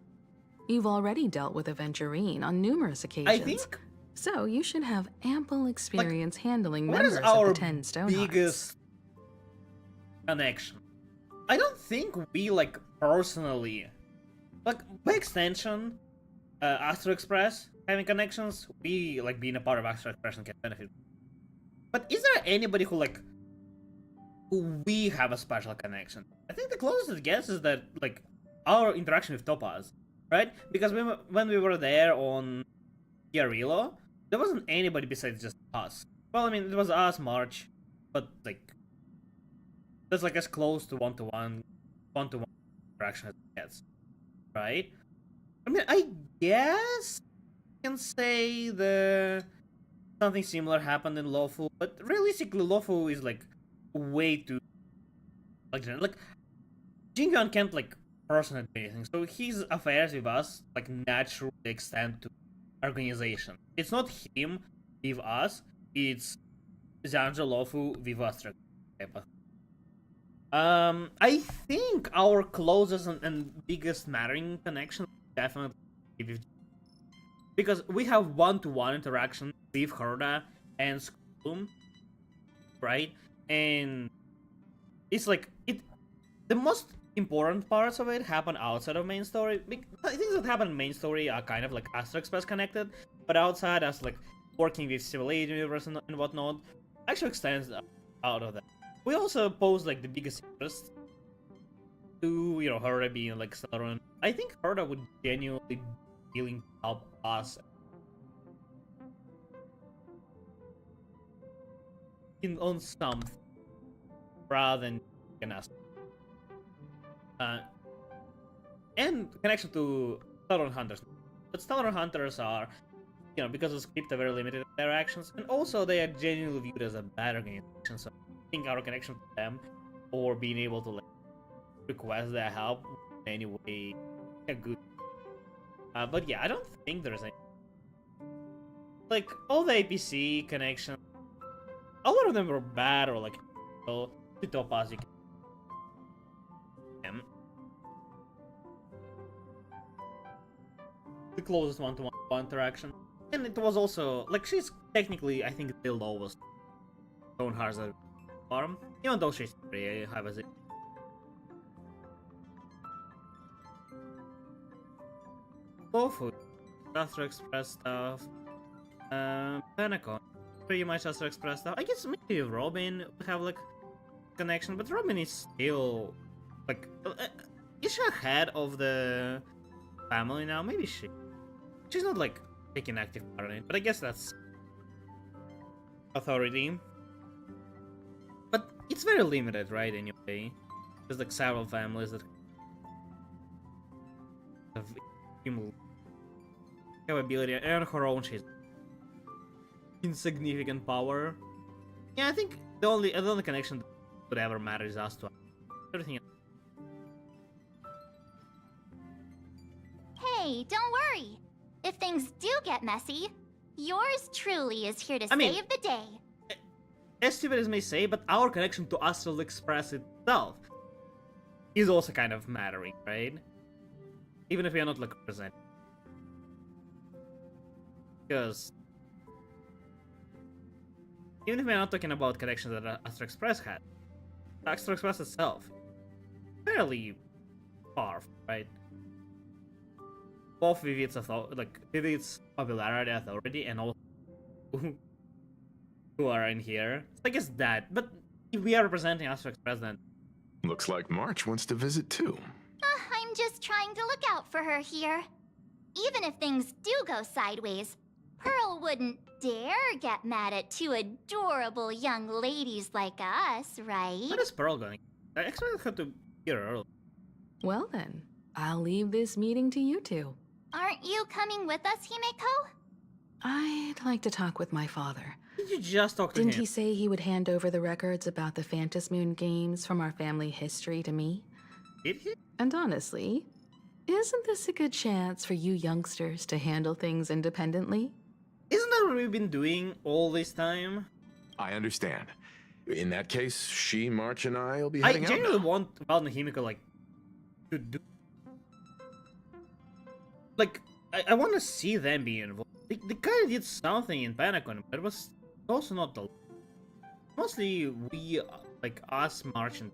You've already dealt with Aventurine on numerous occasions. I think So you should have ample experience handling what is members our of the 10 Stonehearts. biggest connection? I don't think we like personally, like by extension, Astro Express having connections. We like being a part of Astro Express and can benefit. But is there anybody who like who we have a special connection? I think the closest guess is that like our interaction with Topaz, right? Because when we were there on Yarilo, there wasn't anybody besides just us. Well, I mean, it was us, March, but like that's like as close to one-to-one interaction as it gets, right? I mean, I guess I can say something similar happened in Lofu, but realistically, Lofu is like way too like Jingyuan can't like personally do anything, so his affairs with us like naturally extend to organization. It's not him with us, it's Zanja Lofu with us. I think our closest and biggest mattering connection definitely with, because we have one-to-one interaction with Herda and Skullum, right? And it's like the most important parts of it happen outside of main story. Things that happen in main story are kind of like Astro Express connected, but outside us like working with Civil Age universe and whatnot actually extends out of that. We also pose like the biggest interest to, you know, Herda being like Celeron. I think Herda would genuinely be willing to help us on something rather than us. And connection to Celeron Hunters. But Celeron Hunters are, you know, because of script, are very limited in their actions, and also they are genuinely viewed as a bad organization. So I think our connection to them, or being able to like request their help in any way, a good. But yeah, I don't think there's any... Like, all the APC connections, a lot of them were bad or like, so, to Topaz you can... The closest one-to-one interaction. And it was also, like, she's technically, I think, the lowest Stonehearts at farm, even though she's pretty high as it. Tofu, Astro Express stuff, Penacon, pretty much Astro Express stuff. I guess maybe Robin would have like connection, but Robin is still like, is she ahead of the family now? Maybe she's not like taking active part in it, but I guess that's authority. But it's very limited, right? Anyway, there's like several families that have capability, and her own she's insignificant power. Yeah, I think the only connection that would ever matter is us to everything else. Hey, don't worry. If things do get messy, yours truly is here to save the day. As stupid as may say, but our connection to Astral Express itself is also kind of mattering, right? Even if we are not like representing. Because even if we're not talking about connections that Astro Express had, Astro Express itself fairly far, right? Both with its popularity, authority, and also who are in here. So I guess that, but if we are representing Astro Express, then looks like March wants to visit too. I'm just trying to look out for her here. Even if things do go sideways, Pearl wouldn't dare get mad at two adorable young ladies like us, right? Where is Pearl going? I expected her to be here early. Well then, I'll leave this meeting to you two. Aren't you coming with us, Himeko? I'd like to talk with my father. Did you just talk to Didn't him? he say he would hand over the records about the Phantom Moon games from our family history to me? Did he? And honestly, isn't this a good chance for you youngsters to handle things independently? Isn't that what we've been doing all this time? I understand. In that case, she, March, and I will be heading out now. I genuinely want Val and Himeko, like, to do... Like, I want to see them be involved. They kind of did something in Panacon, but it was also not the... Mostly we, like, us, March, and...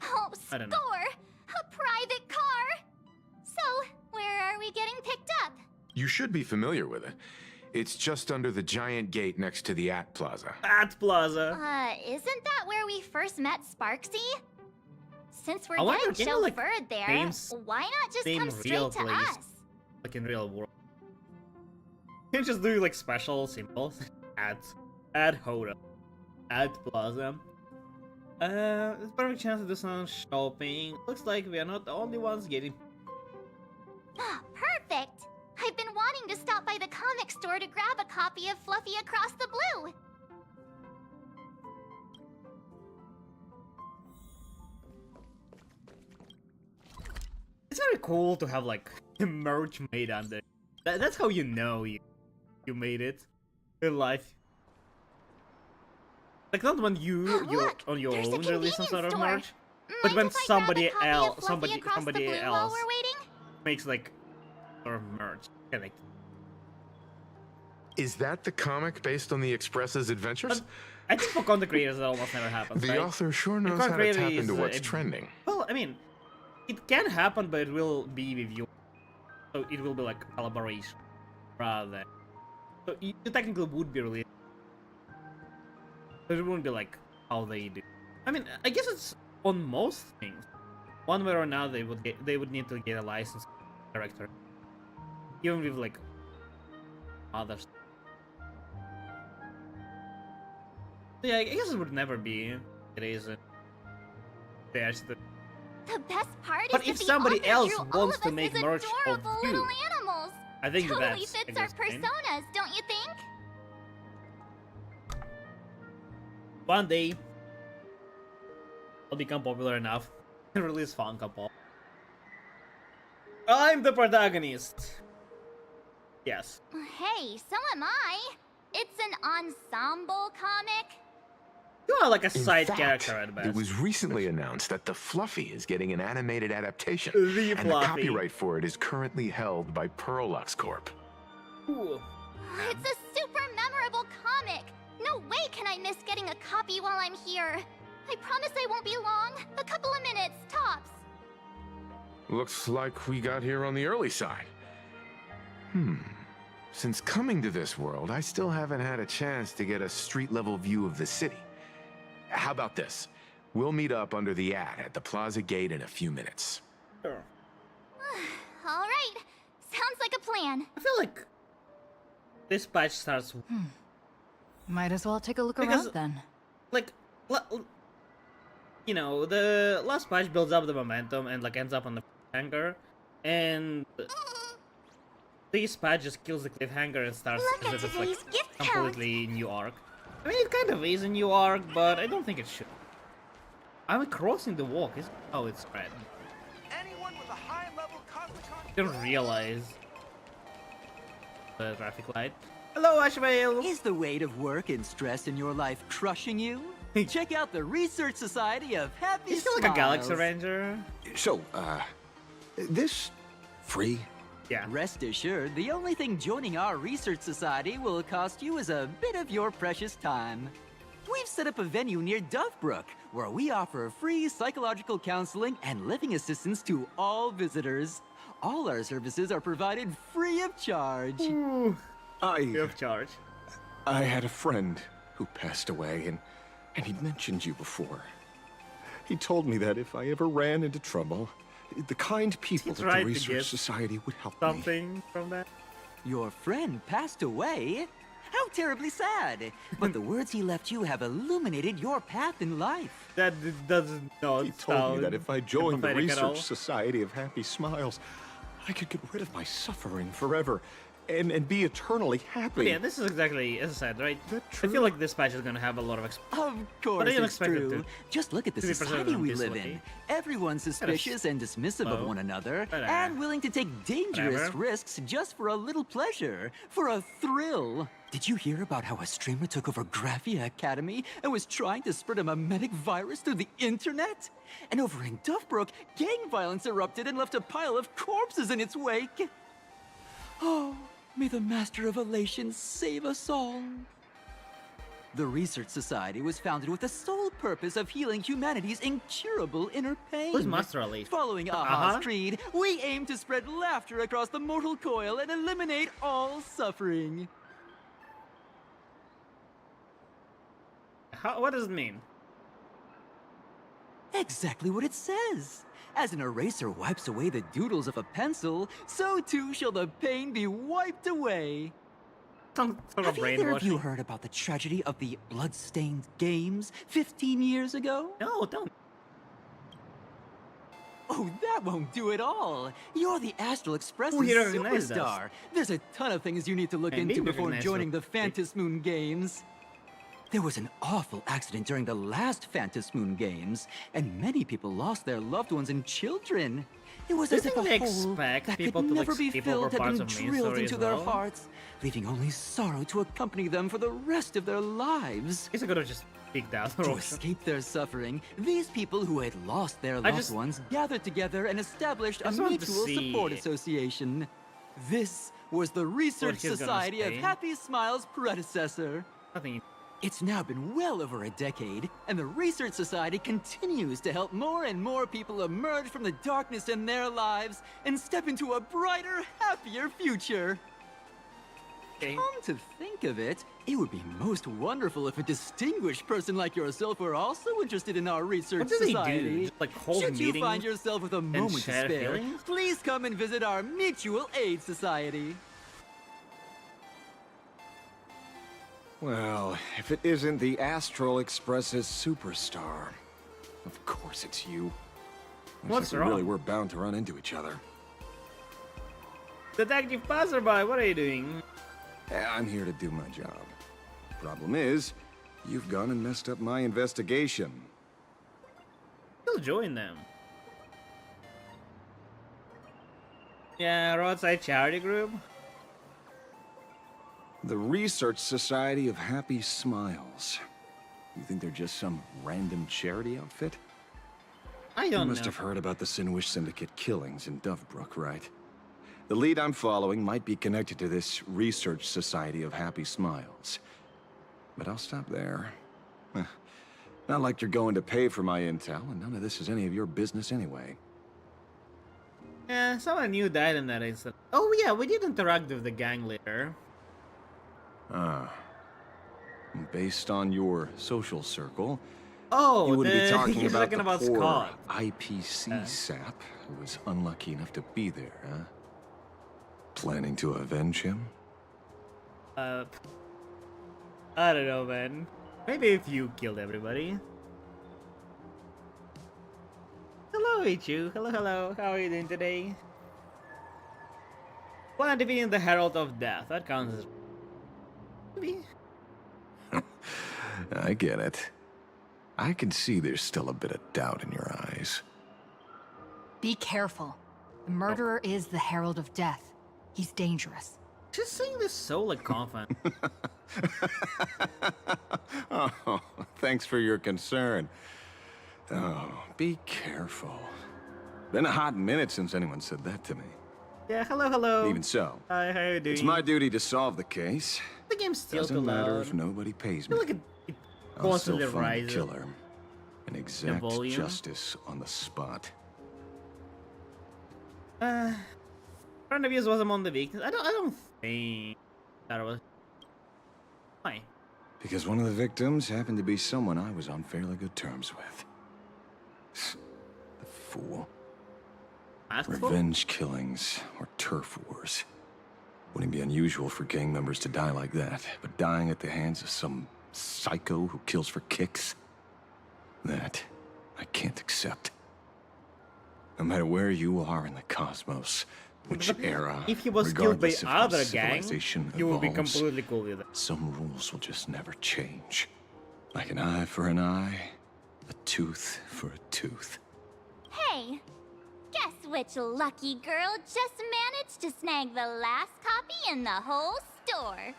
Oh, I don't know. A private car! So, where are we getting picked up? You should be familiar with it. It's just under the giant gate next to the At Plaza. At Plaza. Isn't that where we first met Sparksy? Since we're I wonder, getting can you, like, chauffeured there, names why not just name come straight real to place? us? Like in real world. Can you just do like special symbols? At Hoda. At Plaza. It's a perfect chance to do some shopping. Looks like we are not the only ones getting... Perfect! I've been wanting to stop by the comic store to grab a copy of Fluffy Across the Blue. It's very cool to have like merch made under. That's how you know you made it in life. Like not when you on your own release some sort of merch, but when somebody else makes like sort of merch connected. Is that the comic based on the Express's adventures? I think for content creators that almost never happens. The right? author sure knows how to tap into what's trending. Well, I mean, it can happen, but it will be with you. So it will be like collaboration rather than. So you technically would be released. But it wouldn't be like how they do. I mean, I guess it's on most things. One way or another, they would need to get a license director. Even with like others. Yeah, I guess it would never be. It is. There's the. The best part But is if that somebody the author else drew all wants of to us make as merch of adorable little you, animals. I think Totally that's fits a our good thing. personas, don't you think? One day, I'll become popular enough and release Funko Pop. I'm the protagonist. Yes. Hey, so am I. It's an ensemble comic. You are like a In side fact, character at best. it was recently announced that The Fluffy is getting an animated adaptation, The and the Fluffy. copyright for it is currently held by Perlux Corp. Ooh. It's a super memorable comic. No way can I miss getting a copy while I'm here. I promise I won't be long. A couple of minutes, tops. Looks like we got here on the early side. Since coming to this world, I still haven't had a chance to get a street-level view of the city. How about this? We'll meet up under the ad at the Plaza Gate in a few minutes. Sure. All right. Sounds like a plan. I feel like this patch starts Might as well take a look Because- around then. like, you know, the last patch builds up the momentum and like ends up on the hanger, and this patch just kills the cliffhanger and starts Look at as if it's like today's gift count. completely new arc. I mean, it kind of is a new arc, but I don't think it should. I'm crossing the walk. Is oh, it's red. Anyone with a high-level cosmic I didn't realize the traffic light. Hello, Ashvale. Is the weight of work and stress in your life crushing you? Check out the Research Society of Happy Is he like a Galaxy Ranger? So, this free? Yeah. Rest assured, the only thing joining our Research Society will cost you is a bit of your precious time. We've set up a venue near Dovebrook, where we offer free psychological counseling and living assistance to all visitors. All our services are provided free of charge. Ooh, I of charge. I had a friend who passed away, and he'd mentioned you before. He told me that if I ever ran into trouble, the kind people at tried the to Research get Society would help me. Something from that. Your friend passed away? How terribly sad. But the words he left you have illuminated your path in life. That does not He told me sound that if I joined the empathetic at all. Research Society of Happy Smiles, I could get rid of my suffering forever and be eternally happy. Yeah, this is exactly as I said, right? that I true? feel like this patch is gonna have a lot of Of But course I didn't it's expect it true. to- Just look at the to be presented society on we this live way. in. Everyone's suspicious and dismissive of slow. one another, Whatever. and willing to take dangerous Whatever. risks just for a little pleasure, for a thrill. Did you hear about how a streamer took over Graphia Academy and was trying to spread a memetic virus through the internet? And over in Dovebrook, gang violence erupted and left a pile of corpses in its wake. Oh, may the Master of Elation save us all. The Research Society was founded with the sole purpose of healing humanity's incurable inner pain. Who's Master Elite? Following Aha's creed, we aim to spread laughter across the mortal coil and eliminate all suffering. What does it mean? Exactly what it says. As an eraser wipes away the doodles of a pencil, so too shall the pain be wiped away. Some sort of Have either of you brainwashing? heard about the tragedy of the blood-stained games 15 years ago? No, don't. Oh, that won't do at all. You're the Astral Express's Who recognized us? superstar. There's a ton of things you need to look And into maybe before recognize joining the us. Phantom Moon Games. There was an awful accident during the last Phantom Moon Games, and many people lost their loved ones and children. It was as if Didn't a they hole expect that people could to, like, never be skip over filled had parts been of main drilled story into as their well? hearts, leaving only sorrow to accompany them for the rest of their lives. Guess I could have just picked out the To option. escape their suffering, these people who had lost their loved just- ones gathered together and established I a just want to mutual see- support association. This was the Research he's gonna Society of say. Happy Smiles' predecessor. Nothing. It's now been well over a decade, and the Research Society continues to help more and more people emerge from the darkness in their lives and step into a brighter, happier future. Okay. Come to think of it, it would be most wonderful if a distinguished person like yourself were also interested in our Research What do they do? Society. Just, like, hold Should you meetings find yourself with a moment to share spare, feelings? please come and visit our Mutual Aid Society. Well, if it isn't the Astral Express's superstar, of course it's you. Looks What's like we really wrong? were bound to run into each other. Detective Passerby, what are you doing? I'm here to do my job. Problem is, you've gone and messed up my investigation. Still join them. Yeah, roadside charity group. The Research Society of Happy Smiles. You think they're just some random charity outfit? I don't You know. must have heard about the Sinwish Syndicate killings in Dovebrook, right? The lead I'm following might be connected to this Research Society of Happy Smiles. But I'll stop there. Not like you're going to pay for my intel, and none of this is any of your business anyway. Yeah, someone new died in that incident. Oh yeah, we did interact with the gang leader. Based on your social circle, Oh, you wouldn't be talking he's about talking the about poor Scott. IPC sap who was unlucky enough to be there, huh? Planning to avenge him? I don't know, man. Maybe if you killed everybody. Hello, Ichu. Hello, hello. How are you doing today? Plan on defeating the Herald of Death. That counts as... Maybe. I get it. I can see there's still a bit of doubt in your eyes. Be careful. The murderer is the Herald of Death. He's dangerous. Just saying this so, like, confident. Oh, thanks for your concern. Oh, be careful. Been a hot minute since anyone said that to me. Yeah, hello, hello. Even so, Hi, how are you doing? it's my duty to solve the case. The game's still Doesn't too matter loud. if nobody pays I me. feel like it I'll still constantly find the rises. killer and exact volume. justice on the spot. Friend of yours was among the victims. I don't think that was. Why? Because one of the victims happened to be someone I was on fairly good terms with. The fool. Revenge killings or turf wars. Wouldn't be unusual for gang members to die like that, but dying at the hands of some psycho who kills for kicks? That I can't accept. No matter where you are in the cosmos, which era, If he was killed by regardless of how other gang, civilization you would be evolves, completely cool with it. some rules will just never change. Like an eye for an eye, a tooth for a tooth. Hey, guess which lucky girl just managed to snag the last copy in the whole store?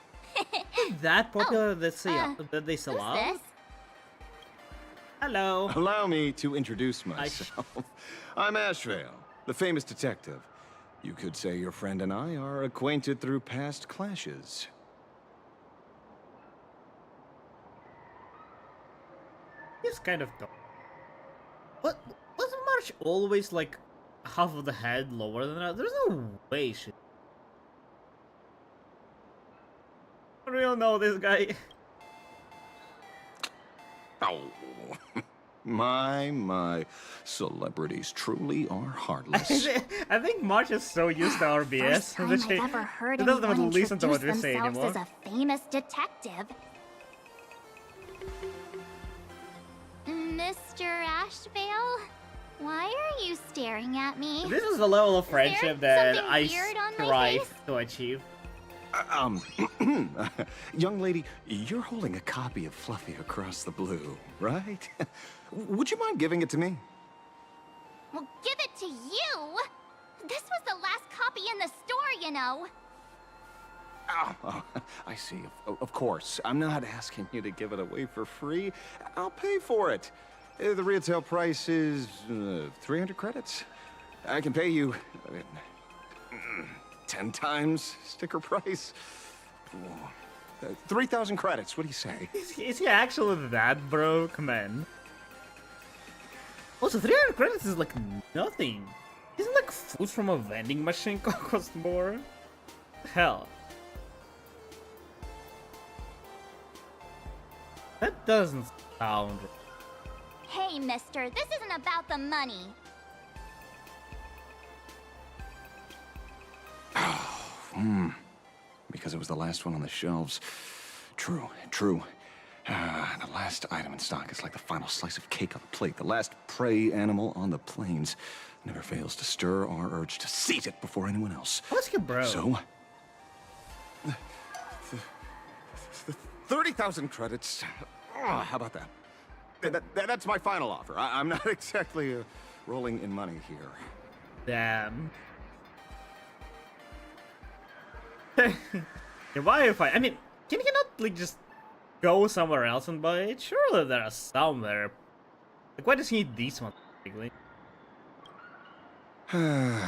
That popular that they sell Who's out? this? Hello. Allow me to introduce myself. I'm Ashvale, the famous detective. You could say your friend and I are acquainted through past clashes. He's kind of dumb. What? Wasn't March always like half of the head lower than that? There's no way she. I don't know this guy. Oh, my. Celebrities truly are heartless. I think March is so used to our BS First time that she I've ever heard she doesn't anyone even listen to what we introduce say themselves anymore. as a famous detective. Mr. Ashvale, why are you staring at me? This is the level of friendship that something I weird on my strive face? to achieve. Young lady, you're holding a copy of Fluffy Across the Blue, right? Would you mind giving it to me? Well, give it to you! This was the last copy in the store, you know. Oh, I see. Of course. I'm not asking you to give it away for free. I'll pay for it. The retail price is 300 credits. I can pay you 10 times sticker price. 3,000 credits. What do you say? Is he actually that broke, man? Also, 300 credits is like nothing. Isn't like food from a vending machine cost more? Hell. That doesn't sound right. Hey, mister, this isn't about the money. Because it was the last one on the shelves. True. The last item in stock is like the final slice of cake on the plate. The last prey animal on the plains never fails to stir our urge to seize it before anyone else. What's your bro? So, 30,000 credits. How about that? That's my final offer. I'm not exactly rolling in money here. Damn. Why if I mean, can he not like just go somewhere else and buy it? Surely there are somewhere. Like, why does he need these ones? Basically? Well,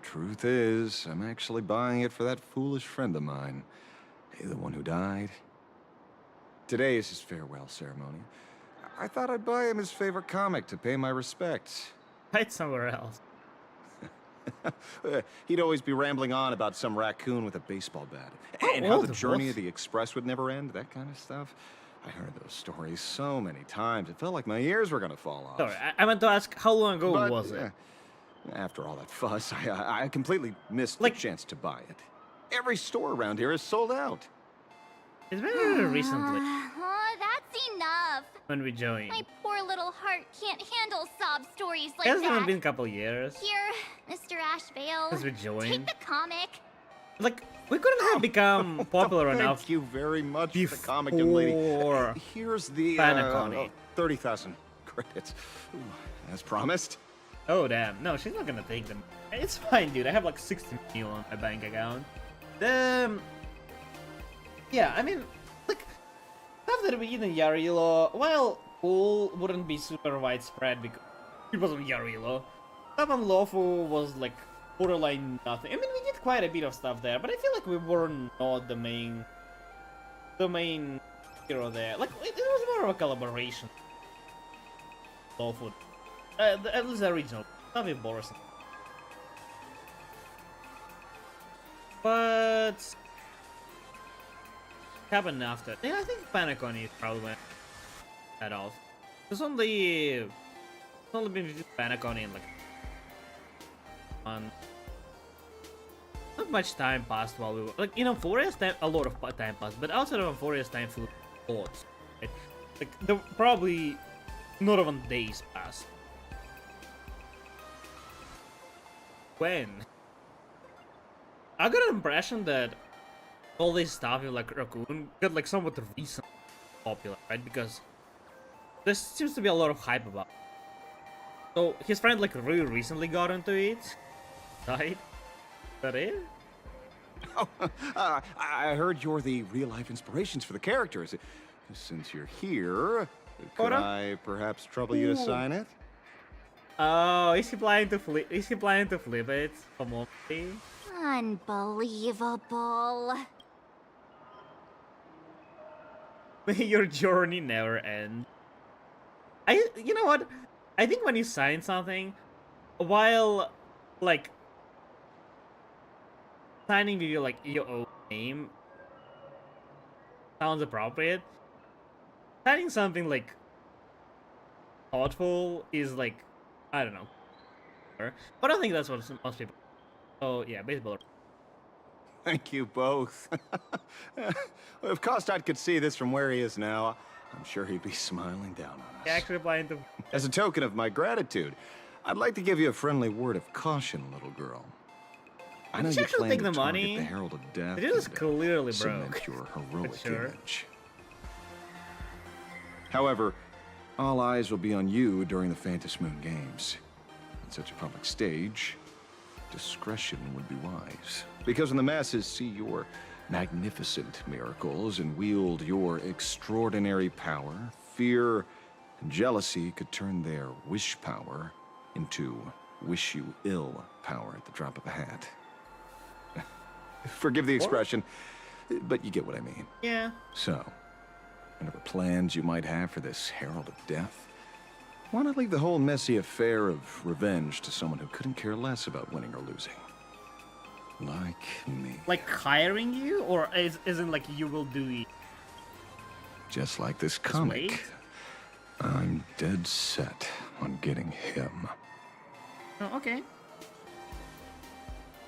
truth is, I'm actually buying it for that foolish friend of mine. The one who died. Today is his farewell ceremony. I thought I'd buy him his favorite comic to pay my respects. Buy it somewhere else. He'd always be rambling on about some raccoon with a baseball bat. And Oh, how oh, the the journey boss. of the express would never end, that kind of stuff. I heard those stories so many times, it felt like my ears were gonna fall off. Sorry, I meant to ask, how long ago But, was it? After all that fuss, I completely missed Like- the chance to buy it. Every store around here is sold out. It's very recently Oh, that's enough. when we joined. My poor little heart can't handle sob stories like Hasn't even that. been a couple years Here, Mr. Ashvale. since we joined. Take the comic. Like, we couldn't have become popular enough. Thank you very much for the comic, young lady. before Here's the Planarcadia. 30,000 credits. Ooh, as promised. Oh damn, no, she's not gonna take them. It's fine, dude. I have like 60 million on my bank account. Yeah, I mean, like, stuff that we did in Yarilo, well, cool, wouldn't be super widespread because it wasn't Yarilo. Stuff on Lofu was like borderline nothing. I mean, we did quite a bit of stuff there, but I feel like we were not the main hero there. Like, it was more of a collaboration. Lofu. At least the original. Not with Boris. But happened after. Yeah, I think Planarcadia is probably that off. It's only been just Planarcadia in like not much time passed while we were like, you know, 4 years time, a lot of time passed, but outside of 4 years time flew thoughts, right? Like there probably not even days passed. When I got an impression that all this stuff with like Raccoon got like somewhat recently popular, right? Because there seems to be a lot of hype about it. So his friend like really recently got into it. Right? Is that it? Oh, I heard you're the real-life inspirations for the characters. Since you're here, could I perhaps trouble you to sign it? Oh, is he planning to flip? Is he planning to flip it? Come on, please. Unbelievable. May your journey never end. You know what? I think when you sign something, while like signing with your own name sounds appropriate, signing something like thoughtful is like, I don't know. But I don't think that's what most people. Oh yeah, baseball. Thank you both. If Kostad could see this from where he is now, I'm sure he'd be smiling down on us. Actually applying to. As a token of my gratitude, I'd like to give you a friendly word of caution, little girl. I know you plan take to the target money. the Herald of Death. It is and, clearly cement broke. your heroic Sure. image. However, all eyes will be on you during the Phantom Moon Games. On such a public stage, discretion would be wise. Because when the masses see your magnificent miracles and wield your extraordinary power, fear and jealousy could turn their wish power into wish you ill power at the drop of a hat. Forgive the expression, but you get what I mean. Yeah. So, whatever plans you might have for this Herald of Death, why not leave the whole messy affair of revenge to someone who couldn't care less about winning or losing? Like me. Like hiring you, or isn't like you will do it? Just like this wait. comic. I'm dead set on getting him. Oh, okay.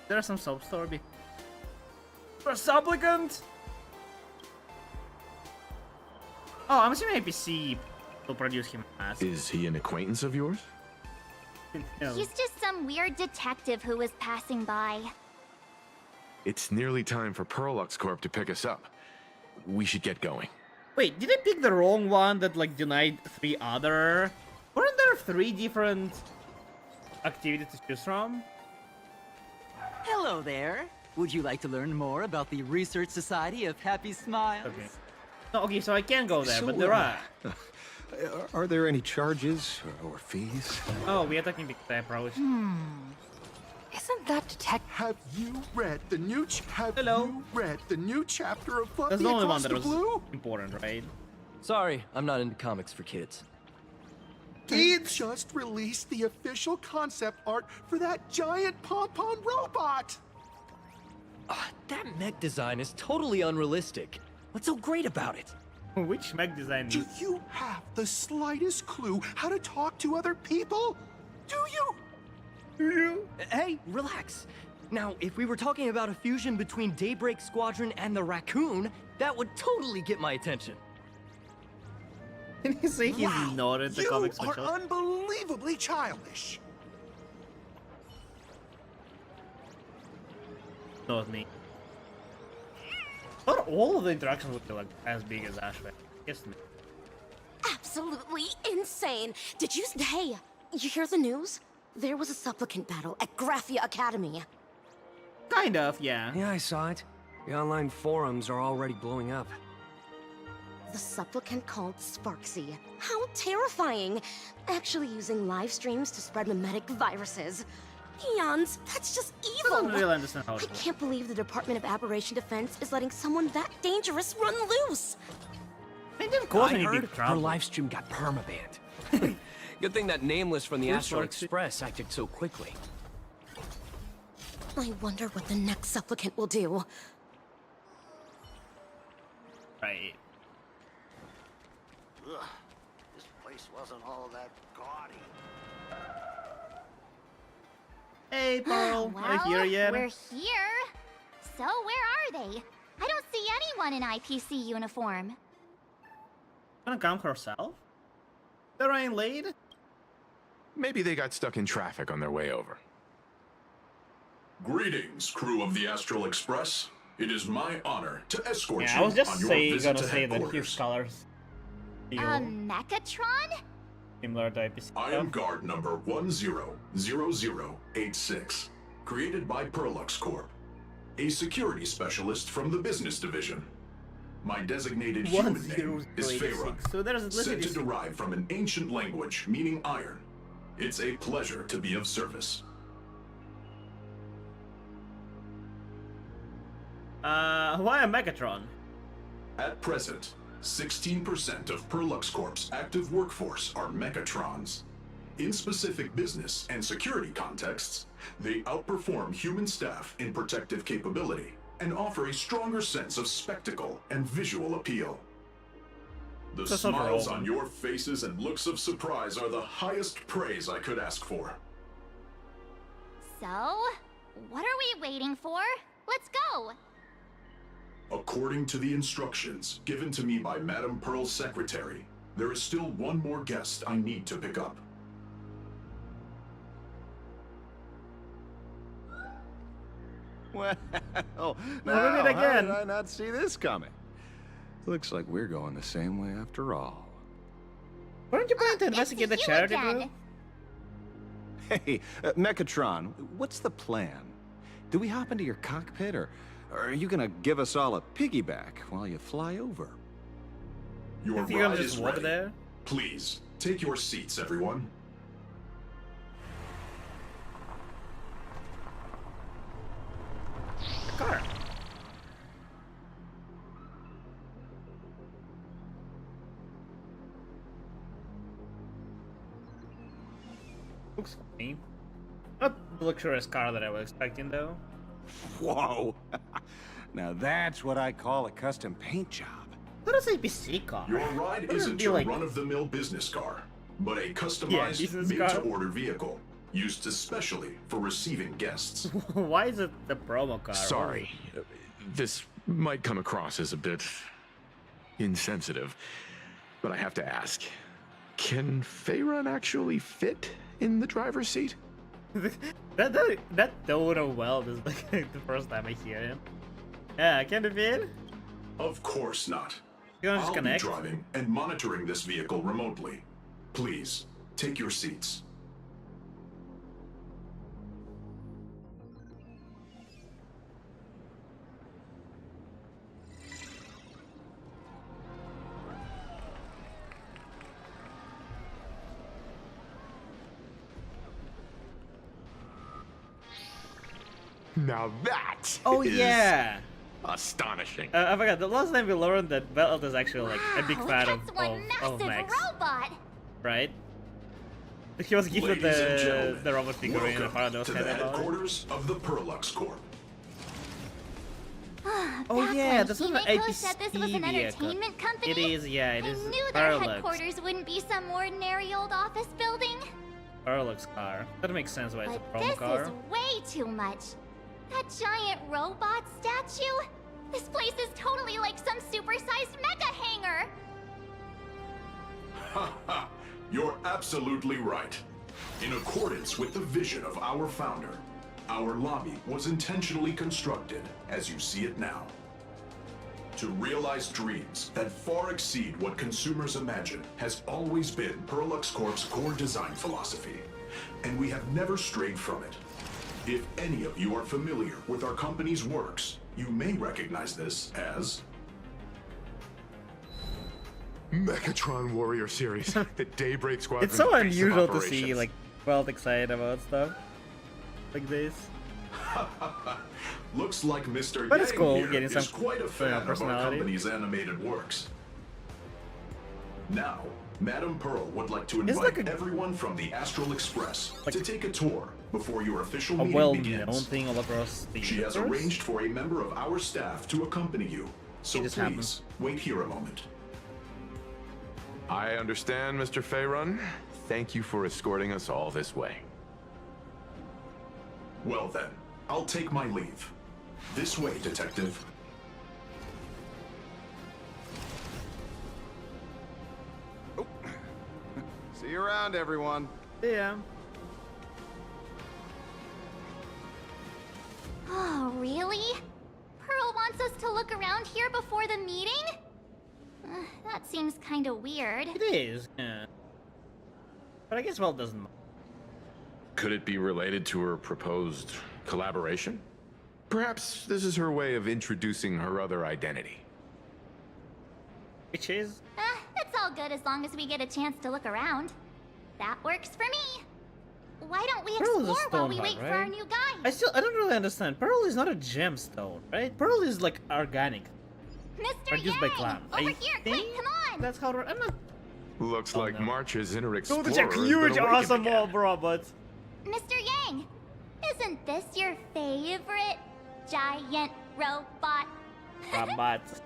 There's some soap story. For a supplicant? Oh, I'm assuming APC will produce him as. Is he an acquaintance of yours? No. He's just some weird detective who was passing by. It's nearly time for Perlux Corp to pick us up. We should get going. Wait, did I pick the wrong one that like denied 3 other? Weren't there 3 different activities to choose from? Hello there. Would you like to learn more about the Research Society of Happy Smiles? Okay. No, okay, so I can go there, So, but there are. Are there any charges or fees? Oh, we are talking big time, probably. Isn't that detective? Have you read the new chapter of Buffy That's the only one Across that the was Blue? important, right? Sorry, I'm not into comics for kids. They just released the official concept art for that giant pom-pom robot! That mech design is totally unrealistic. What's so great about it? Which mech design? Do you have the slightest clue how to talk to other people? Do you? Hey, relax. Now, if we were talking about a fusion between Daybreak Squadron and the Raccoon, that would totally get my attention. Can you say he's not into comics You much? are unbelievably childish. Not me. But all of the interactions would be like as big as Ashway. Yes, me. Absolutely insane. Did you... Hey, you hear the news? There was a supplicant battle at Graphia Academy. Kind of, yeah. Yeah, I saw it. The online forums are already blowing up. The supplicant called Sparksy. How terrifying! Actually using live streams to spread mimetic viruses. Eons, that's just evil! I don't really understand how it I works. can't believe the Department of Aberration Defense is letting someone that dangerous run loose! They didn't cause I any heard big her trouble. live stream got permabanned. Good thing that Nameless from the Who's Astral Sparksy? Express acted so quickly. I wonder what the next supplicant will do. Right. Ugh, this place wasn't all that gaudy. Hey, Pearl, well, are you here yet? We're here. So where are they? I don't see anyone in IPC uniform. Gonna come herself? They're ain't late? Maybe they got stuck in traffic on their way over. Greetings, crew of the Astral Express. It is my honor to escort Yeah, you I was just on your gonna visit to say that headquarters. his colors. Mechatron? Similar to IPC. I am guard number 100086, created by Perlux Corp, a security specialist from the business division. My designated human name is 1086. Pharaoh, So there's said to literally derive from an ancient language meaning iron. It's a pleasure to be of service. Why a Megatron? At present, 16% of Perlux Corp's active workforce are mechatrons. In specific business and security contexts, they outperform human staff in protective capability and offer a stronger sense of spectacle and visual appeal. The That's smiles overall. on your faces and looks of surprise are the highest praise I could ask for. So, what are we waiting for? Let's go! According to the instructions given to me by Madame Pearl's secretary, there is still one more guest I need to pick up. Well, We'll now, meet how again. did I not see this coming? Looks like we're going the same way after all. Weren't you planning to investigate the you charity again. group? Hey, Mechatron, what's the plan? Do we hop into your cockpit, or are you gonna give us all a piggyback while you fly over? Your Is he gonna ride just is walk ready. there? Please, take your seats, everyone. The car. Looks funny. Not the luxurious car that I was expecting, though. Whoa! Now that's what I call a custom paint job. What is a PC car? Your ride Wouldn't it isn't be your like- run-of-the-mill business car, but a Yeah, customized, business car. made-to-order vehicle used especially for receiving guests. Why is it the promo car? Sorry. This might come across as a bit insensitive, but I have to ask. Can Faerun actually fit in the driver's seat? that tone of Weld is like the first time I hear him. Yeah, can it fit? Of course not. You wanna just I'll be connect? driving and monitoring this vehicle remotely. Please, take your seats. Now that Oh is yeah. astonishing. I forgot, the last time we learned that Belt is actually like a big fan of One massive Max, robot. right? He was gifted Ladies and gentlemen, the robot figurine and welcome Faraday was to kind the of about it. headquarters of the Perlux Corp. Oh yeah, that's what the Himeko said this was an IP vehicle. entertainment company. It is, yeah, it is. I knew their Parallax. headquarters wouldn't be some ordinary old office building. Parallax car. That makes sense why it's a But promo this car. is way too much. That giant robot statue? This place is totally like some supersized mecha hangar. Ha ha! You're absolutely right. In accordance with the vision of our founder, our lobby was intentionally constructed as you see it now. To realize dreams that far exceed what consumers imagine has always been Perlux Corp's core design philosophy, and we have never strayed from it. If any of you are familiar with our company's works, you may recognize this as Mechatron Warrior series, the Daybreak Squadron. It's so base of unusual to see operations. like Belt excited about stuff like this. Looks like Mr. But it's Yang cool here getting is some, quite a fan of our personality. company's animated works. Now, Madame Pearl would like to It's invite like everyone from the Astral Express to take a tour before your official A meeting well-known begins. thing all across the She has universe. arranged for a member of our staff to accompany you, so It just please happens. wait here a moment. I understand, Mr. Faerun. Thank you for escorting us all this way. Well then, I'll take my leave. This way, Detective. See you around, everyone. Yeah. Oh, really? Pearl wants us to look around here before the meeting? That seems kinda weird. It is, yeah. But I guess Belt doesn't mind. Could it be related to her proposed collaboration? Perhaps this is her way of introducing her other identity. Which is? It's all good as long as we get a chance to look around. That works for me. Why don't we Pearl is a explore while we stone wait heart, for our right? new guy? I don't really understand. Pearl is not a gemstone, right? Pearl is like organic. Mr. Produced by Yang! Clam. Over I here, think quick, come on! That's how I'm not. Looks like no. March's inner Go explorer to check has been huge, awakened awesome again. wall robots. Mr. Yang, isn't this your favorite giant robot? Robots.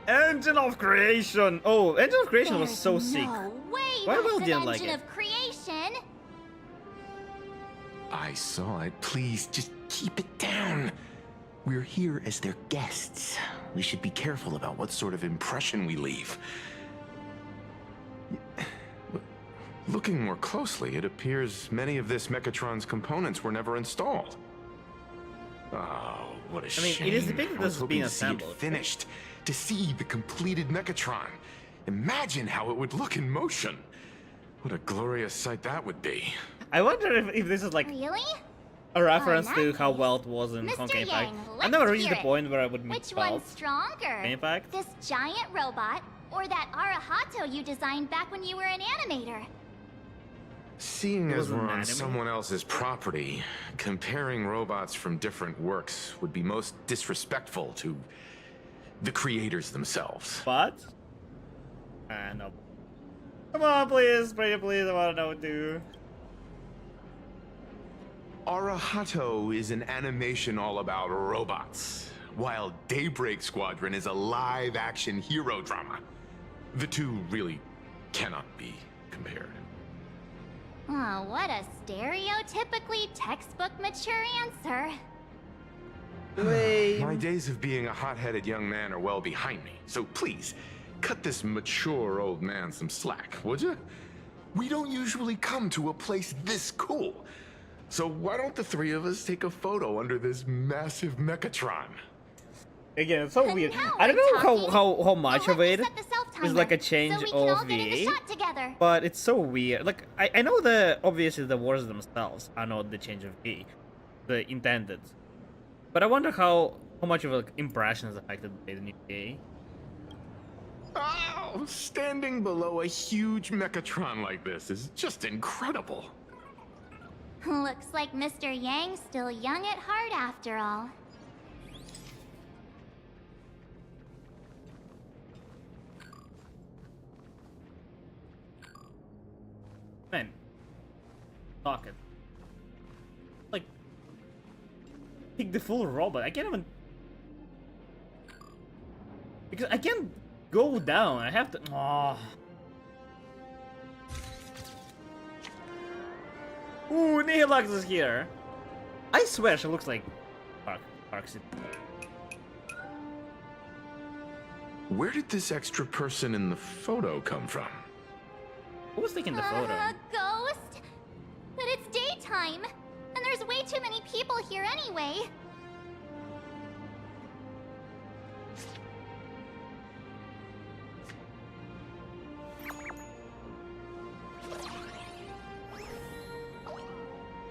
Engine of Creation! Oh, Engine of Creation was so sick. No way Why that's Will an didn't like engine it? of creation. I saw it. Please, just keep it down. We're here as their guests. We should be careful about what sort of impression we leave. Looking more closely, it appears many of this Mechatron's components were never installed. Oh, what a I mean, shame. it is depicted I was as hoping being to see assembled. it finished, to see the completed Mechatron. Imagine how it would look in motion. What a glorious sight that would be. I wonder if this is like Really? a reference in to that how case, well it was in Mr. Honkai Impact. Yang, I never let's reached the hear it. point where I would meet Which Belt. one's stronger? Impact? This giant robot or that Arahato you designed back when you were an animator? Seeing It as was an we're on anime? someone else's property, comparing robots from different works would be most disrespectful to the creators themselves. But? No. Come on, please, pretty please, I wanna know too. Arahato is an animation all about robots, while Daybreak Squadron is a live-action hero drama. The two really cannot be compared. Oh, what a stereotypically textbook mature answer. My days of being a hot-headed young man are well behind me, so please, cut this mature old man some slack, would you? We don't usually come to a place this cool. So why don't the three of us take a photo under this massive Mechatron? Again, it's so And weird. now I don't we're know talking. how much of it Set the self-timer is like a change so we can all of get in the VA, shot together. but it's so weird. Like I know obviously the words themselves are not the change of VA, the intended. But I wonder how much of an impression is affected by the new VA. Oh, standing below a huge Mechatron like this is just incredible. Looks like Mr. Yang's still young at heart after all. Man. Talking. Like, pick the full robot. I can't even. Because I can't go down. I have to. Oh. Ooh, Nihilux is here. I swear she looks like Park City. Where did this extra person in the photo come from? Who was taking the photo? A ghost? But it's daytime, and there's way too many people here anyway.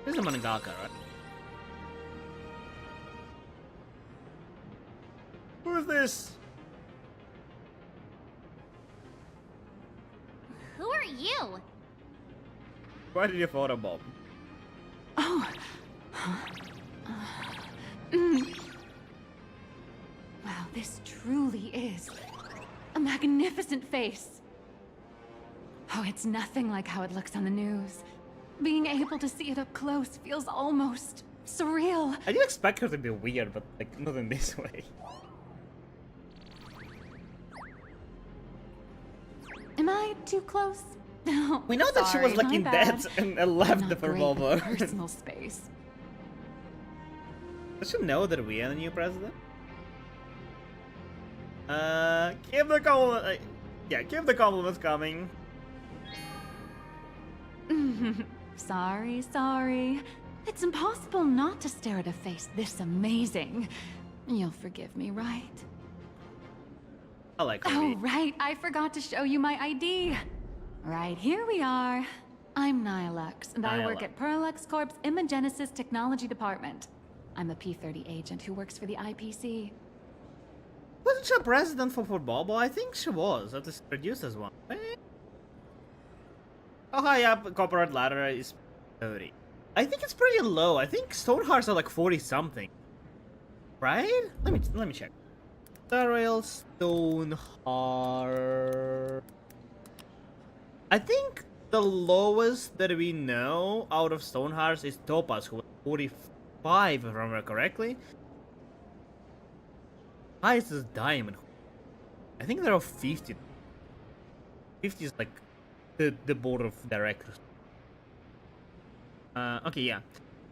This is a mangaka, right? Who is this? Who are you? Why did you photobomb? Oh. Wow, this truly is a magnificent face. Oh, it's nothing like how it looks on the news. Being able to see it up close feels almost surreal. I did expect her to be weird, but like not in this way. Am I too close? No. We know that she was like in debt and left the revolver. Personal space. Does she know that we are the new president? Keep the compliment. Yeah, keep the compliments coming. Sorry. It's impossible not to stare at a face this amazing. You'll forgive me, right? I like her. Oh, right. I forgot to show you my ID. Right, here we are. I'm Nihilux, and I work at Parallax Corp's Imagenesis Technology Department. I'm a P-30 agent who works for the IPC. Wasn't she a president for Bobo? I think she was. At least produced as one. How high up corporate ladder is 30? I think it's pretty low. I think Stonehearts are like 40 something. Right? Let me check. Star Rail Stoneheart. I think the lowest that we know out of Stonehearts is Topaz, who was 45 if I remember correctly. Highest is Diamond. I think there are 50. 50 is like the board of directors. Okay, yeah.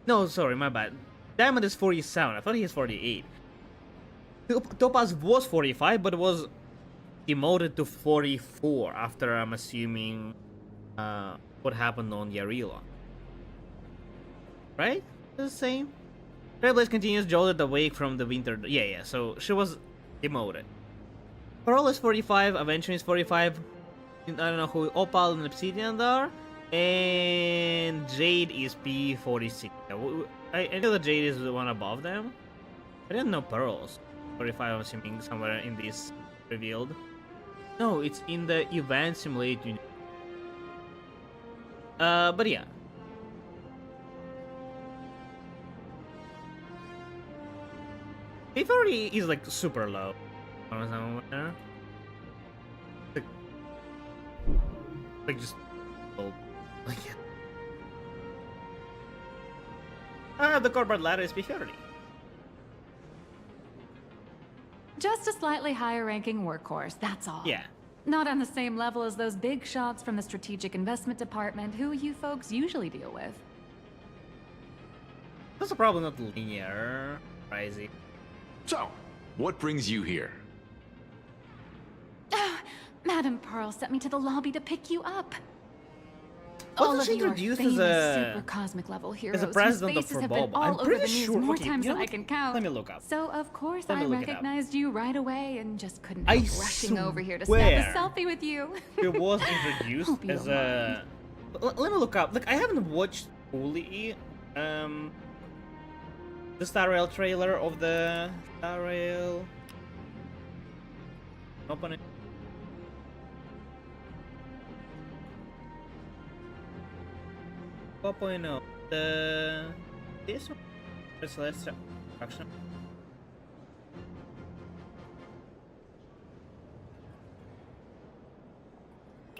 No, sorry, my bad. Diamond is 47. I thought he is 48. Topaz was 45, but was demoted to 44 after, I'm assuming, what happened on Yarila. Right? The same. Trailblaze continues, jolted awake from the winter. Yeah, so she was demoted. Pearl is 45, Aventure is 45. I don't know who Opal and Obsidian are. And Jade is P46. I know that Jade is the one above them. I didn't know Pearls. 45, I'm assuming somewhere in this revealed. No, it's in the event simulator. But yeah. P30 is like super low. Like just low. Like the corporate ladder is P30. Just a slightly higher ranking workhorse, that's all. Yeah. Not on the same level as those big shots from the Strategic Investment Department who you folks usually deal with. That's probably not linear, crazy. So, what brings you here? Madam Pearl sent me to the lobby to pick you up. Wasn't All she of you are introduced famous as a super cosmic level heroes as a president whose of faces have been Forboba? all I'm over pretty the news sure. more Okay, times you know than I what? can count. Let me look up. So of course Let me I look it up. recognized you right away and just couldn't I help rushing over here to swear snap a selfie with you. She was introduced Hope you as don't a. Let me look up. Like I haven't watched fully the Star Rail trailer of the Star Rail. Open it. this one. Let's try. Action.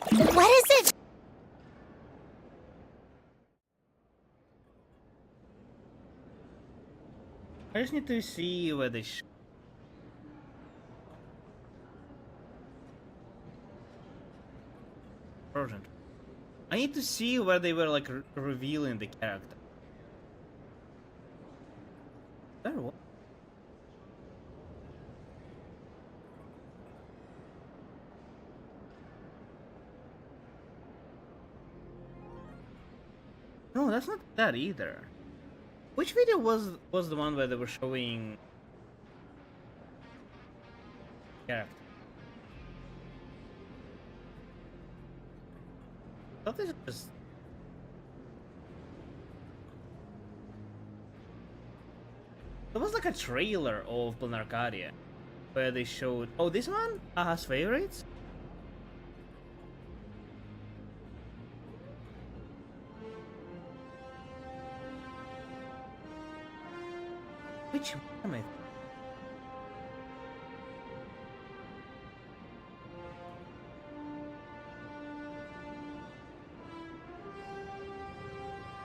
What is it? I just need to see where they Urgent. I need to see where they were like revealing the character. There was. No, that's not that either. Which video was the one where they were showing character? I thought this was there was like a trailer of Planarcadia where they showed. Oh, this one? Aha's favorites? Which one am I?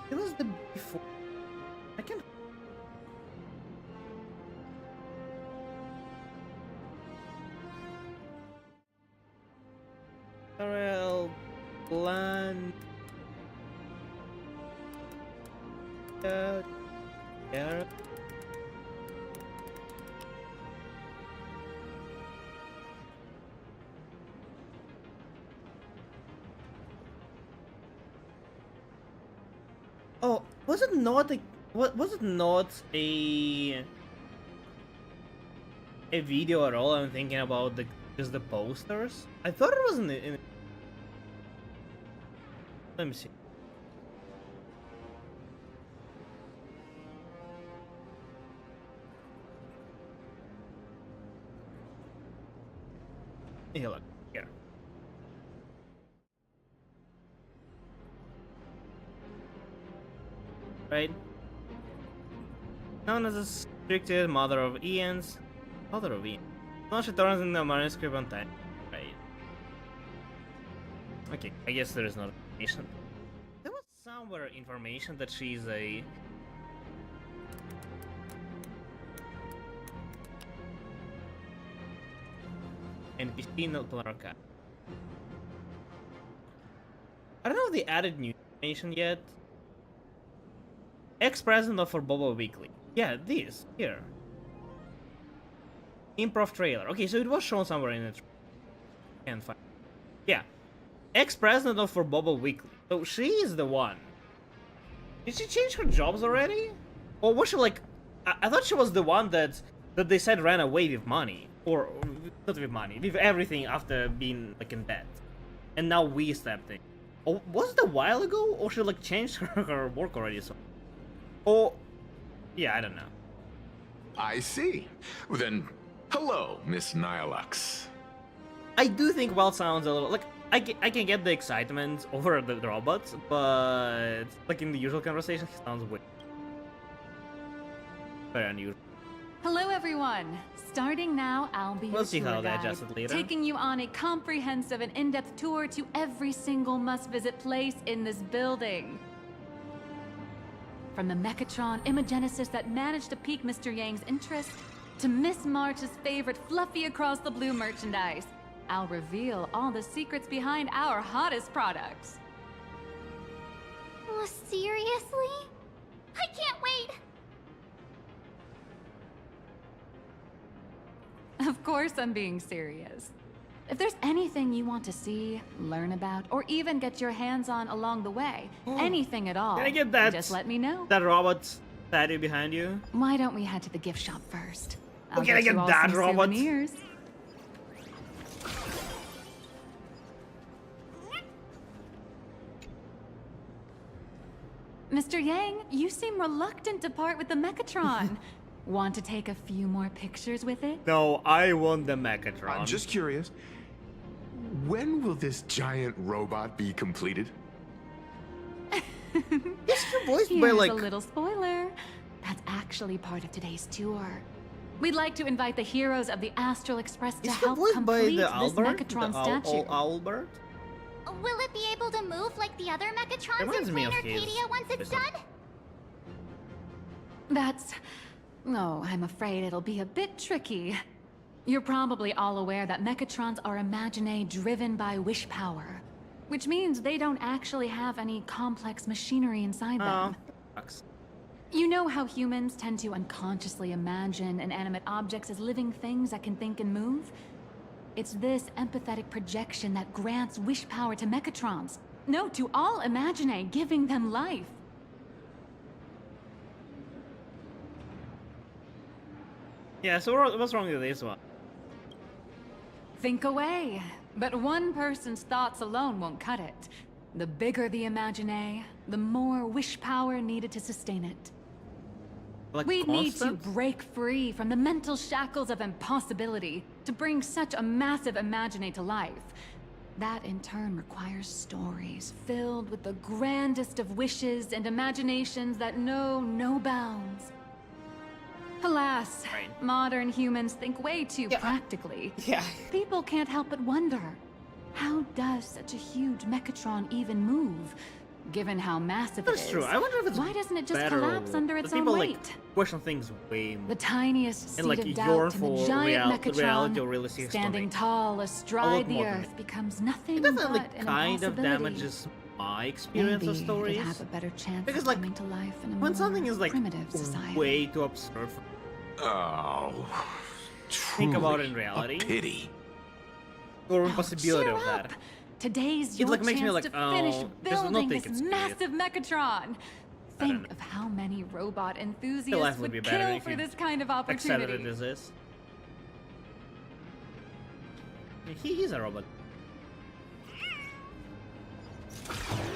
It was the before. I can't. Sorrel, Plan. Yeah. Oh, was it not a was it not a video at all? I'm thinking about just the posters. I thought it was in let me see. Here, look here. Right? Known as a restricted mother of Ian's. Mother of Ian. Now she turns in the manuscript on time. Right. Okay, I guess there is no information. There was somewhere information that she's a. NPC in Planarcadia. I don't know if they added new information yet. Ex-president of Boba Weekly. Yeah, this here. Improv trailer. Okay, so it was shown somewhere in it. Can't find. Yeah, ex-president of Boba Weekly. So she is the one. Did she change her jobs already? Or was she like? I thought she was the one that they said ran away with money, or not with money, with everything after being like in debt, and now we stepped in. Or was it a while ago, or she like changed her work already? So. Oh, yeah, I don't know. I see. Well, then, hello, Miss Nihilux. I do think Wild sounds a little like I can get the excitement over the robots, but like in the usual conversation, he sounds weird. Very unusual. Hello, everyone. Starting now, I'll be We'll your see tour how they guide, adjust it later. taking you on a comprehensive and in-depth tour to every single must-visit place in this building. From the Mechatron Imogenesis that managed to pique Mr. Yang's interest, to Miss March's favorite fluffy across the blue merchandise, I'll reveal all the secrets behind our hottest products. Oh, seriously? I can't wait! Of course I'm being serious. If there's anything you want to see, learn about, or even get your hands on along the way, anything at all, Can I get that? just let me know. That robot statue behind you? Why don't we head to the gift shop first? Oh, can I get you all that some robot? souvenirs. Mr. Yang, you seem reluctant to part with the Mechatron. Want to take a few more pictures with it? No, I want the Mechatron. I'm just curious. When will this giant robot be completed? Is he voiced by Here's like... a little spoiler. That's actually part of today's tour. We'd like to invite the heroes of the Astral Express to Is he help voiced by complete the this Albert? Megatron The statue. Albert? Will it be able to move like the other Megatrons Reminds in me of his Planarcadia once it's business. done? That's... Oh, I'm afraid it'll be a bit tricky. You're probably all aware that Mechatrons are imaginae driven by wish power, which means they don't actually have any complex machinery inside them. Sucks. You know how humans tend to unconsciously imagine inanimate objects as living things that can think and move? It's this empathetic projection that grants wish power to Mechatrons. No, to all imaginae, giving them life. Yeah, so what's wrong with this one? Think away. But one person's thoughts alone won't cut it. The bigger the imaginae, the more wish power needed to sustain it. Like We need to constant? break free from the mental shackles of impossibility to bring such a massive imaginae to life. That in turn requires stories filled with the grandest of wishes and imaginations that know no bounds. Alas, modern humans think way too practically. Yeah. People can't help but wonder, how does such a huge Mechatron even move? Given how massive it is, That's true. I wonder if it's why doesn't it just better collapse under that its own people, weight? like, question things way more. The tiniest seed and like of yearn doubt in for the giant reality or Mechatron, realistic standing story. tall A lot astride the more than earth, becomes nothing It definitely but an kind of impossibility. damages my experience Maybe of stories. it'd have a better chance Because of like coming to life in a when more something is like primitive society. way too absurd for Oh, think about it in truly reality. A pity. Or impossibility cheer of that. up. Today's It, your like, makes me chance like, to finish oh, there's building nothing this it's massive Mechatron. Think know. of how many robot The enthusiasts life would would be better kill if for you this kind of accepted opportunity. it as is. He's a robot.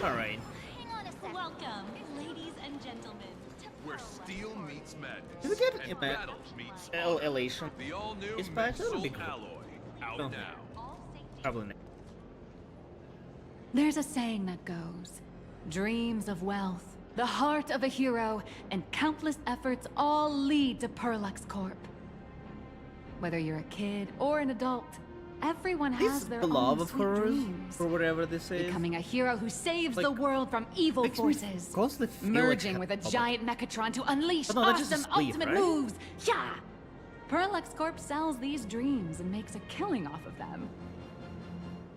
Alright. Welcome, ladies and gentlemen. Where steel meets madness. Did we get and battle meets elation? the all-new Is patch? That would be Soul cool. Alloy out Oh. now. Probably not. There's a saying that goes, dreams of wealth, the heart of a hero, and countless efforts all lead to Perlux Corp. Whether you're a kid or an adult, everyone has This their love own of sweet hers, dreams. or whatever this is. Becoming a hero who saves Like, the world from evil makes me forces. constantly feel like Merging with a Hubble. giant Mechatron to unleash But no, that's just a awesome sleeve, ultimate right? moves. Yeah! Perlux Corp sells these dreams and makes a killing off of them.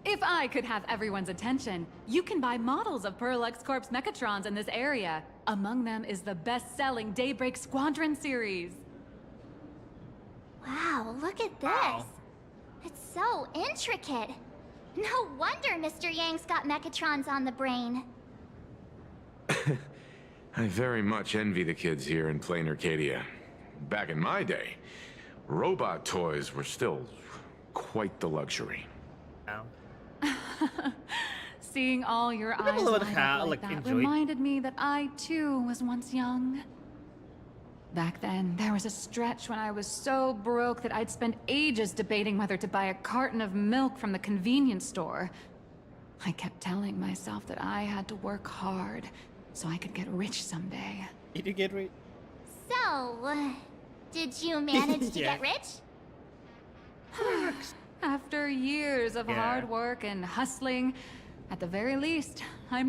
If I could have everyone's attention, you can buy models of Perlux Corp's Mechatrons in this area. Among them is the best-selling Daybreak Squadron series. Wow, look at this. Wow. It's so intricate. No wonder Mr. Yang's got Mechatrons on the brain. I very much envy the kids here in Planarcadia. Back in my day, robot toys were still quite the luxury. Seeing all your eyes People would light have, up like like, that enjoyed- reminded me that I too was once young. Back then, there was a stretch when I was so broke that I'd spend ages debating whether to buy a carton of milk from the convenience store. I kept telling myself that I had to work hard so I could get rich someday. Did you get rich? So, did you manage to Yeah. get rich? After years of Yeah. hard work and hustling, at the very least, I'm